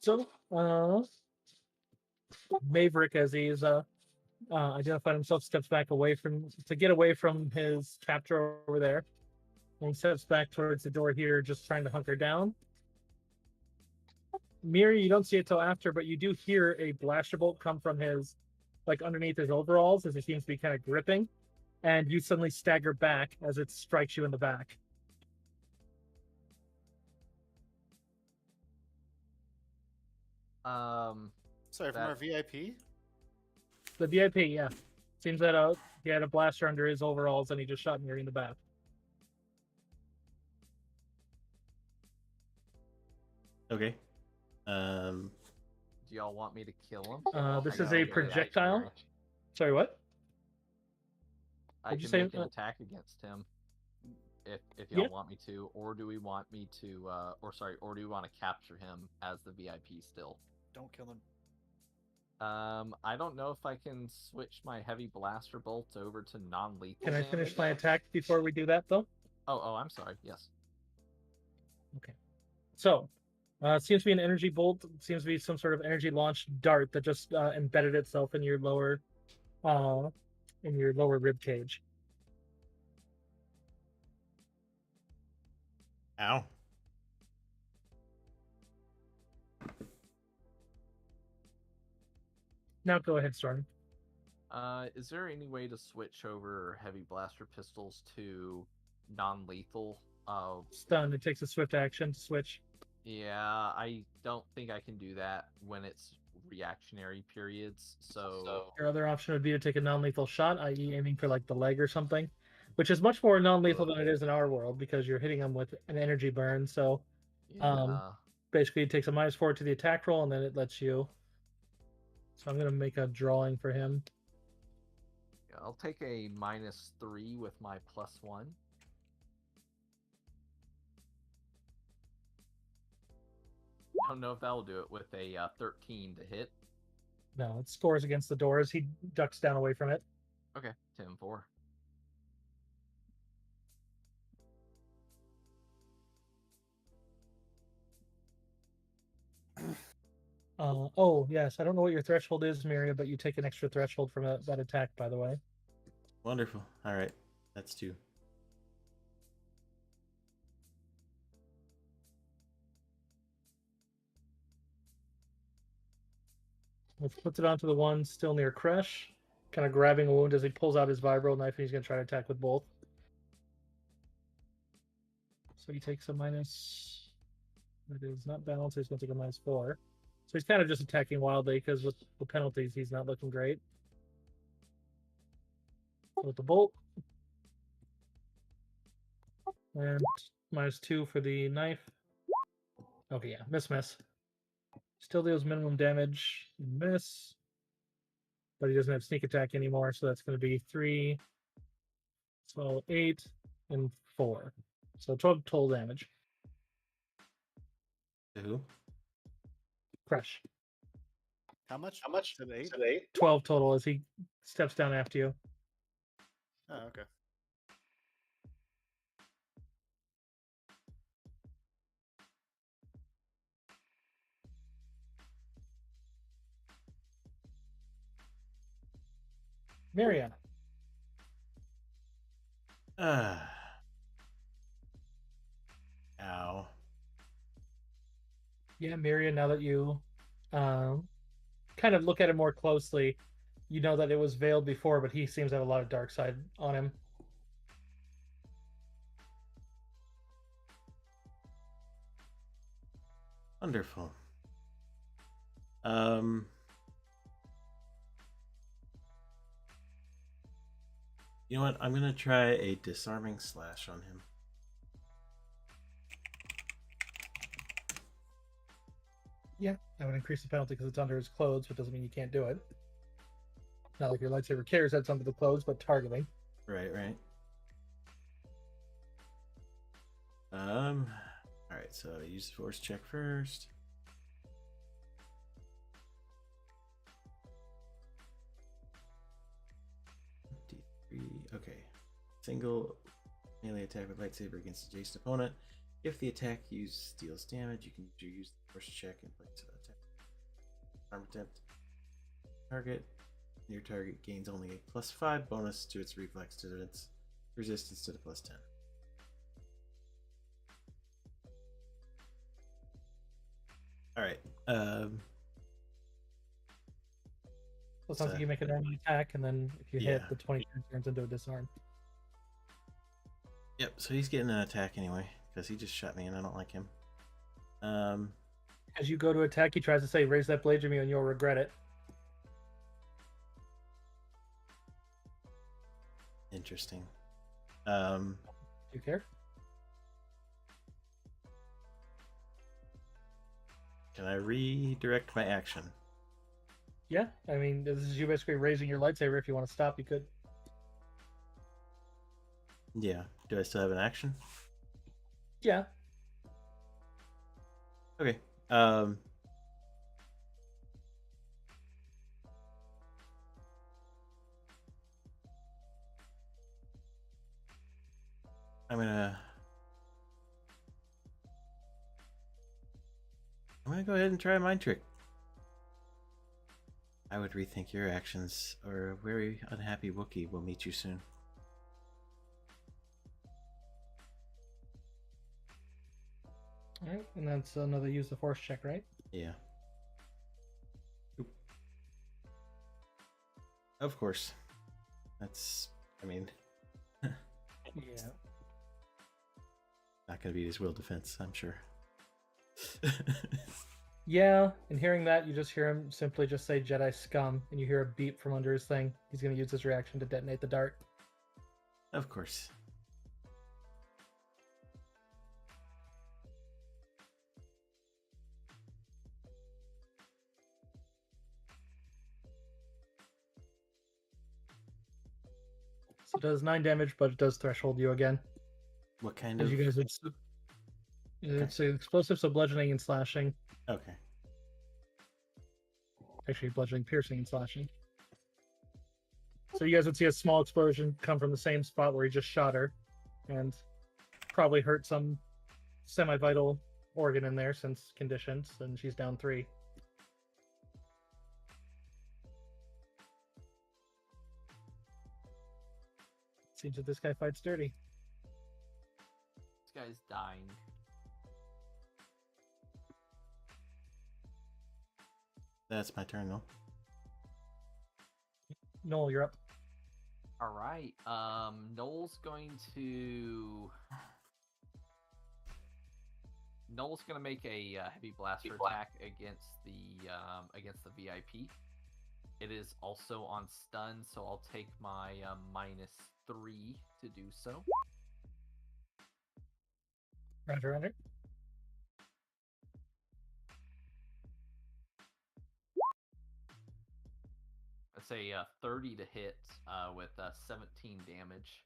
So, Maverick, as he's identified himself, steps back away from to get away from his captor over there, and he steps back towards the door here, just trying to hunker down. Miri, you don't see it till after, but you do hear a blaster bolt come from his, like underneath his overalls, as he seems to be kind of gripping, and you suddenly stagger back as it strikes you in the back. Sorry, from our VIP. The VIP, yeah, seems that he had a blaster under his overalls, and he just shot Miri in the back. Okay. Do y'all want me to kill him? This I is can a make an projectile. reactionary. Sorry, what? I What'd you can say? make an attack against him if y'all Yeah. want me to, or do we want me to, or do we want to capture him as the VIP still? Don't kill him. I don't know if I can switch my heavy blaster bolt over to non-lethal. Can I damage. finish my attack before we do that, though? Oh, I'm sorry. Yes. So, it seems to be an energy bolt. It seems to be some sort of energy launched dart that just embedded itself in your lower rib cage. Ow. Now go ahead, Storm. Is there any way to switch over heavy blaster pistols to non-lethal? Stun. It takes a swift action to switch. Yeah, I don't think I can do that when it's reactionary periods. So Your other option would be to take a non-lethal shot, i.e., aiming for like the leg or something, which is much more non-lethal than it is in our world because you're hitting them with an energy burn. So, yeah. basically, it takes a -4 to the attack roll, and then it lets you. So I'm gonna make a drawing for him. I'll take a -3 with my +1. I don't know if that'll do it with a 13 to hit. No, it scores against the door as he ducks down away from it. Okay, 10-4. Oh, yes. I don't know what your threshold is, Miria, but you take an extra threshold from that attack, by the way. Wonderful. All right. That's 2. Let's put it onto the one still near Crush, kind of grabbing a wound as he pulls out his vibro knife and he's going to try to attack with both. So he takes a minus. It is not balanced, so he's going to take a -4. So he's kind of just attacking wildly because with the penalties, he's not looking great. With the bolt. And -2 for the knife. Okay, yeah, miss. Still deals minimum damage. Miss. But he doesn't have sneak attack anymore, so that's going to be 3, 12, 8, and 4. So 12 total damage. To who? Crush. How much? Today? 12 total as he steps down after you. Oh, okay. Mariana. Ow. Yeah, Marion, now that you kind of look at it more closely, you know that it was veiled before, but he seems to have a lot of dark side on him. Wonderful. You know what? I'm gonna try a disarming slash on him. Yeah, that would increase the penalty because it's under his clothes, but doesn't mean you can't do it. Not like your lightsaber carries that's under the clothes, but targeting. Right. Alright, so use the force check first. D3. Okay. Single melee attack with lightsaber against adjacent opponent. If the attack deals damage, you can use the force check and place an attack Arm attempt. Target. Your target gains only a +5 bonus to its reflex defense resistance to the +10. All right. So it sounds like you make a normal attack, and then if you hit, Yeah. the 20 turns into a disarm. Yep. So he's getting an attack anyway because he just shot me, and I don't like him. As you go to attack, he tries to say, "Raise that blade to me, and you'll regret it." Interesting. Do you care? Can I redirect my action? Yeah, I mean, this is you basically raising your lightsaber. If you want to stop, you could. Yeah. Do I still have an action? Yeah. Okay. I'm gonna go ahead and try a mind trick. I would rethink your actions, or a very unhappy Wookiee will meet you soon. All right, and that's another use the force check, right? Yeah. Oop. Of course. That's, I mean, Yeah. not gonna beat his will defense, I'm sure. Yeah, and hearing that, you just hear him simply just say Jedi scum, and you hear a beep from under his thing. He's going to use his reaction to detonate the dart. Of course. So it does 9 damage, but it does threshold you again. What kind As of... you guys would... It's explosive, so bludgeoning and slashing. Okay. Actually, bludgeoning, piercing, and slashing. So you guys would see a small explosion come from the same spot where he just shot her, and probably hurt some semi-vital organ in there since conditions, and she's down 3. Seems that this guy fights dirty. This guy's dying. That's my turn, though. Noel, you're up. All right. Noel's going to make a heavy blaster attack against the VIP. It is also on stun, so I'll take my -3 to do so. Roger, Roger. Let's say 30 to hit with 17 damage.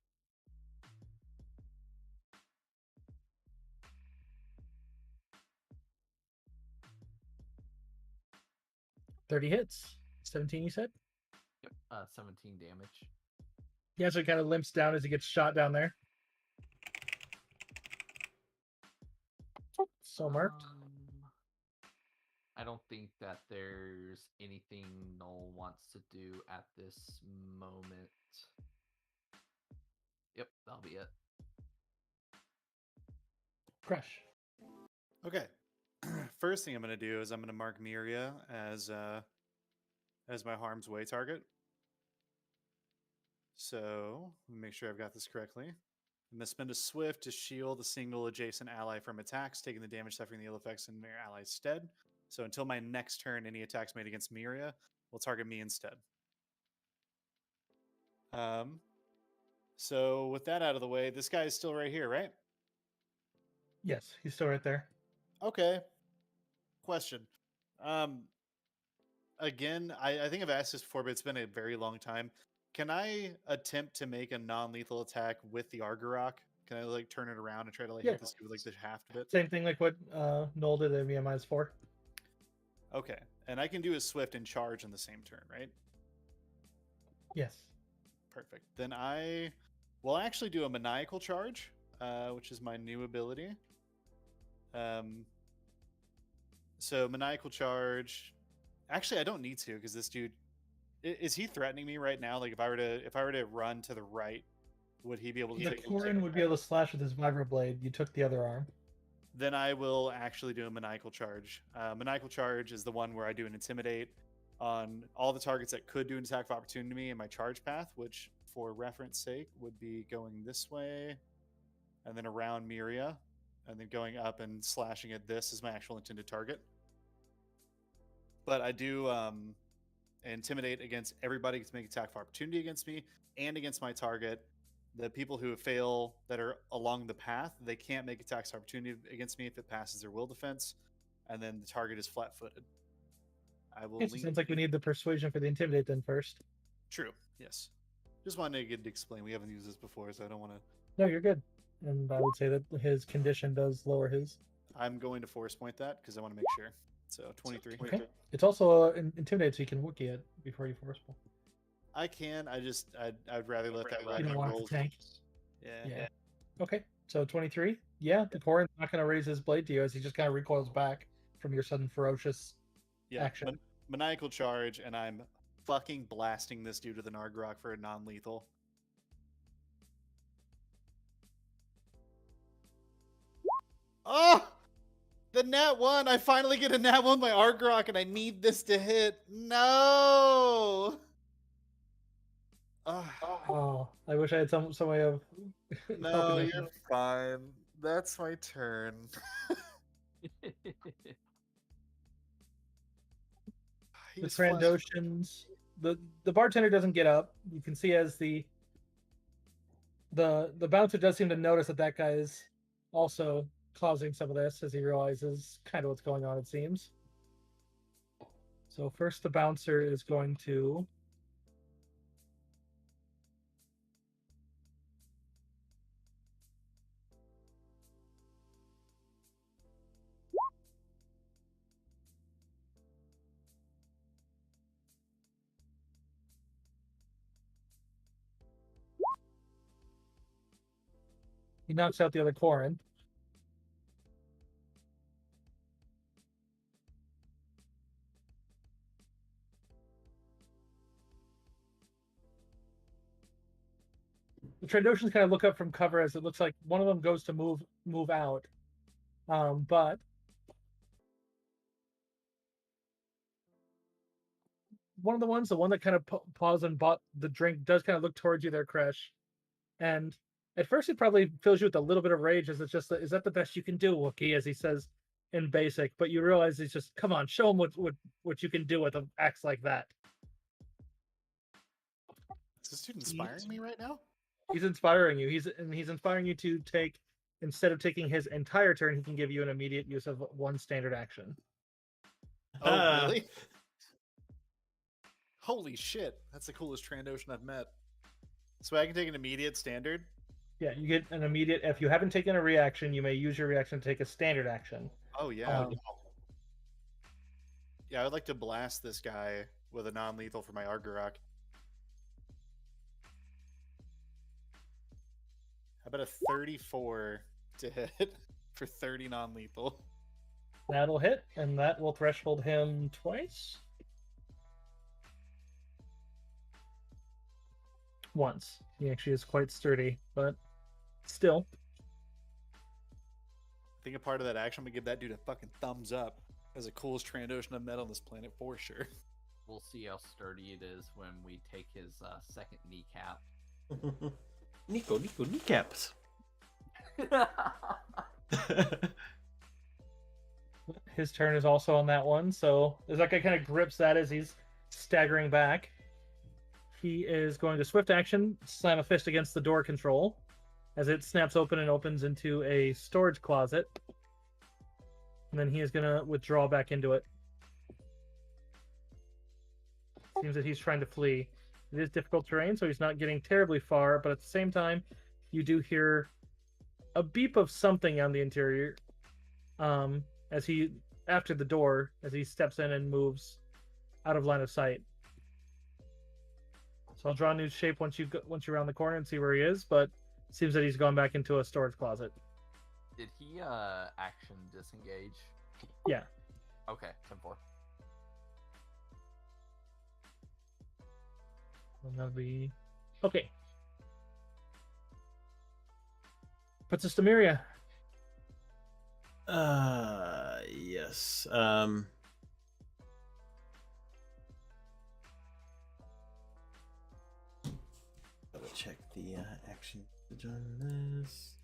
$30 hits. 17, you said? Yep, 17 damage. He actually kind of limps down as he gets shot down there. So marked. I don't think that there's anything Noel wants to do at this moment. Yep, that'll be it. Crush. Okay. First thing I'm going to do is I'm going to mark Miria as my harm's way target. So let me make sure I've got this correctly. I'm going to spend a swift to shield a single adjacent ally from attacks, taking the damage suffering the ill effects in their ally's stead. So until my next turn, any attacks made against Miria will target me instead. So with that out of the way, this guy is still right here, right? Yes, he's still right there. Okay. Question. Again, I think I've asked this before, but it's been a very long time. Can I attempt to make a non-lethal attack with the Argarok? Can I like turn it around and try to like hit this with like the haft of it? Same thing like what Noel did at VMI's 4. Okay. And I can do a swift and charge in the same turn, right? Yes. Perfect. Then I will actually do a maniacal charge, which is my new ability. So maniacal charge Actually, I don't need to because this dude is he threatening me right now? Like if I were to run to the right, would he be able to The take? Korin would be able to slash with his vibroblade. You took the other arm. Then I will actually do a maniacal charge. Maniacal charge is the one where I do an intimidate on all the targets that could do an attack of opportunity to me in my charge path, which, for reference sake, would be going this way, and then around Miria, and then going up and slashing at this is my actual intended target. But I do intimidate against everybody to make attack of opportunity against me and against my target. The people who fail that are along the path, they can't make attacks of opportunity against me if it passes their will defense, and then the target is flat-footed. I will. It seems like we need the persuasion for the intimidate then first. True. Yes. Just wanted to get to explain. We haven't used this before, so I don't want to. No, you're good. And I would say that his condition does lower his. I'm going to force point that because I want to make sure. So 23. Okay. It's also intimidate, so you can Wookiee it before you force pull. I can. I'd rather let that You ride don't want it roll. to tank. Yeah. Okay. So 23. Yeah, the Korin's not going to raise his blade to you as he just kind of recoils back from your sudden ferocious Yeah. action. Maniacal charge, and I'm fucking blasting this dude with an Argrok for a non-lethal. Oh! The nat 1! I finally get a nat 1 by Argrok, and I need this to hit. No! Ugh. Oh, I wish I had some way of. No, helping you're him. fine. That's my turn. The Trandoshans. The bartender doesn't get up. You can see as the bouncer does seem to notice that guy is also causing some of this as he realizes kind of what's going on, it seems. So first the bouncer is going to he knocks out the other Korin. The Trandoshans kind of look up from cover as it looks like one of them goes to move out. But one of the one that kind of paused and bought the drink, does kind of look towards you there, Kresh. And at first it probably fills you with a little bit of rage as it's just, is that the best you can do, Wookiee? As he says in basic, but you realize he's just, come on, show him what you can do with an axe like that. Is this dude inspiring me right now? He's inspiring you. He's inspiring you to take, instead of taking his entire turn, he can give you an immediate use of one standard action. Oh, really? Holy shit. That's the coolest Trandoshan I've met. So I can take an immediate standard? Yeah, you get an immediate, if you haven't taken a reaction, you may use your reaction to take a standard action. Oh, yeah. Yeah, I would like to blast this guy with a non-lethal for my Argorok. How about a 34 to hit for 30 non-lethal? That'll hit, and that will threshold him twice. Once. He actually is quite sturdy, but still. I think a part of that action, I'm gonna give that dude a fucking thumbs up. As the coolest Trandoshan I've met on this planet for sure. We'll see how sturdy it is when we take his second kneecap. Nico, kneecaps. His turn is also on that one, so as that guy kind of grips that as he's staggering back, he is going to swift action, slam a fist against the door control as it snaps open and opens into a storage closet. And then he is going to withdraw back into it. Seems that he's trying to flee. It is difficult terrain, so he's not getting terribly far, but at the same time, you do hear a beep of something on the interior as he, after the door, as he steps in and moves out of line of sight. So I'll draw a new shape once you're around the corner and see where he is, but it seems that he's gone back into a storage closet. Did he action disengage? Yeah. Okay, 10-4. And that'll be okay. Puts us to Miria. Yes. Double check the action message on this.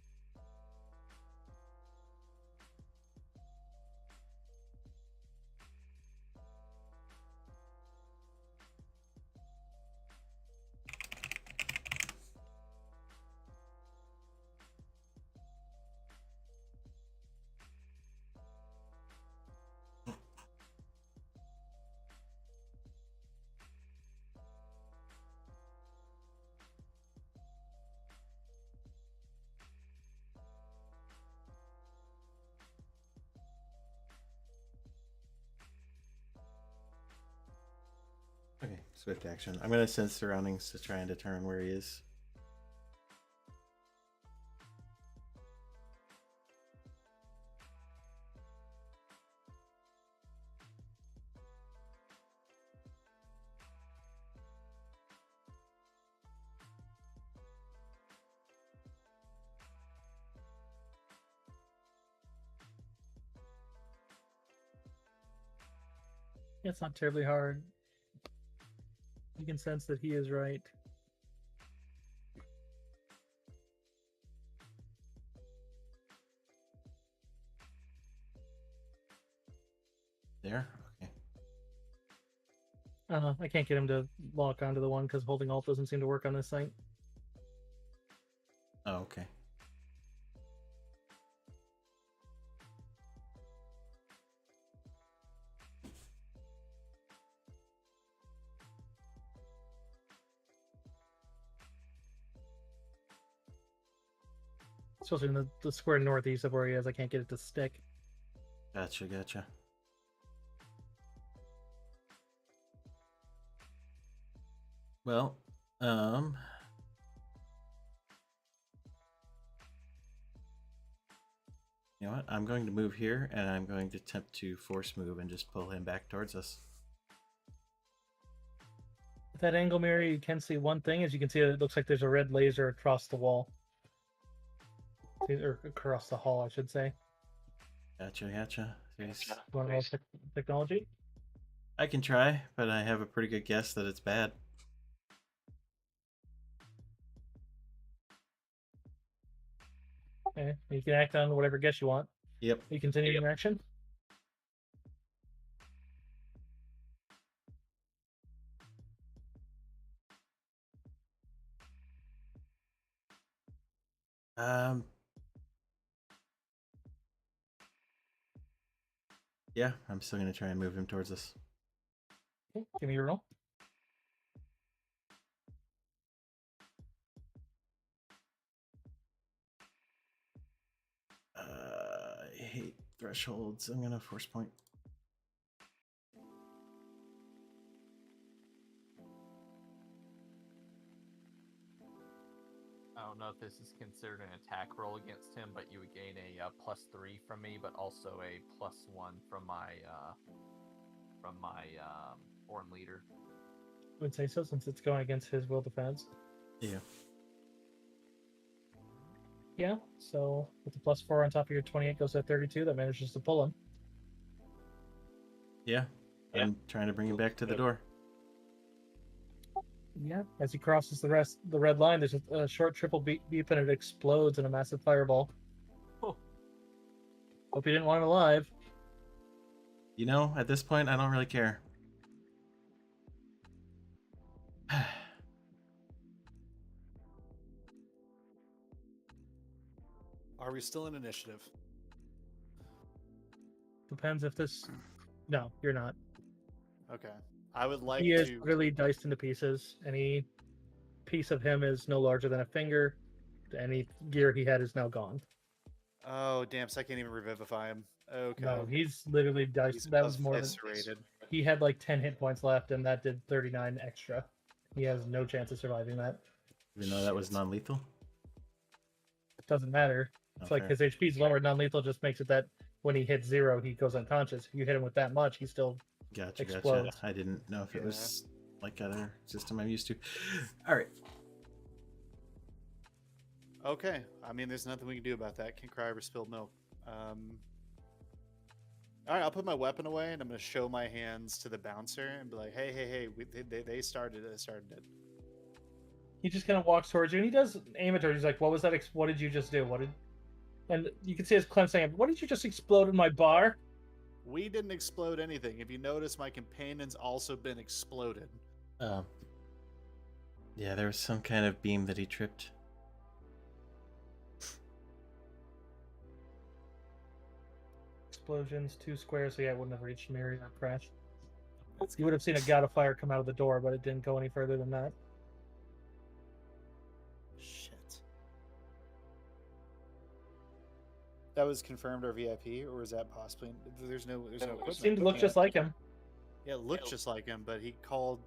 Okay, swift action. I'm gonna sense surroundings to try and determine where he is. It's not terribly hard. You can sense that he is right. There? Okay. I can't get him to lock onto the one because holding alt doesn't seem to work on this thing. Oh, okay. Especially in the square northeast of where he is, I can't get it to stick. Gotcha. Well, you know what? I'm going to move here, and I'm going to attempt to force move and just pull him back towards us. At that angle, Mary, you can see one thing. As you can see, it looks like there's a red laser across the wall. Or across the hall, I should say. Gotcha. There's- Want to roll technology? I can try, but I have a pretty good guess that it's bad. Okay, you can act on whatever guess you want. Yep. You continue your action. Yeah, I'm still gonna try and move him towards us. Okay, give me your roll. I hate thresholds. I'm gonna force point. I don't know if this is considered an attack roll against him, but you would gain a +3 from me, but also a +1 from my Horn Leader. I would say so, since it's going against his will defense. Yeah. Yeah, so with the +4 on top of your 28 goes to 32, that manages to pull him. Yeah. I'm trying to bring him back to the door. Yeah, as he crosses the red line, there's a short triple beep and it explodes in a massive fireball. Oh. Hope you didn't want him alive. You know, at this point, I don't really care. Are we still in initiative? Depends if this... No, you're not. Okay. I would like He is to. really diced into pieces. Any piece of him is no larger than a finger. Any gear he had is now gone. Oh, damn. So I can't even revivify him. Okay. No, he's literally diced. He's That was more than... eviscerated. He had like 10 hit points left, and that did 39 extra. He has no chance of surviving that. Even though that was non-lethal? It doesn't matter. It's like Okay. his HP's lower. Non-lethal just makes it that when he hits 0, he goes unconscious. If you hit him with that much, he still Gotcha. explodes. I didn't know if it was like other system I'm used to. All right. Okay. I mean, there's nothing we can do about that. Can't cry over spilled milk. All right, I'll put my weapon away and I'm going to show my hands to the bouncer and be like, hey, they started it. I started it. He just kind of walks towards you, and he does aim at her. He's like, "What was that? What did you just do? What did?" And you can see his clenched hand. What did you just explode in my bar? We didn't explode anything. If you notice, my companion's also been exploded. Yeah, there was some kind of beam that he tripped. Explosions, 2 squares. So yeah, it wouldn't have reached Mary or crash. You would have seen a god of fire come out of the door, but it didn't go any further than that. Shit. That was confirmed our VIP, or was that possibly? There's no. It seemed to look just like him. Yeah, it looked just like him, but he called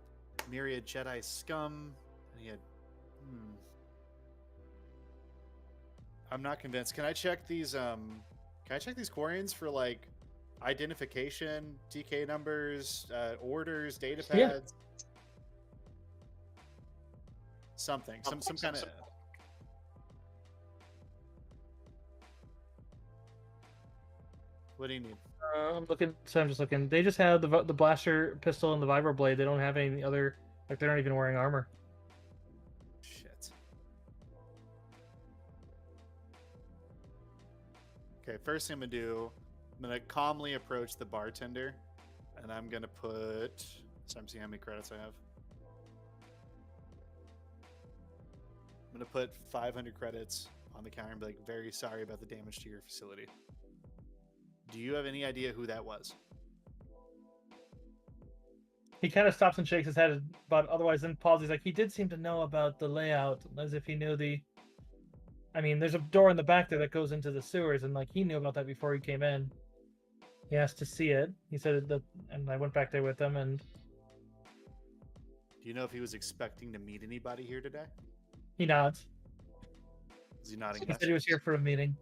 Myriad Jedi scum, and he had. I'm not convinced. Can I check these? Can I check these quarians for like identification, TK numbers, orders, data pads? Yeah. Something. Some kind of. What do you need? I'm looking. So I'm just looking. They just have the blaster pistol and the vibro blade. They don't have any other. Like they're not even wearing armor. Shit. Okay, first thing I'm gonna do, I'm gonna calmly approach the bartender, and I'm gonna put. So I'm seeing how many credits I have. I'm gonna put 500 credits on the counter and be like, "Very sorry about the damage to your facility." Do you have any idea who that was? He kind of stops and shakes his head, but otherwise then pauses. He's like, he did seem to know about the layout, as if he knew the. I mean, there's a door in the back there that goes into the sewers, and like he knew about that before he came in. He asked to see it. He said that, and I went back there with him, and Do you know if he was expecting to meet anybody here today? he nods. Is he nodding? He yes? said he was here for a meeting.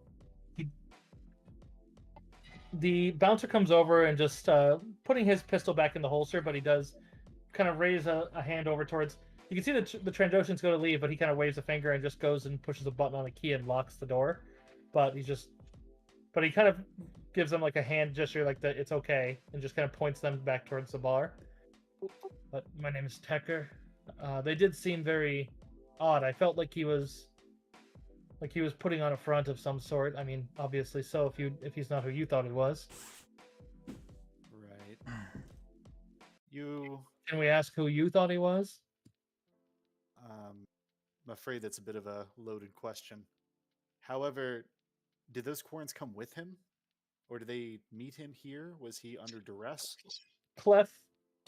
The bouncer comes over and just putting his pistol back in the holster, but he does kind of raise a hand over towards. You can see the Trandoshans go to leave, but he kind of waves a finger and just goes and pushes a button on a key and locks the door. But he kind of gives them like a hand gesture, like that it's okay, and just kind of points them back towards the bar. But my name is Tecker. They did seem very odd. I felt like he was putting on a front of some sort. I mean, obviously so if he's not who you thought he was. Right. You. Can we ask who you thought he was? I'm afraid that's a bit of a loaded question. However, did those Quarrens come with him? Or did they meet him here? Was he under duress? Clef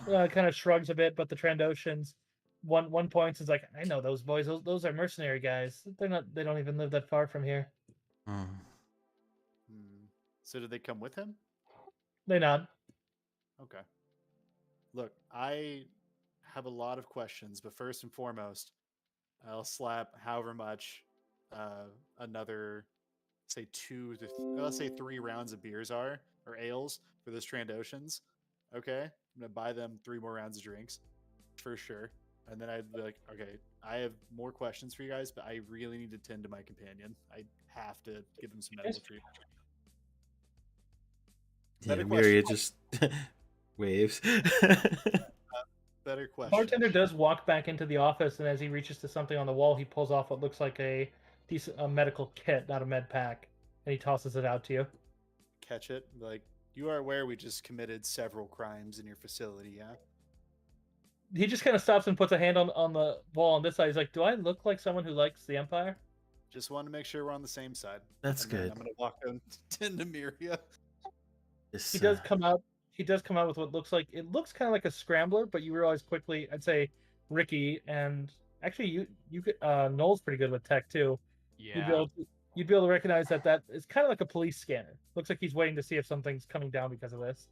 kind of shrugs a bit, but the Trandoshans one point is like, I know those boys. Those are mercenary guys. They don't even live that far from here. So did they come with him? They nod. Okay. Look, I have a lot of questions, but first and foremost, I'll slap however much another, say let's say 3 rounds of beers or ales for those Trandoshans. Okay, I'm gonna buy them 3 more rounds of drinks for sure, and then I'd be like, okay, I have more questions for you guys, but I really need to tend to my companion. I have to give him some medical treatment. Yeah, Better Myria question. just waves. Better question. Bartender does walk back into the office, and as he reaches to something on the wall, he pulls off what looks like a medical kit, not a med pack, and he tosses it out to you. Catch it. Like, you are aware we just committed several crimes in your facility, yeah? He just kind of stops and puts a hand on the wall on this side. He's like, do I look like someone who likes the Empire? Just want to make sure we're on the same side. That's And then good. I'm gonna walk down to Nymeria. This, He does come out. He does come out with what looks kind of like a scrambler, but you realize quickly. I'd say Ricky and actually you could Noel's pretty good with tech too. Yeah. You'd be able to recognize that is kind of like a police scanner. Looks like he's waiting to see if something's coming down because of this.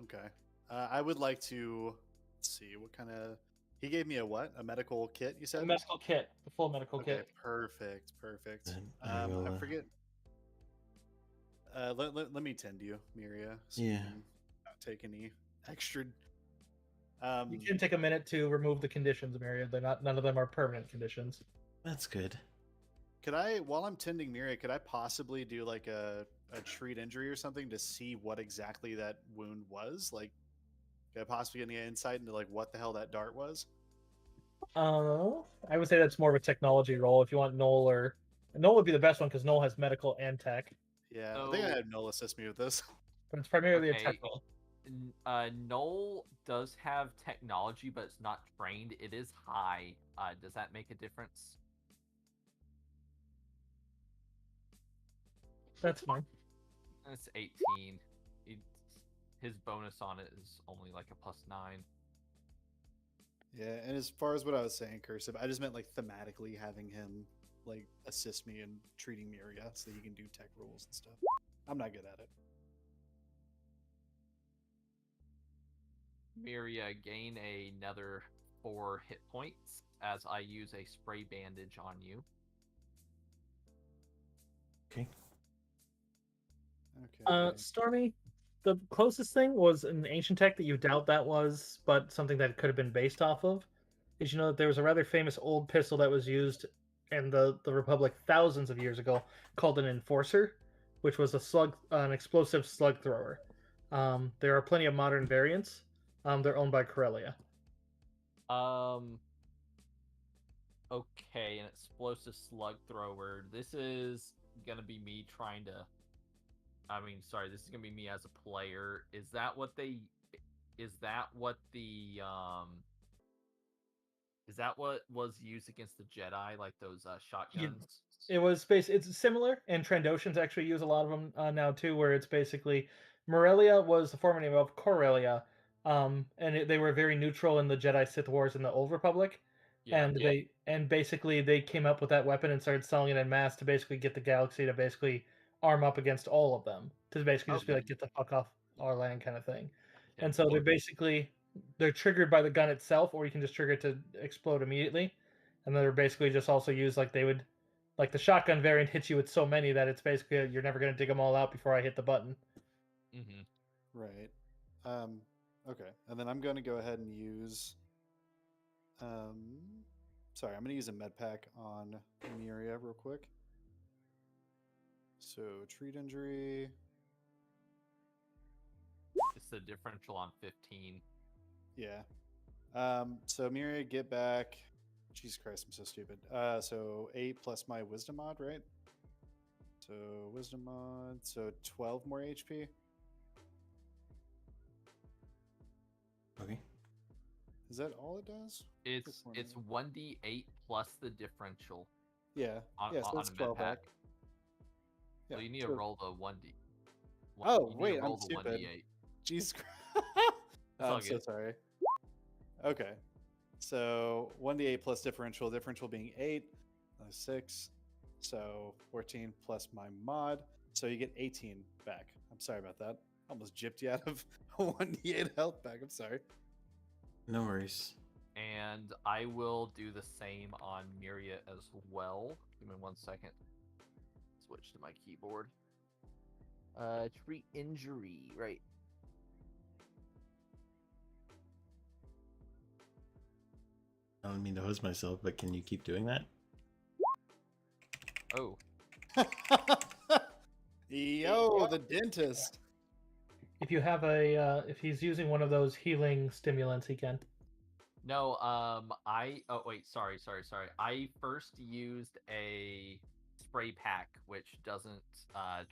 Okay. I would like to let's see what kind of. He gave me a what? A medical kit? You said. A medical kit, the full medical Okay. kit. Perfect. Then I will, I forget. Let me tend to you, Myria. So Yeah. you can not take any You can take a minute to remove the conditions, Myria. They're not. None of them are permanent conditions. That's good. Could I, while I'm tending Miria, could I possibly do like a treat injury or something to see what exactly that wound was? Like, could I possibly get any insight into like what the hell that dart was? I would say that's more of a technology role. If you want Noel would be the best one because Noel has medical and tech, Yeah, I think I So- had Noel assist me with this. but it's primarily a Okay. tech role. Noel does have technology, but it's not trained. It is high. Does that make a difference? That's fine. It's 18. His bonus on it is only like a +9. Yeah, and as far as what I was saying, cursive, I just meant like thematically having him like assist me in treating Miria so he can do tech rules and stuff. I'm not good at it. Miria, gain another 4 hit points as I use a spray bandage on you. Okay. Okay. Stormy, the closest thing was an ancient tech that you doubt that was, but something that could have been based off of. Is that there was a rather famous old pistol that was used in the Republic thousands of years ago called an enforcer, which was an explosive slug thrower. There are plenty of modern variants. They're owned by Corellia. Okay, an explosive slug thrower. This is gonna be me trying to. This is gonna be me as a player. Is that what the? Is that what was used against the Jedi, like those shotguns? It was It's similar, and Trandoshans actually use a lot of them now too. Where it's basically Morelia was the former name of Corellia, they were very neutral in the Jedi Sith Wars in the Old Republic, Yeah. basically they came up with that weapon and started selling it en masse to basically get the galaxy to basically arm up against all of them to basically just be Okay. like get the fuck off our land kind of thing. Okay. And so they're triggered by the gun itself, or you can just trigger it to explode immediately. And they're basically just also used like they would, like the shotgun variant hits you with so many that it's basically you're never gonna dig them all out before I hit the button. Mm-hmm. Right. Okay. And then I'm going to go ahead and use. Sorry, I'm going to use a med pack on Miria real quick. So treat injury. It's the differential on 15. Yeah. So Miria, get back. Jesus Christ, I'm so stupid. So 8 plus my wisdom mod, right? So wisdom mod. So 12 more HP. Okay. Is that all it does? It's 1d8 plus the differential Yeah. on, Yeah, so on that's a med 12 pack. back. So Yeah, you need so- to roll the 1d. Oh, you need wait, to roll I'm the stupid. 1d8. Jesus Christ. all I'm so good. sorry. Okay. So 1d8 plus differential, differential being 8, 6. So 14 plus my mod. So you get 18 back. I'm sorry about that. Almost gypped you out of a 1d8 health back. I'm sorry. No worries. And I will do the same on Miria as well. Give me 1 second. Switch to my keyboard. Treat injury, right? I don't mean to hose myself, but can you keep doing that? Oh, Yo, the dentist. If you have if he's using one of those healing stimulants, he can. no, oh wait, sorry. I first used a spray pack, which doesn't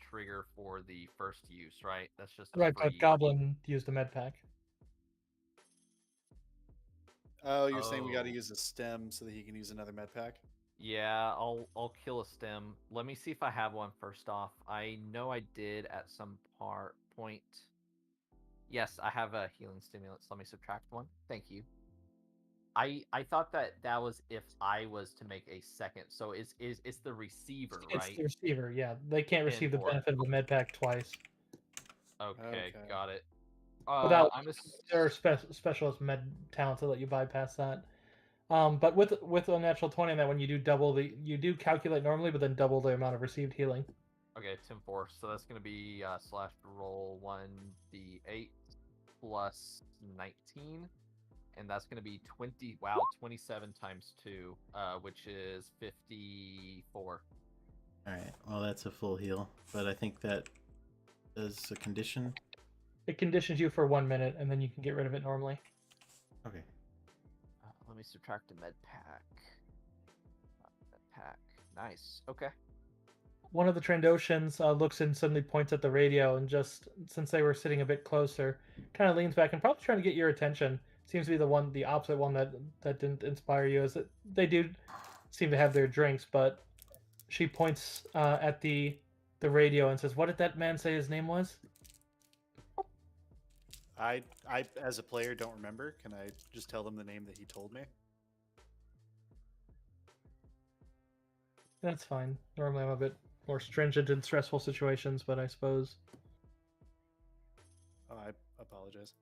trigger for the first use, right? That's just a Right, free... but Goblin used a med pack. Oh, you're saying we got to Oh. use a stem so that he can use another med pack? Yeah, I'll kill a stem. Let me see if I have one first off. I know I did at some point. Yes, I have a healing stimulant. So let me subtract one. Thank you. I thought that was if I was to make a second. So it's the receiver, It's right? the receiver, yeah. They can't receive the 10-4. benefit of a med pack twice. Okay, Okay. got it. Without I'm there are specialist med talents that let you bypass that. But with a natural 20 on that one, you do calculate normally, but then double the amount of received healing. okay. 10-4. So that's gonna be slash roll 1d8 plus 19. and that's going to be 20. Wow, 27 times 2, which is 54. All right. Well, that's a full heal, but I think that is a condition. It conditions you for 1 minute, and then you can get rid of it normally. Okay. Let me subtract a med pack. Med pack. Nice. Okay. One of the Trandoshans looks and suddenly points at the radio, and just since they were sitting a bit closer, kind of leans back and probably trying to get your attention. Seems to be the opposite one that didn't inspire you, is that they do seem to have their drinks, but she points at the radio and says, "What did that man say his name was?" I as a player don't remember. Can I just tell them the name that he told me? That's fine. Normally I'm a bit more stringent in stressful situations, but I suppose. Oh, I apologize.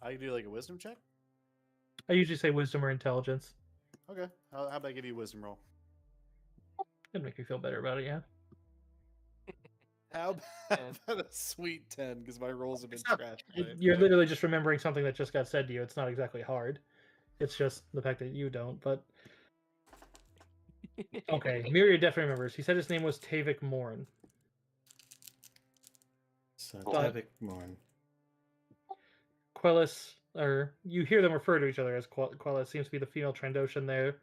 I can do like a wisdom check. I usually say wisdom or intelligence. Okay. How about I give you a wisdom roll? It'd make me feel better about it, yeah. How about a sweet 10? Because my rolls have been trashed. You're literally just remembering something that just got said to you. It's not exactly hard. It's just the fact that you don't, but... Okay, Myria definitely remembers. He said his name was Tavik Morn. So But- Tavik Morn. Quellis, or you hear them refer to each other as Quellis, seems to be the female Trandoshan there,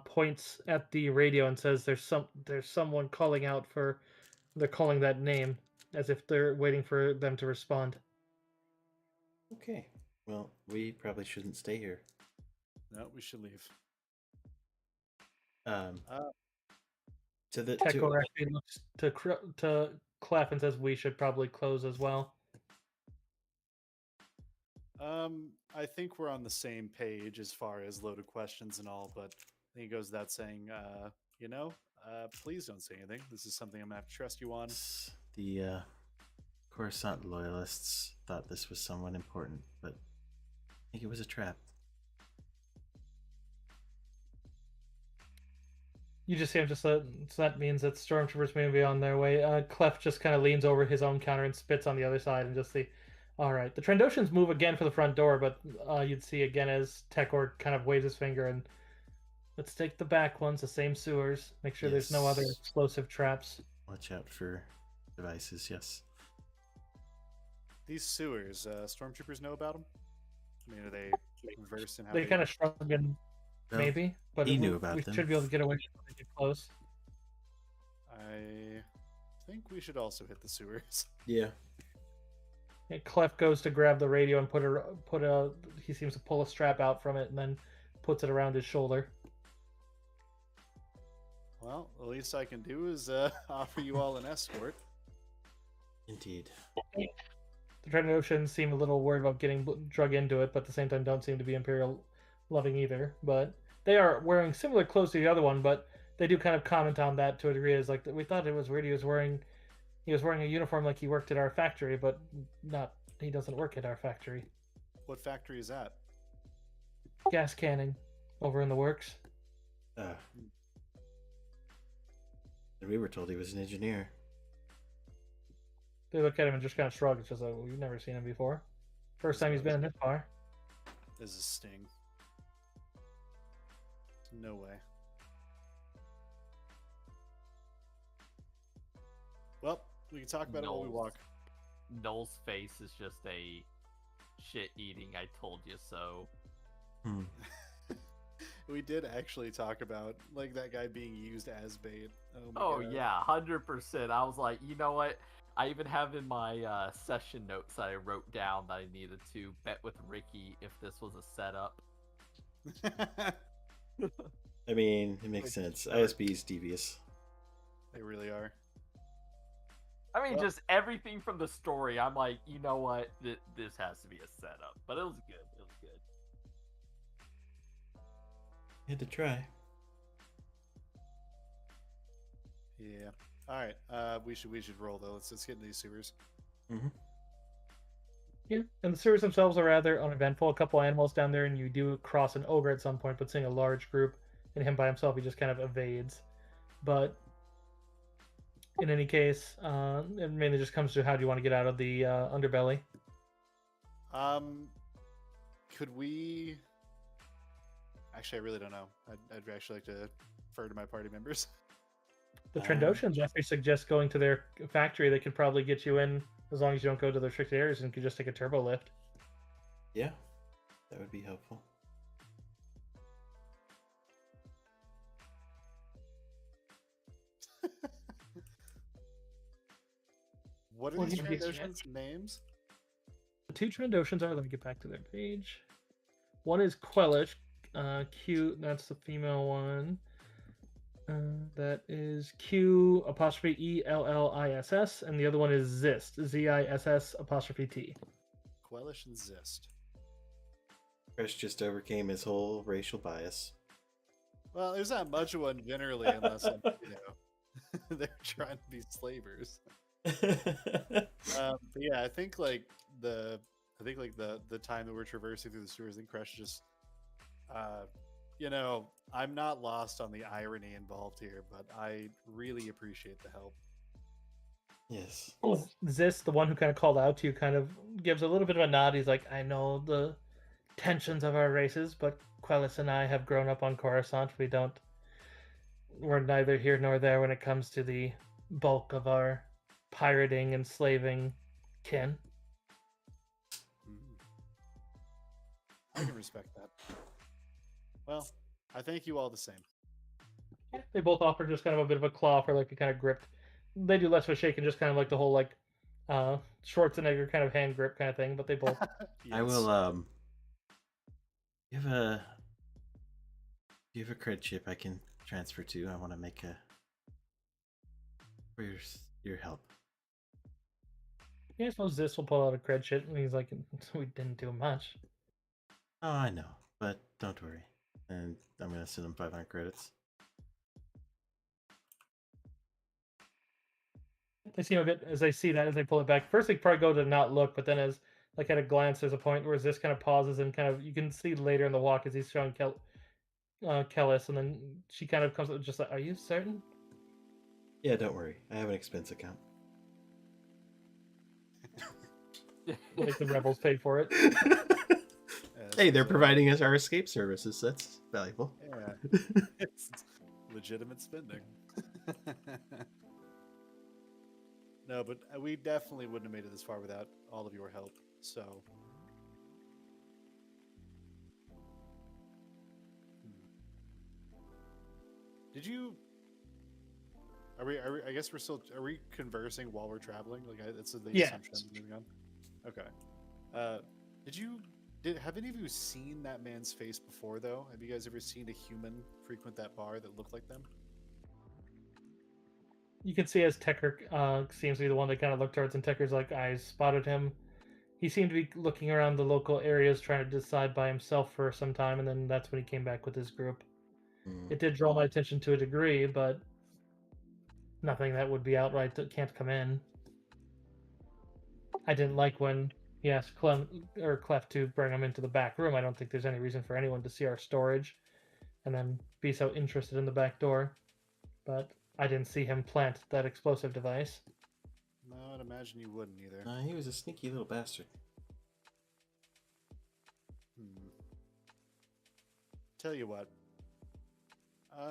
points at the radio and says there's someone calling out for... They're calling that name, as if they're waiting for them to respond. Okay. Well, we probably shouldn't stay here. No, we should leave. To the Tekor actually looks to Clef and says we should probably close as well. I think we're on the same page as far as loaded questions and all, but I think it goes without saying, please don't say anything. This is something I'm gonna have to trust you on. the Coruscant loyalists thought this was someone important, but I think it was a trap. You just see him so that means that stormtroopers may be on their way. Clef just kind of leans over his own counter and spits on the other side and just see. All right, the Trandoshans move again for the front door, but you'd see again as Tekor kind of waves his finger and let's take the back ones, the same sewers. Make sure there's no other Yes. explosive traps. Watch out for devices, yes. These sewers, stormtroopers know about them? I mean, are they versed in how They kind of shrug and Well, maybe, but he knew about we them. should be able to get away from it close. I think we should also hit the sewers. Yeah. And Clef goes to grab the radio and he seems to pull a strap out from it and then puts it around his shoulder. Well, the least I can do is offer you all an escort. Indeed. The Trandoshans seem a little worried about getting drug into it, but at the same time don't seem to be Imperial loving either. But they are wearing similar clothes to the other one, but they do kind of comment on that to a degree. Is like we thought it was weird he was wearing a uniform like he worked at our factory, but he doesn't work at our factory. What factory is that? Gas canning over in the works. And we were told he was an engineer. They look at him and just kind of shrug. It's just like, well, we've never seen him before. First time he's been in this far. Is a sting. No way. Well, we can talk about it while we Knowles. walk. Noel's face is just a shit eating I told you so. Hmm. We did actually talk about like that guy being used as bait. my Oh God. yeah, 100%. I was like, you know what? I even have in my session notes that I wrote down that I needed to bet with Ricky if this was a setup. I mean, it makes sense. ISB is devious. They really are. I mean, Well- just everything from the story. I'm like, you know what? This has to be a setup. But it was good. It was good. You had to try. Yeah. All right. We should roll though. Let's get into these sewers. Yeah, and the sewers themselves are rather uneventful. A couple animals down there, and you do cross an ogre at some point, but seeing a large group and him by himself, he just kind of evades. But in any case, it mainly just comes to how do you want to get out of the underbelly. could we? Actually, I really don't know. I'd actually like to defer to my party members. The Trandoshans actually suggest going to their factory. They could probably get you in as long as you don't go to the restricted areas and could just take a turbo lift. Yeah, that would be helpful. What are Well, these you can get Trandoshans' names? The two Trandoshans are, let me get back to their page. One is Quellish, Q, that's the female one. That is Q apostrophe ELLISS, and the other one is Zist, ZISS apostrophe T. Quellish and Zist. Chris just overcame his whole racial bias. Well, there's not much of one generally, unless they're trying to be slavers. But yeah, I think like the time that we're traversing through the sewers, I think Crush just, I'm not lost on the irony involved here, but I really appreciate the help. Yes. Zist, the one who kind of called out to you, kind of gives a little bit of a nod. He's like, I know the tensions of our races, but Quellis and I have grown up on Coruscant. We're neither here nor there when it comes to the bulk of our pirating and slaving kin. I can respect that. Well, I thank you all the same. Yeah, they both offer just kind of a bit of a claw for like a kind of gripped. They do less of a shake and just kind of like the whole like Schwarzenegger kind of hand grip kind of thing, but they both. Yes. I will. You have a cred chip I can transfer to? I want to make a for your help. Yeah, I suppose this will pull out a cred shit, and he's like, we didn't do much. Oh, I know, but don't worry. And I'm gonna send him 500 credits. They seem a bit, as they see that, as they pull it back. First, they probably go to not look, but then as like at a glance, there's a point where this kind of pauses and kind of you can see later in the walk as he's showing Kellis, and then she kind of comes up just like, "Are you certain?" Yeah, don't worry. I have an expense account. Like the rebels paid for it. Hey, they're providing us our escape services. That's valuable. Yeah, it's legitimate spending. No, but we definitely wouldn't have made it this far without all of your help. So, did you? Are we? I guess we're still. Are we conversing while we're traveling? Like, that's the assumption I'm moving on. Okay. Have any of you seen that man's face before, though? Have you guys ever seen a human frequent that bar that looked like them? You can see as Tekker seems to be the one that kind of looked towards, and Tekker's like, I spotted him. He seemed to be looking around the local areas trying to decide by himself for some time, and then that's when he came back with his group. It did draw my attention to a degree, but nothing that would be outright that can't come in. I didn't like when he asked Clef to bring him into the back room. I don't think there's any reason for anyone to see our storage and then be so interested in the back door. But I didn't see him plant that explosive device. No, I'd imagine you wouldn't either. He was a sneaky little bastard. Tell you what,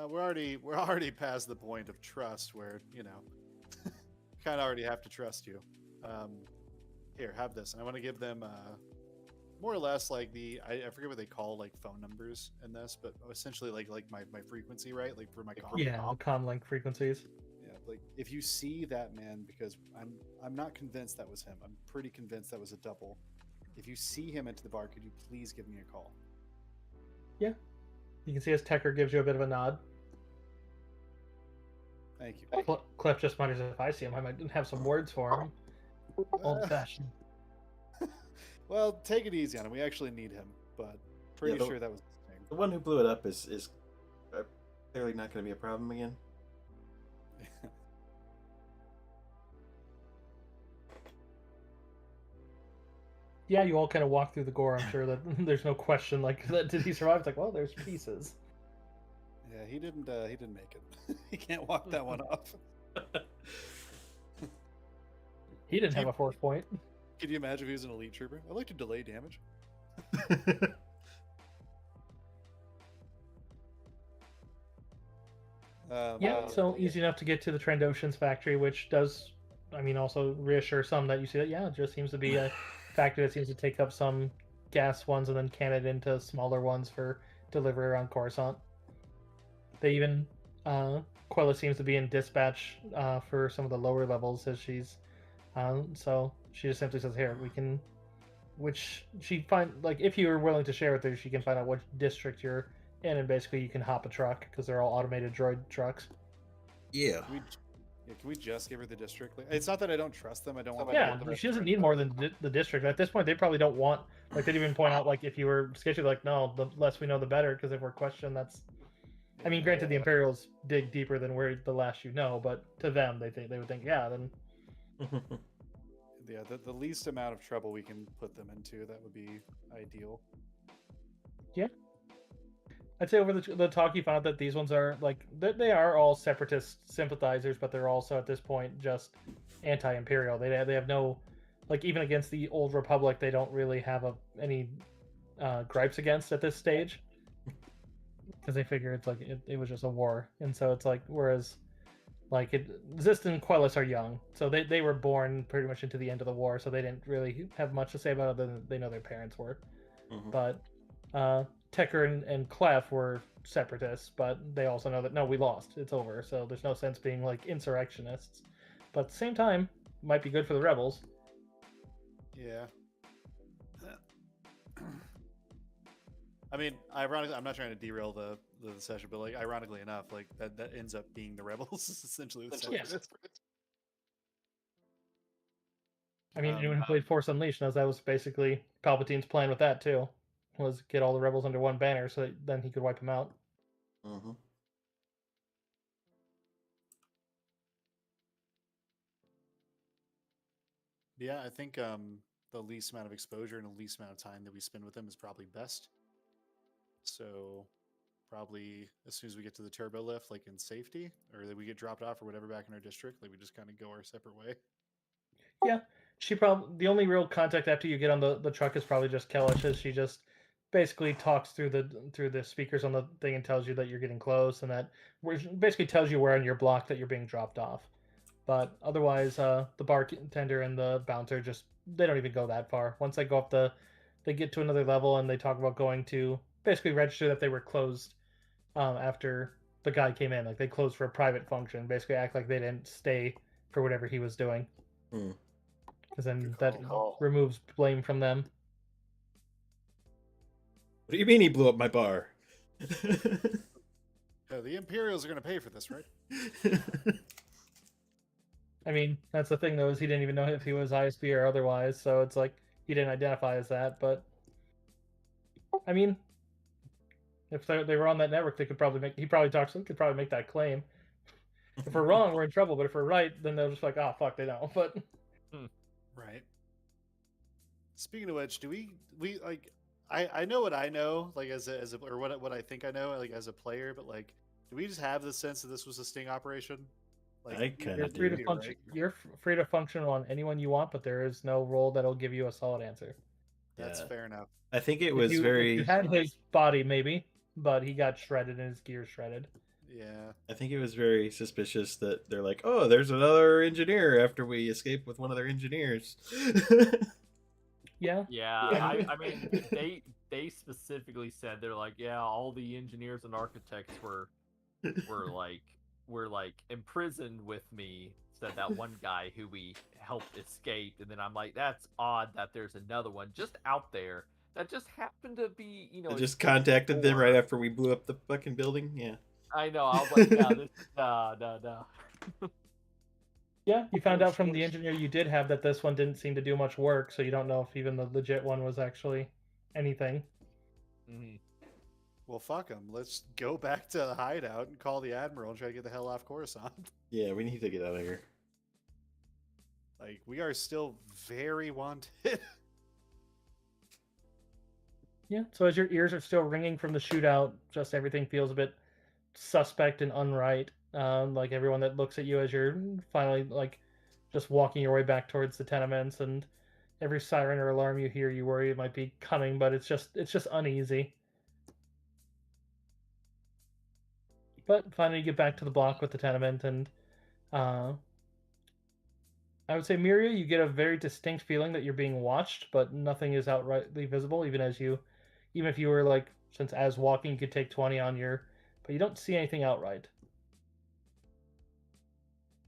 we're already past the point of trust where kind of already have to trust you. Here, have this, and I want to give them more or less like I forget what they call like phone numbers in this, but essentially like my frequency, right? Like for my comm. Yeah, comlink frequencies. Yeah, like if you see that man, because I'm not convinced that was him. I'm pretty convinced that was a double. If you see him into the bar, could you please give me a call? Yeah. You can see as Tekker gives you a bit of a nod. Thank you. Cliff just mutters, if I see him, I might have some words for him. Old fashioned. Well, take it easy on him. We actually need him, but pretty sure that was the same. The one who blew it up is clearly not going to be a problem again. Yeah, you all kind of walk through the gore. I'm sure that there's no question like that. Did he survive? It's like, well, there's pieces. Yeah, he didn't make it. He can't walk that one off. He didn't have a 4th point. Could you imagine if he was an elite trooper? I like to delay damage. Yeah, so easy enough to get to the Trandoshans factory, which does, I mean, also reassure some that you see that, yeah, it just seems to be a factory that seems to take up some gas ones and then can it into smaller ones for delivery around Coruscant. They even, Quella seems to be in dispatch for some of the lower levels as she's, so she just simply says, here, we can, which she find, like, if you're willing to share with her, she can find out what district you're in, and basically you can hop a truck because they're all automated droid trucks. Yeah. Can we just give her the district? Like, it's not that I don't trust them. I don't want. Yeah, she doesn't need more than the district. At this point, they probably don't want. Like, they'd even point out, like, if you were sketchy, like, no, the less we know, the better. Because if we're questioned, that's. I mean, granted, the Imperials dig deeper than where the last you know, but to them, they would think, yeah, then. Yeah, the least amount of trouble we can put them into, that would be ideal. Yeah. I'd say over the talk, you found out that these ones are, like, they are all separatist sympathizers, but they're also, at this point, just anti-Imperial. They have no, like, even against the Old Republic, they don't really have any gripes against at this stage. Because they figure it's like, it was just a war. And so it's like, whereas, like, Zist and Quellis are young. So they were born pretty much into the end of the war, so they didn't really have much to say about it other than they know their parents were. Mhm. But Tekker and Clef were separatists, but they also know that, no, we lost. It's over. So there's no sense being, like, insurrectionists. But at the same time, might be good for the rebels. Yeah. I mean, ironically, I'm not trying to derail the session, but, like, ironically enough, like, that ends up being the rebels essentially. The Yes. separatists. I mean, anyone who played Force Unleashed knows that was basically Palpatine's plan with that too, was get all the rebels under one banner so that then he could wipe them out. Mm-hmm. Yeah, I think the least amount of exposure and the least amount of time that we spend with them is probably best. So probably as soon as we get to the turbo lift, like in safety, or that we get dropped off or whatever back in our district, like we just kind of go our separate way. Yeah, she probably the only real contact after you get on the truck is probably just Kellish, as she just basically talks through the speakers on the thing and tells you that you're getting close, and that basically tells you where on your block that you're being dropped off. But otherwise, the bartender and the bouncer just they don't even go that far. Once they go up they get to another level and they talk about going to basically register that they were closed after the guy came in. Like, they closed for a private function. Basically, act like they didn't stay for whatever he was doing. Hmm. Because then Good that call. removes blame from them. What do you mean he blew up my bar? Yeah, the Imperials are going to pay for this, right? I mean, that's the thing, though, is he didn't even know if he was ISB or otherwise, so it's like he didn't identify as that. But I mean, if they were on that network, they could probably could probably make that claim. If we're wrong, we're in trouble. But if we're right, then they'll just like, oh fuck, they don't. But Right. Speaking of which, do we like? I know what I know, like as a or what I think I know, like as a player. But like, do we just have the sense that this was a sting operation? Like, I kinda you're free to do, function. right? You're free to function on anyone you want, but there is no role that'll give you a solid answer. That's Yeah. fair enough. I think it If was you very. had his body, maybe, but he got shredded and his gear shredded. Yeah. I think it was very suspicious that they're like, oh, there's another engineer after we escape with one of their engineers. Yeah. Yeah, I mean, they specifically said they're like, yeah, all the engineers and architects were like imprisoned with me. Said that one guy who we helped escape, and then I'm like, that's odd that there's another one just out there that just happened to be, I just contacted them right before. after we blew up the fucking building. Yeah. I know. I was like, yeah, no. Yeah, you found out from the engineer you did have that this one didn't seem to do much work, so you don't know if even the legit one was actually anything. Mhm. Well, fuck them. Let's go back to the hideout and call the admiral and try to get the hell off Coruscant. Yeah, we need to get out of here. Like, we are still very wanted. Yeah, so as your ears are still ringing from the shootout, just everything feels a bit suspect and unright. Like, everyone that looks at you as you're finally, like, just walking your way back towards the tenements, and Every siren or alarm you hear, you worry it might be coming, but it's just uneasy. But finally, you get back to the block with the tenement, and uh, I would say, Miria, you get a very distinct feeling that you're being watched, but nothing is outrightly visible, even if you were like, since as walking, you could take 20 on your, but you don't see anything outright.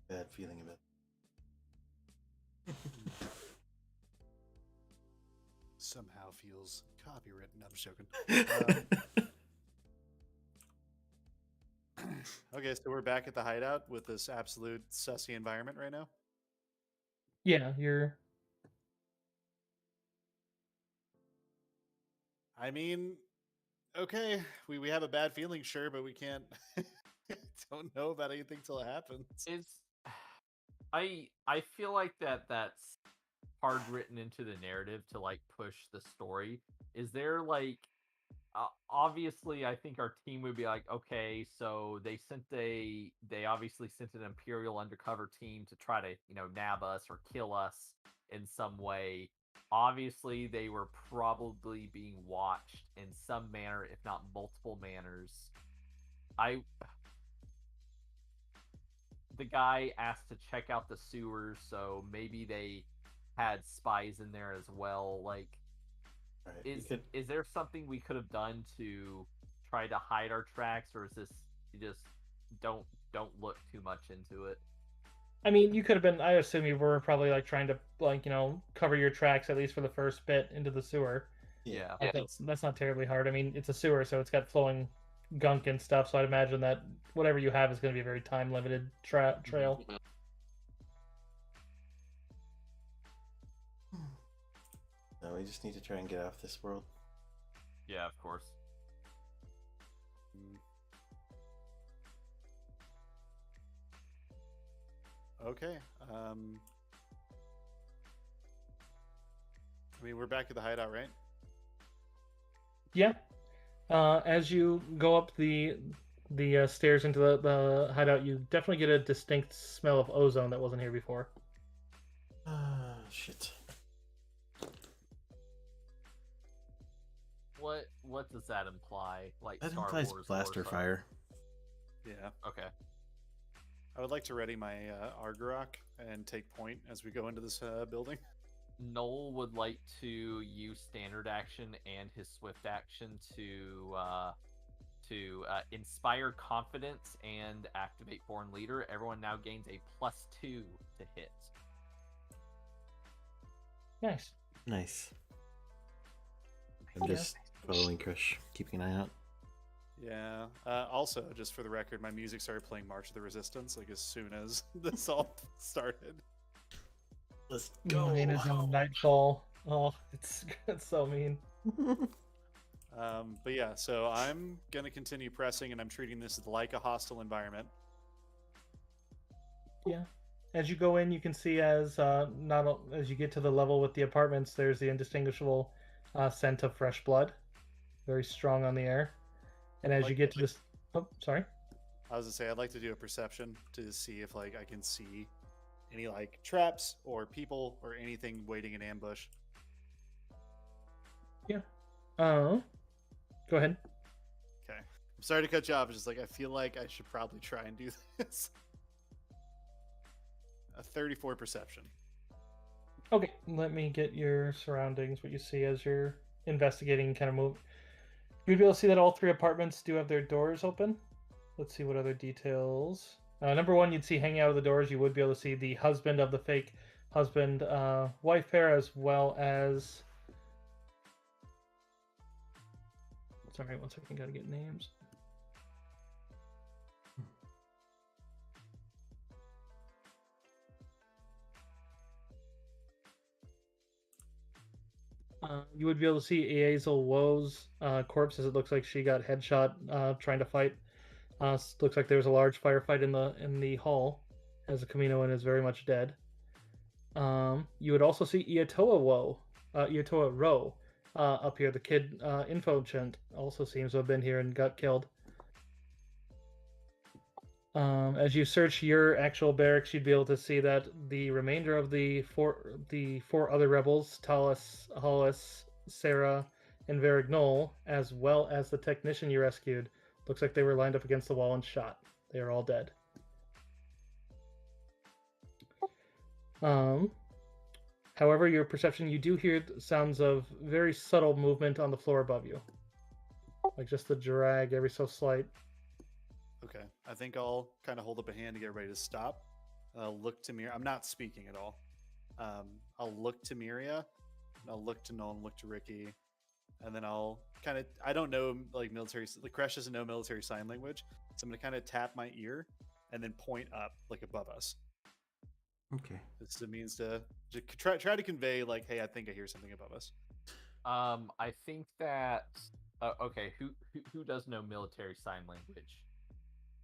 Bad feeling about it. Somehow feels copywritten. I'm just joking. Okay, so we're back at the hideout with this absolute sussy environment right now. Yeah, you're. I mean, okay, we have a bad feeling, sure, but we can't. Don't know about anything till it happens. I feel like that's hard written into the narrative to like push the story. Is there like obviously I think our team would be like, okay, so they obviously sent an Imperial undercover team to try to, nab us or kill us in some way. Obviously they were probably being watched in some manner, if not multiple manners. The guy asked to check out the sewers, so maybe they had spies in there as well. Like, Right, is there something we could have done to try to hide our tracks, or is this just don't look too much into it? I mean, you could have been. I assume you were probably like trying to cover your tracks at least for the first bit into the sewer. Yeah. That's not terribly hard. I mean, it's a sewer, so it's got flowing gunk and stuff. So I'd imagine that whatever you have is going to be a very time limited trail. No, we just need to try and get off this world. Yeah, of course. Okay. I mean, we're back at the hideout, right? Yeah. As you go up the stairs into the hideout, you definitely get a distinct smell of ozone that wasn't here before. Ah, shit. What does that imply? Like That Star implies Wars blaster or something? fire. Yeah. Okay. I would like to ready my Argarok and take point as we go into this building. Noel would like to use standard action and his swift action to inspire confidence and activate Born Leader. Everyone now gains a +2 to hit. Nice. Nice. I'm just following Krish, keeping an eye out. Yeah. Also, just for the record, my music started playing March of the Resistance like as soon as this all started. Let's Go. go. Mine is on Nightfall. Oh, it's so mean. But yeah, so I'm gonna continue pressing, and I'm treating this like a hostile environment. Yeah. As you go in, you can see as you get to the level with the apartments, there's the indistinguishable scent of fresh blood, very strong on the air. And as you get to this, oh, sorry. I was gonna say I'd like to do a perception to see if like I can see any like traps or people or anything waiting in ambush. Yeah. Go ahead. Okay. I'm sorry to cut you off. It's just like I feel like I should probably try and do this. A 34 perception. Okay, let me get your surroundings, what you see as you're investigating, kind of move. You'd be able to see that all three apartments do have their doors open. Let's see what other details. Number one, you'd see hanging out of the doors, you would be able to see the husband of the fake husband-wife pair, as well as... Sorry, 1 second, gotta get names. You would be able to see Azazel Woe's corpse, as it looks like she got headshot trying to fight. Looks like there was a large firefight in the hall, as the Kaminoan is very much dead. You would also see Iatoa Ro up here. The kid Infogent also seems to have been here and got killed. As you search your actual barracks, you'd be able to see that the remainder of the four other rebels, Talus, Hollis, Sarah, and Verignol, as well as the technician you rescued, looks like they were lined up against the wall and shot. They are all dead. However, your perception, you do hear sounds of very subtle movement on the floor above you, like just the drag, every so slight. Okay, I think I'll kind of hold up a hand to get ready to stop. I'll look to Mir. I'm not speaking at all. I'll look to Miria. I'll look to Nolan. Look to Ricky, and then I'll kind of. I don't know like military. Like Crash doesn't know military sign language, so I'm gonna kind of tap my ear and then point up like above us. Okay. This means to try to convey like, hey, I think I hear something above us. I think that. Okay, who does know military sign language?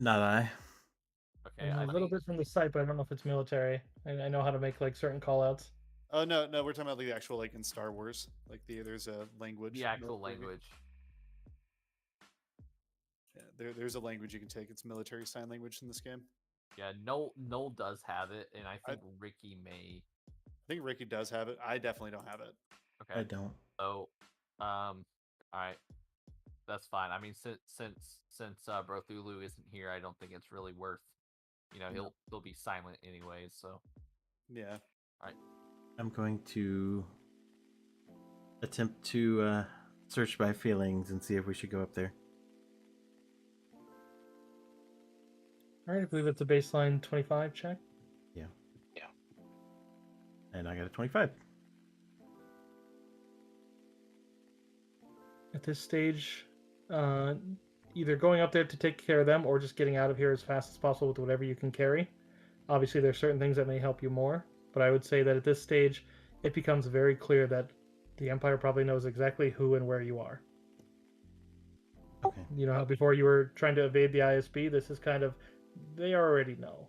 Not I. Okay, A little bit from the site, but I don't know if it's military. I know how to make like certain callouts. Oh no, we're talking about like the actual like in Star Wars, like there's a language. The actual language. Yeah, there's a language you can take. It's military sign language in this game. Yeah, Noel does have it, and I think Ricky may. I think Ricky does have it. I definitely don't have it. I don't. So, all right, that's fine. I mean, since Brothulu isn't here, I don't think it's really worth. He'll be silent anyways. So, yeah. All right. I'm going to attempt to search by feelings and see if we should go up there. All right, I believe it's a baseline 25 check. Yeah. And I got a 25. At this stage, either going up there to take care of them or just getting out of here as fast as possible with whatever you can carry. Obviously, there's certain things that may help you more, but I would say that at this stage, it becomes very clear that the Empire probably knows exactly who and where you are. Okay. You know how before you were trying to evade the ISB, this is kind of, they already know.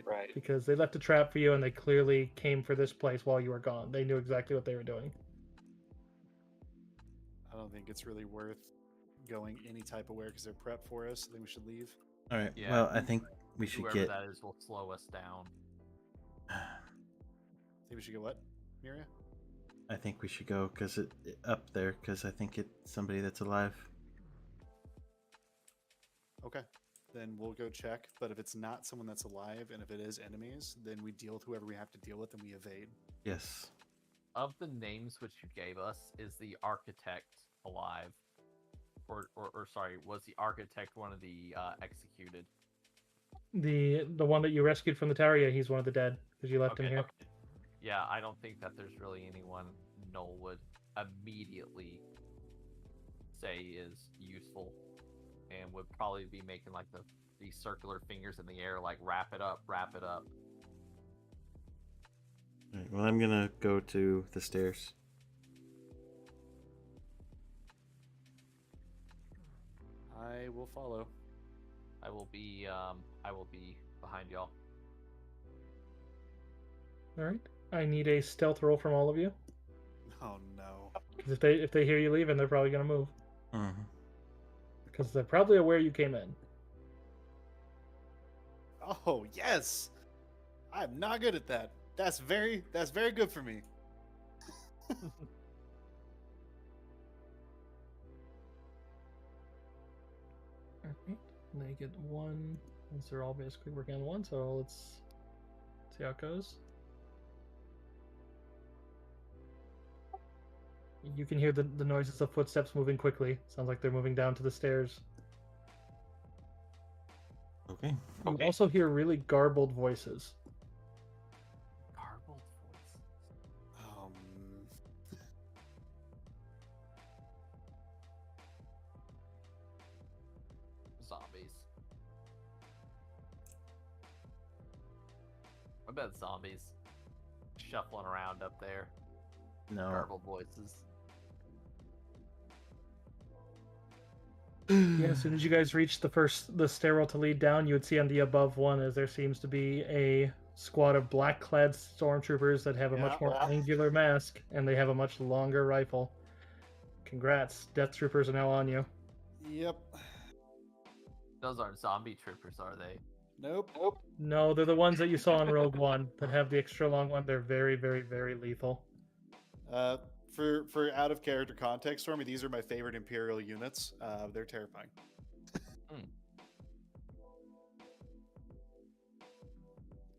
Right. Because they left a trap for you and they clearly came for this place while you were gone. They knew exactly what they were doing. I don't think it's really worth going any type of where because they're prepped for us. I think we should leave. All right. Yeah. Well, I think we should Whoever get. that is will slow us down. Think we should go what, Miria? I think we should go because up there because I think it's somebody that's alive. Okay. Then we'll go check. But if it's not someone that's alive and if it is enemies, then we deal with whoever we have to deal with and we evade. Yes. Of the names which you gave us, is the architect alive? Or sorry, was the architect one of the executed? The one that you rescued from the tower, yeah, he's one of the dead because you left him here. Okay. Yeah, I don't think that there's really anyone Noel would immediately say is useful, and would probably be making like these circular fingers in the air, like wrap it up. All right, well, I'm gonna go to the stairs. I will follow. I will be behind y'all. All right. I need a stealth roll from all of you. Oh no. Because if they hear you leaving, they're probably gonna move. Mm-hmm. Because they're probably aware you came in. Oh yes. I'm not good at that. That's very good for me. Alright. And they get one. Since they're all basically working on one, so let's see how it goes. You can hear the noises of footsteps moving quickly. Sounds like they're moving down to the stairs. Okay. You also hear really garbled voices. Garbled voices. Zombies. I bet zombies shuffling around up there. No. Garbled voices. Yeah, as soon as you guys reach the stairwell to lead down, you would see on the above one as there seems to be a squad of black-clad stormtroopers that have a much more angular mask, and they have a much longer rifle. Congrats, Death Troopers are now on you. Yep. Those aren't zombie troopers, are they? Nope. No, they're the ones that you saw in Rogue One that have the extra long one. They're very, very, very lethal. For out of character context for me, these are my favorite Imperial units. They're terrifying.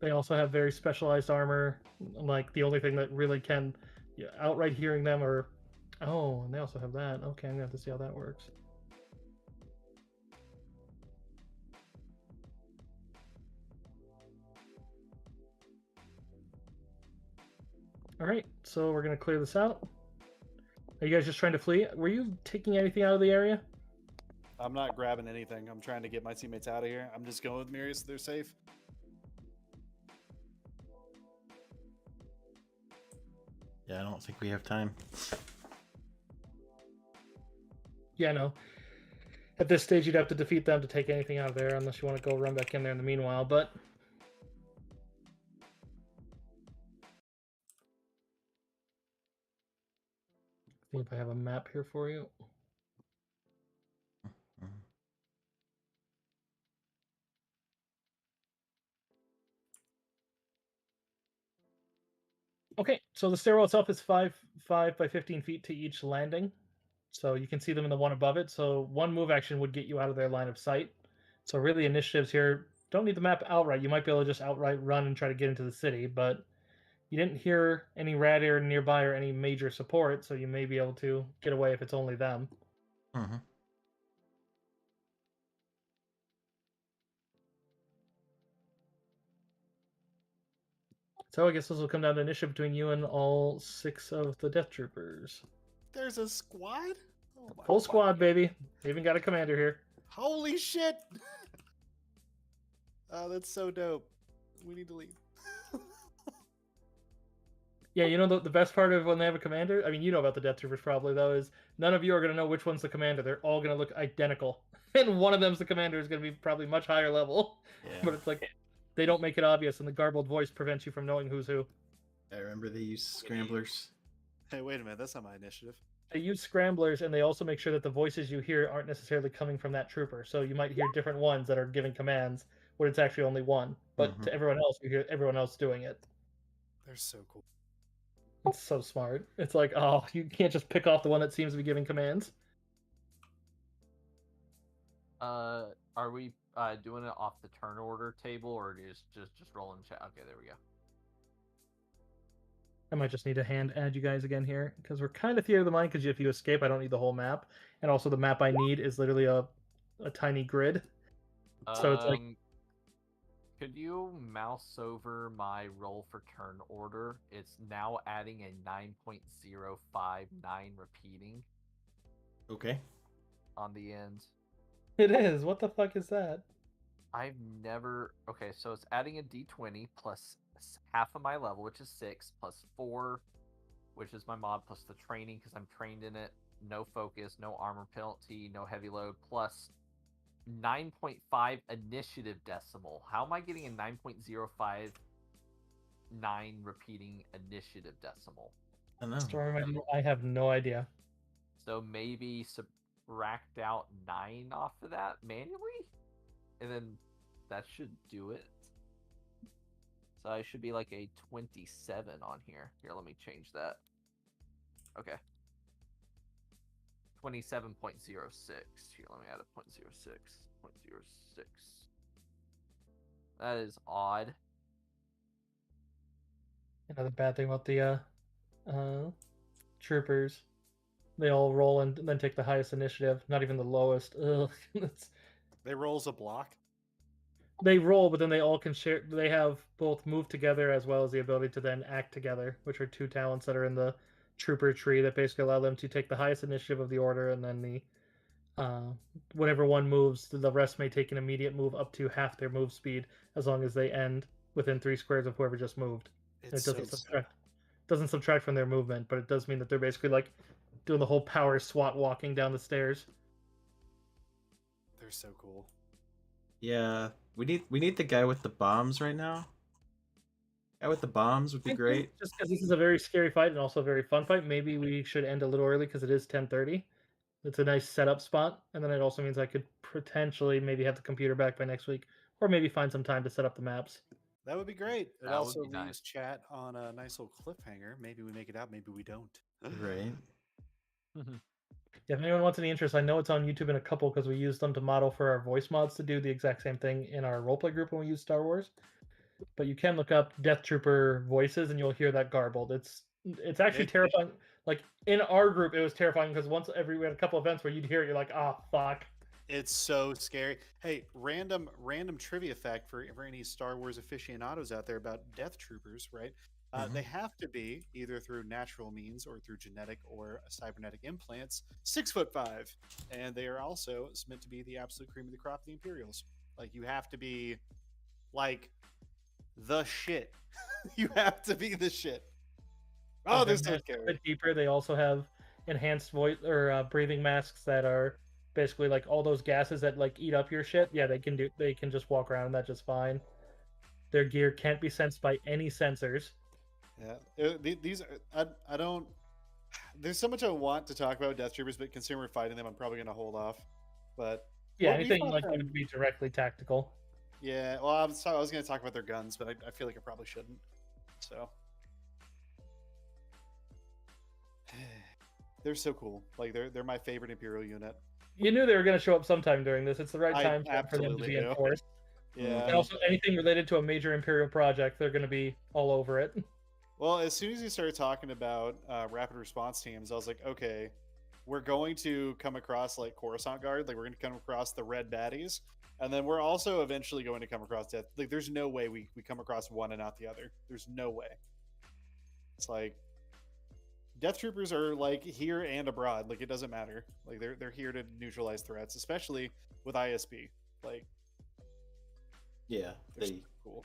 They also have very specialized armor. Like the only thing that really can outright hearing them or oh, and they also have that. Okay, I'm gonna have to see how that works. All right, so we're gonna clear this out. Are you guys just trying to flee? Were you taking anything out of the area? I'm not grabbing anything. I'm trying to get my teammates out of here. I'm just going with Miri so they're safe. Yeah, I don't think we have time. Yeah, no. At this stage, you'd have to defeat them to take anything out of there, unless you want to go run back in there in the meanwhile. But see if I have a map here for you. Okay, so the stairwell itself is 5 by 15 feet to each landing. So you can see them in the one above it. So one move action would get you out of their line of sight. So really initiatives here don't need the map outright. You might be able to just outright run and try to get into the city, but you didn't hear any rat air nearby or any major support, so you may be able to get away if it's only them. Mm-hmm. So I guess this will come down to initiative between you and all 6 of the Death Troopers. There's a squad? Oh my Full God. squad, baby. They even got a commander here. Holy shit! Oh, that's so dope. We need to leave. Yeah, you know the best part of when they have a commander? I mean, you know about the Death Troopers probably, though, is none of you are going to know which one's the commander. They're all going to look identical. And one of them's the commander is going to be probably much higher level. Yeah. But it's like, they don't make it obvious, and the garbled voice prevents you from knowing who's who. I remember they used scramblers. Hey, wait a minute. That's not my initiative. They use scramblers, and they also make sure that the voices you hear aren't necessarily coming from that trooper. So you might hear different ones that are giving commands, where it's actually only one. But to everyone else, you hear everyone else doing it. They're so cool. It's so smart. It's like, oh, you can't just pick off the one that seems to be giving commands. Are we doing it off the turn order table or just rolling chat? Okay, there we go. I might just need to hand add you guys again here, because we're kind of theater of the mind, because if you escape, I don't need the whole map. And also the map I need is literally a tiny grid. So it's like... Could you mouse over my roll for turn order? It's now adding a 9.059 repeating. Okay. On the end. It is. What the fuck is that? I've never... Okay, so it's adding a d20 plus half of my level, which is 6, plus 4, which is my mod, plus the training, because I'm trained in it. No focus, no armor penalty, no heavy load, plus 9.5 initiative decimal. How am I getting a 9.059 repeating initiative decimal? I don't know. I have no idea. So maybe subtract out 9 off of that manually? And then that should do it. So I should be like a 27 on here. Here, let me change that. Okay. 27.06. Here, let me add a 0.06. 0.06. That is odd. Another bad thing about the troopers. They all roll and then take the highest initiative, not even the lowest. Ugh. They roll as a block? They roll, but then they all can share. They have both move together as well as the ability to then act together, which are 2 talents that are in the trooper tree that basically allow them to take the highest initiative of the order, and then the whenever one moves, the rest may take an immediate move up to half their move speed as long as they end within 3 squares of whoever just moved. It doesn't subtract from their movement, but it does mean that they're basically like doing the whole power SWAT walking down the stairs. They're so cool. Yeah, we need the guy with the bombs right now. Guy with the bombs would be great. Just because this is a very scary fight and also a very fun fight, maybe we should end a little early because it is 10:30. It's a nice setup spot, and then it also means I could potentially maybe have the computer back by next week, or maybe find some time to set up the maps. That would be great. It That would also be leaves nice. chat on a nice little cliffhanger. Maybe we make it out, maybe we don't. Right. Yeah, if anyone wants any interest, I know it's on YouTube in a couple because we used them to model for our voice mods to do the exact same thing in our roleplay group when we use Star Wars. But you can look up Death Trooper voices and you'll hear that garbled. It's actually terrifying. Like in our group, it was terrifying because we had a couple events where you'd hear it, you're like, ah, fuck. It's so scary. Hey, random trivia fact for any Star Wars aficionados out there about Death Troopers, right? They have to be either through natural means or through genetic or cybernetic implants 6'5", and they are also meant to be the absolute cream of the crop of the Imperials. Like you have to be like the shit. You have to be the shit. Oh, they're so A scary. bit deeper. They also have enhanced voice or breathing masks that are basically like all those gases that like eat up your shit. Yeah, they can just walk around that just fine. Their gear can't be sensed by any sensors. Yeah, these are, I don't. There's so much I want to talk about Death Troopers, but considering we're fighting them, I'm probably going to hold off. But Yeah, what we anything fought like them- that would be directly tactical. Yeah, well, I was going to talk about their guns, but I feel like I probably shouldn't. So they're so cool. Like they're my favorite Imperial unit. You knew they were going to show up sometime during this. It's the right I time for them to absolutely be do. enforced. Yeah. And also, anything related to a major Imperial project, they're going to be all over it. Well, as soon as you started talking about rapid response teams, I was like, okay, we're going to come across like Coruscant Guard, like we're going to come across the red baddies, and then we're also eventually going to come across death. Like, there's no way we come across one and not the other. There's no way. It's like Death Troopers are like here and abroad. Like it doesn't matter. Like they're here to neutralize threats, especially with ISB. Like Yeah, they're they so cool.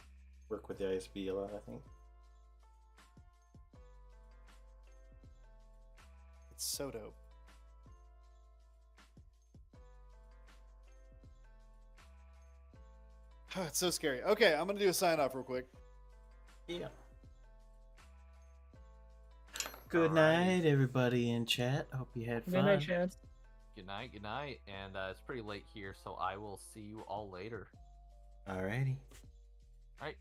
work with the ISB a lot, I think. It's so dope. It's so scary. Okay, I'm gonna do a sign off real quick. Yeah. Good Alright. night, everybody in chat. Hope you had Good fun. night, Chance. Good night, and it's pretty late here, so I will see you all later. Alrighty. All right,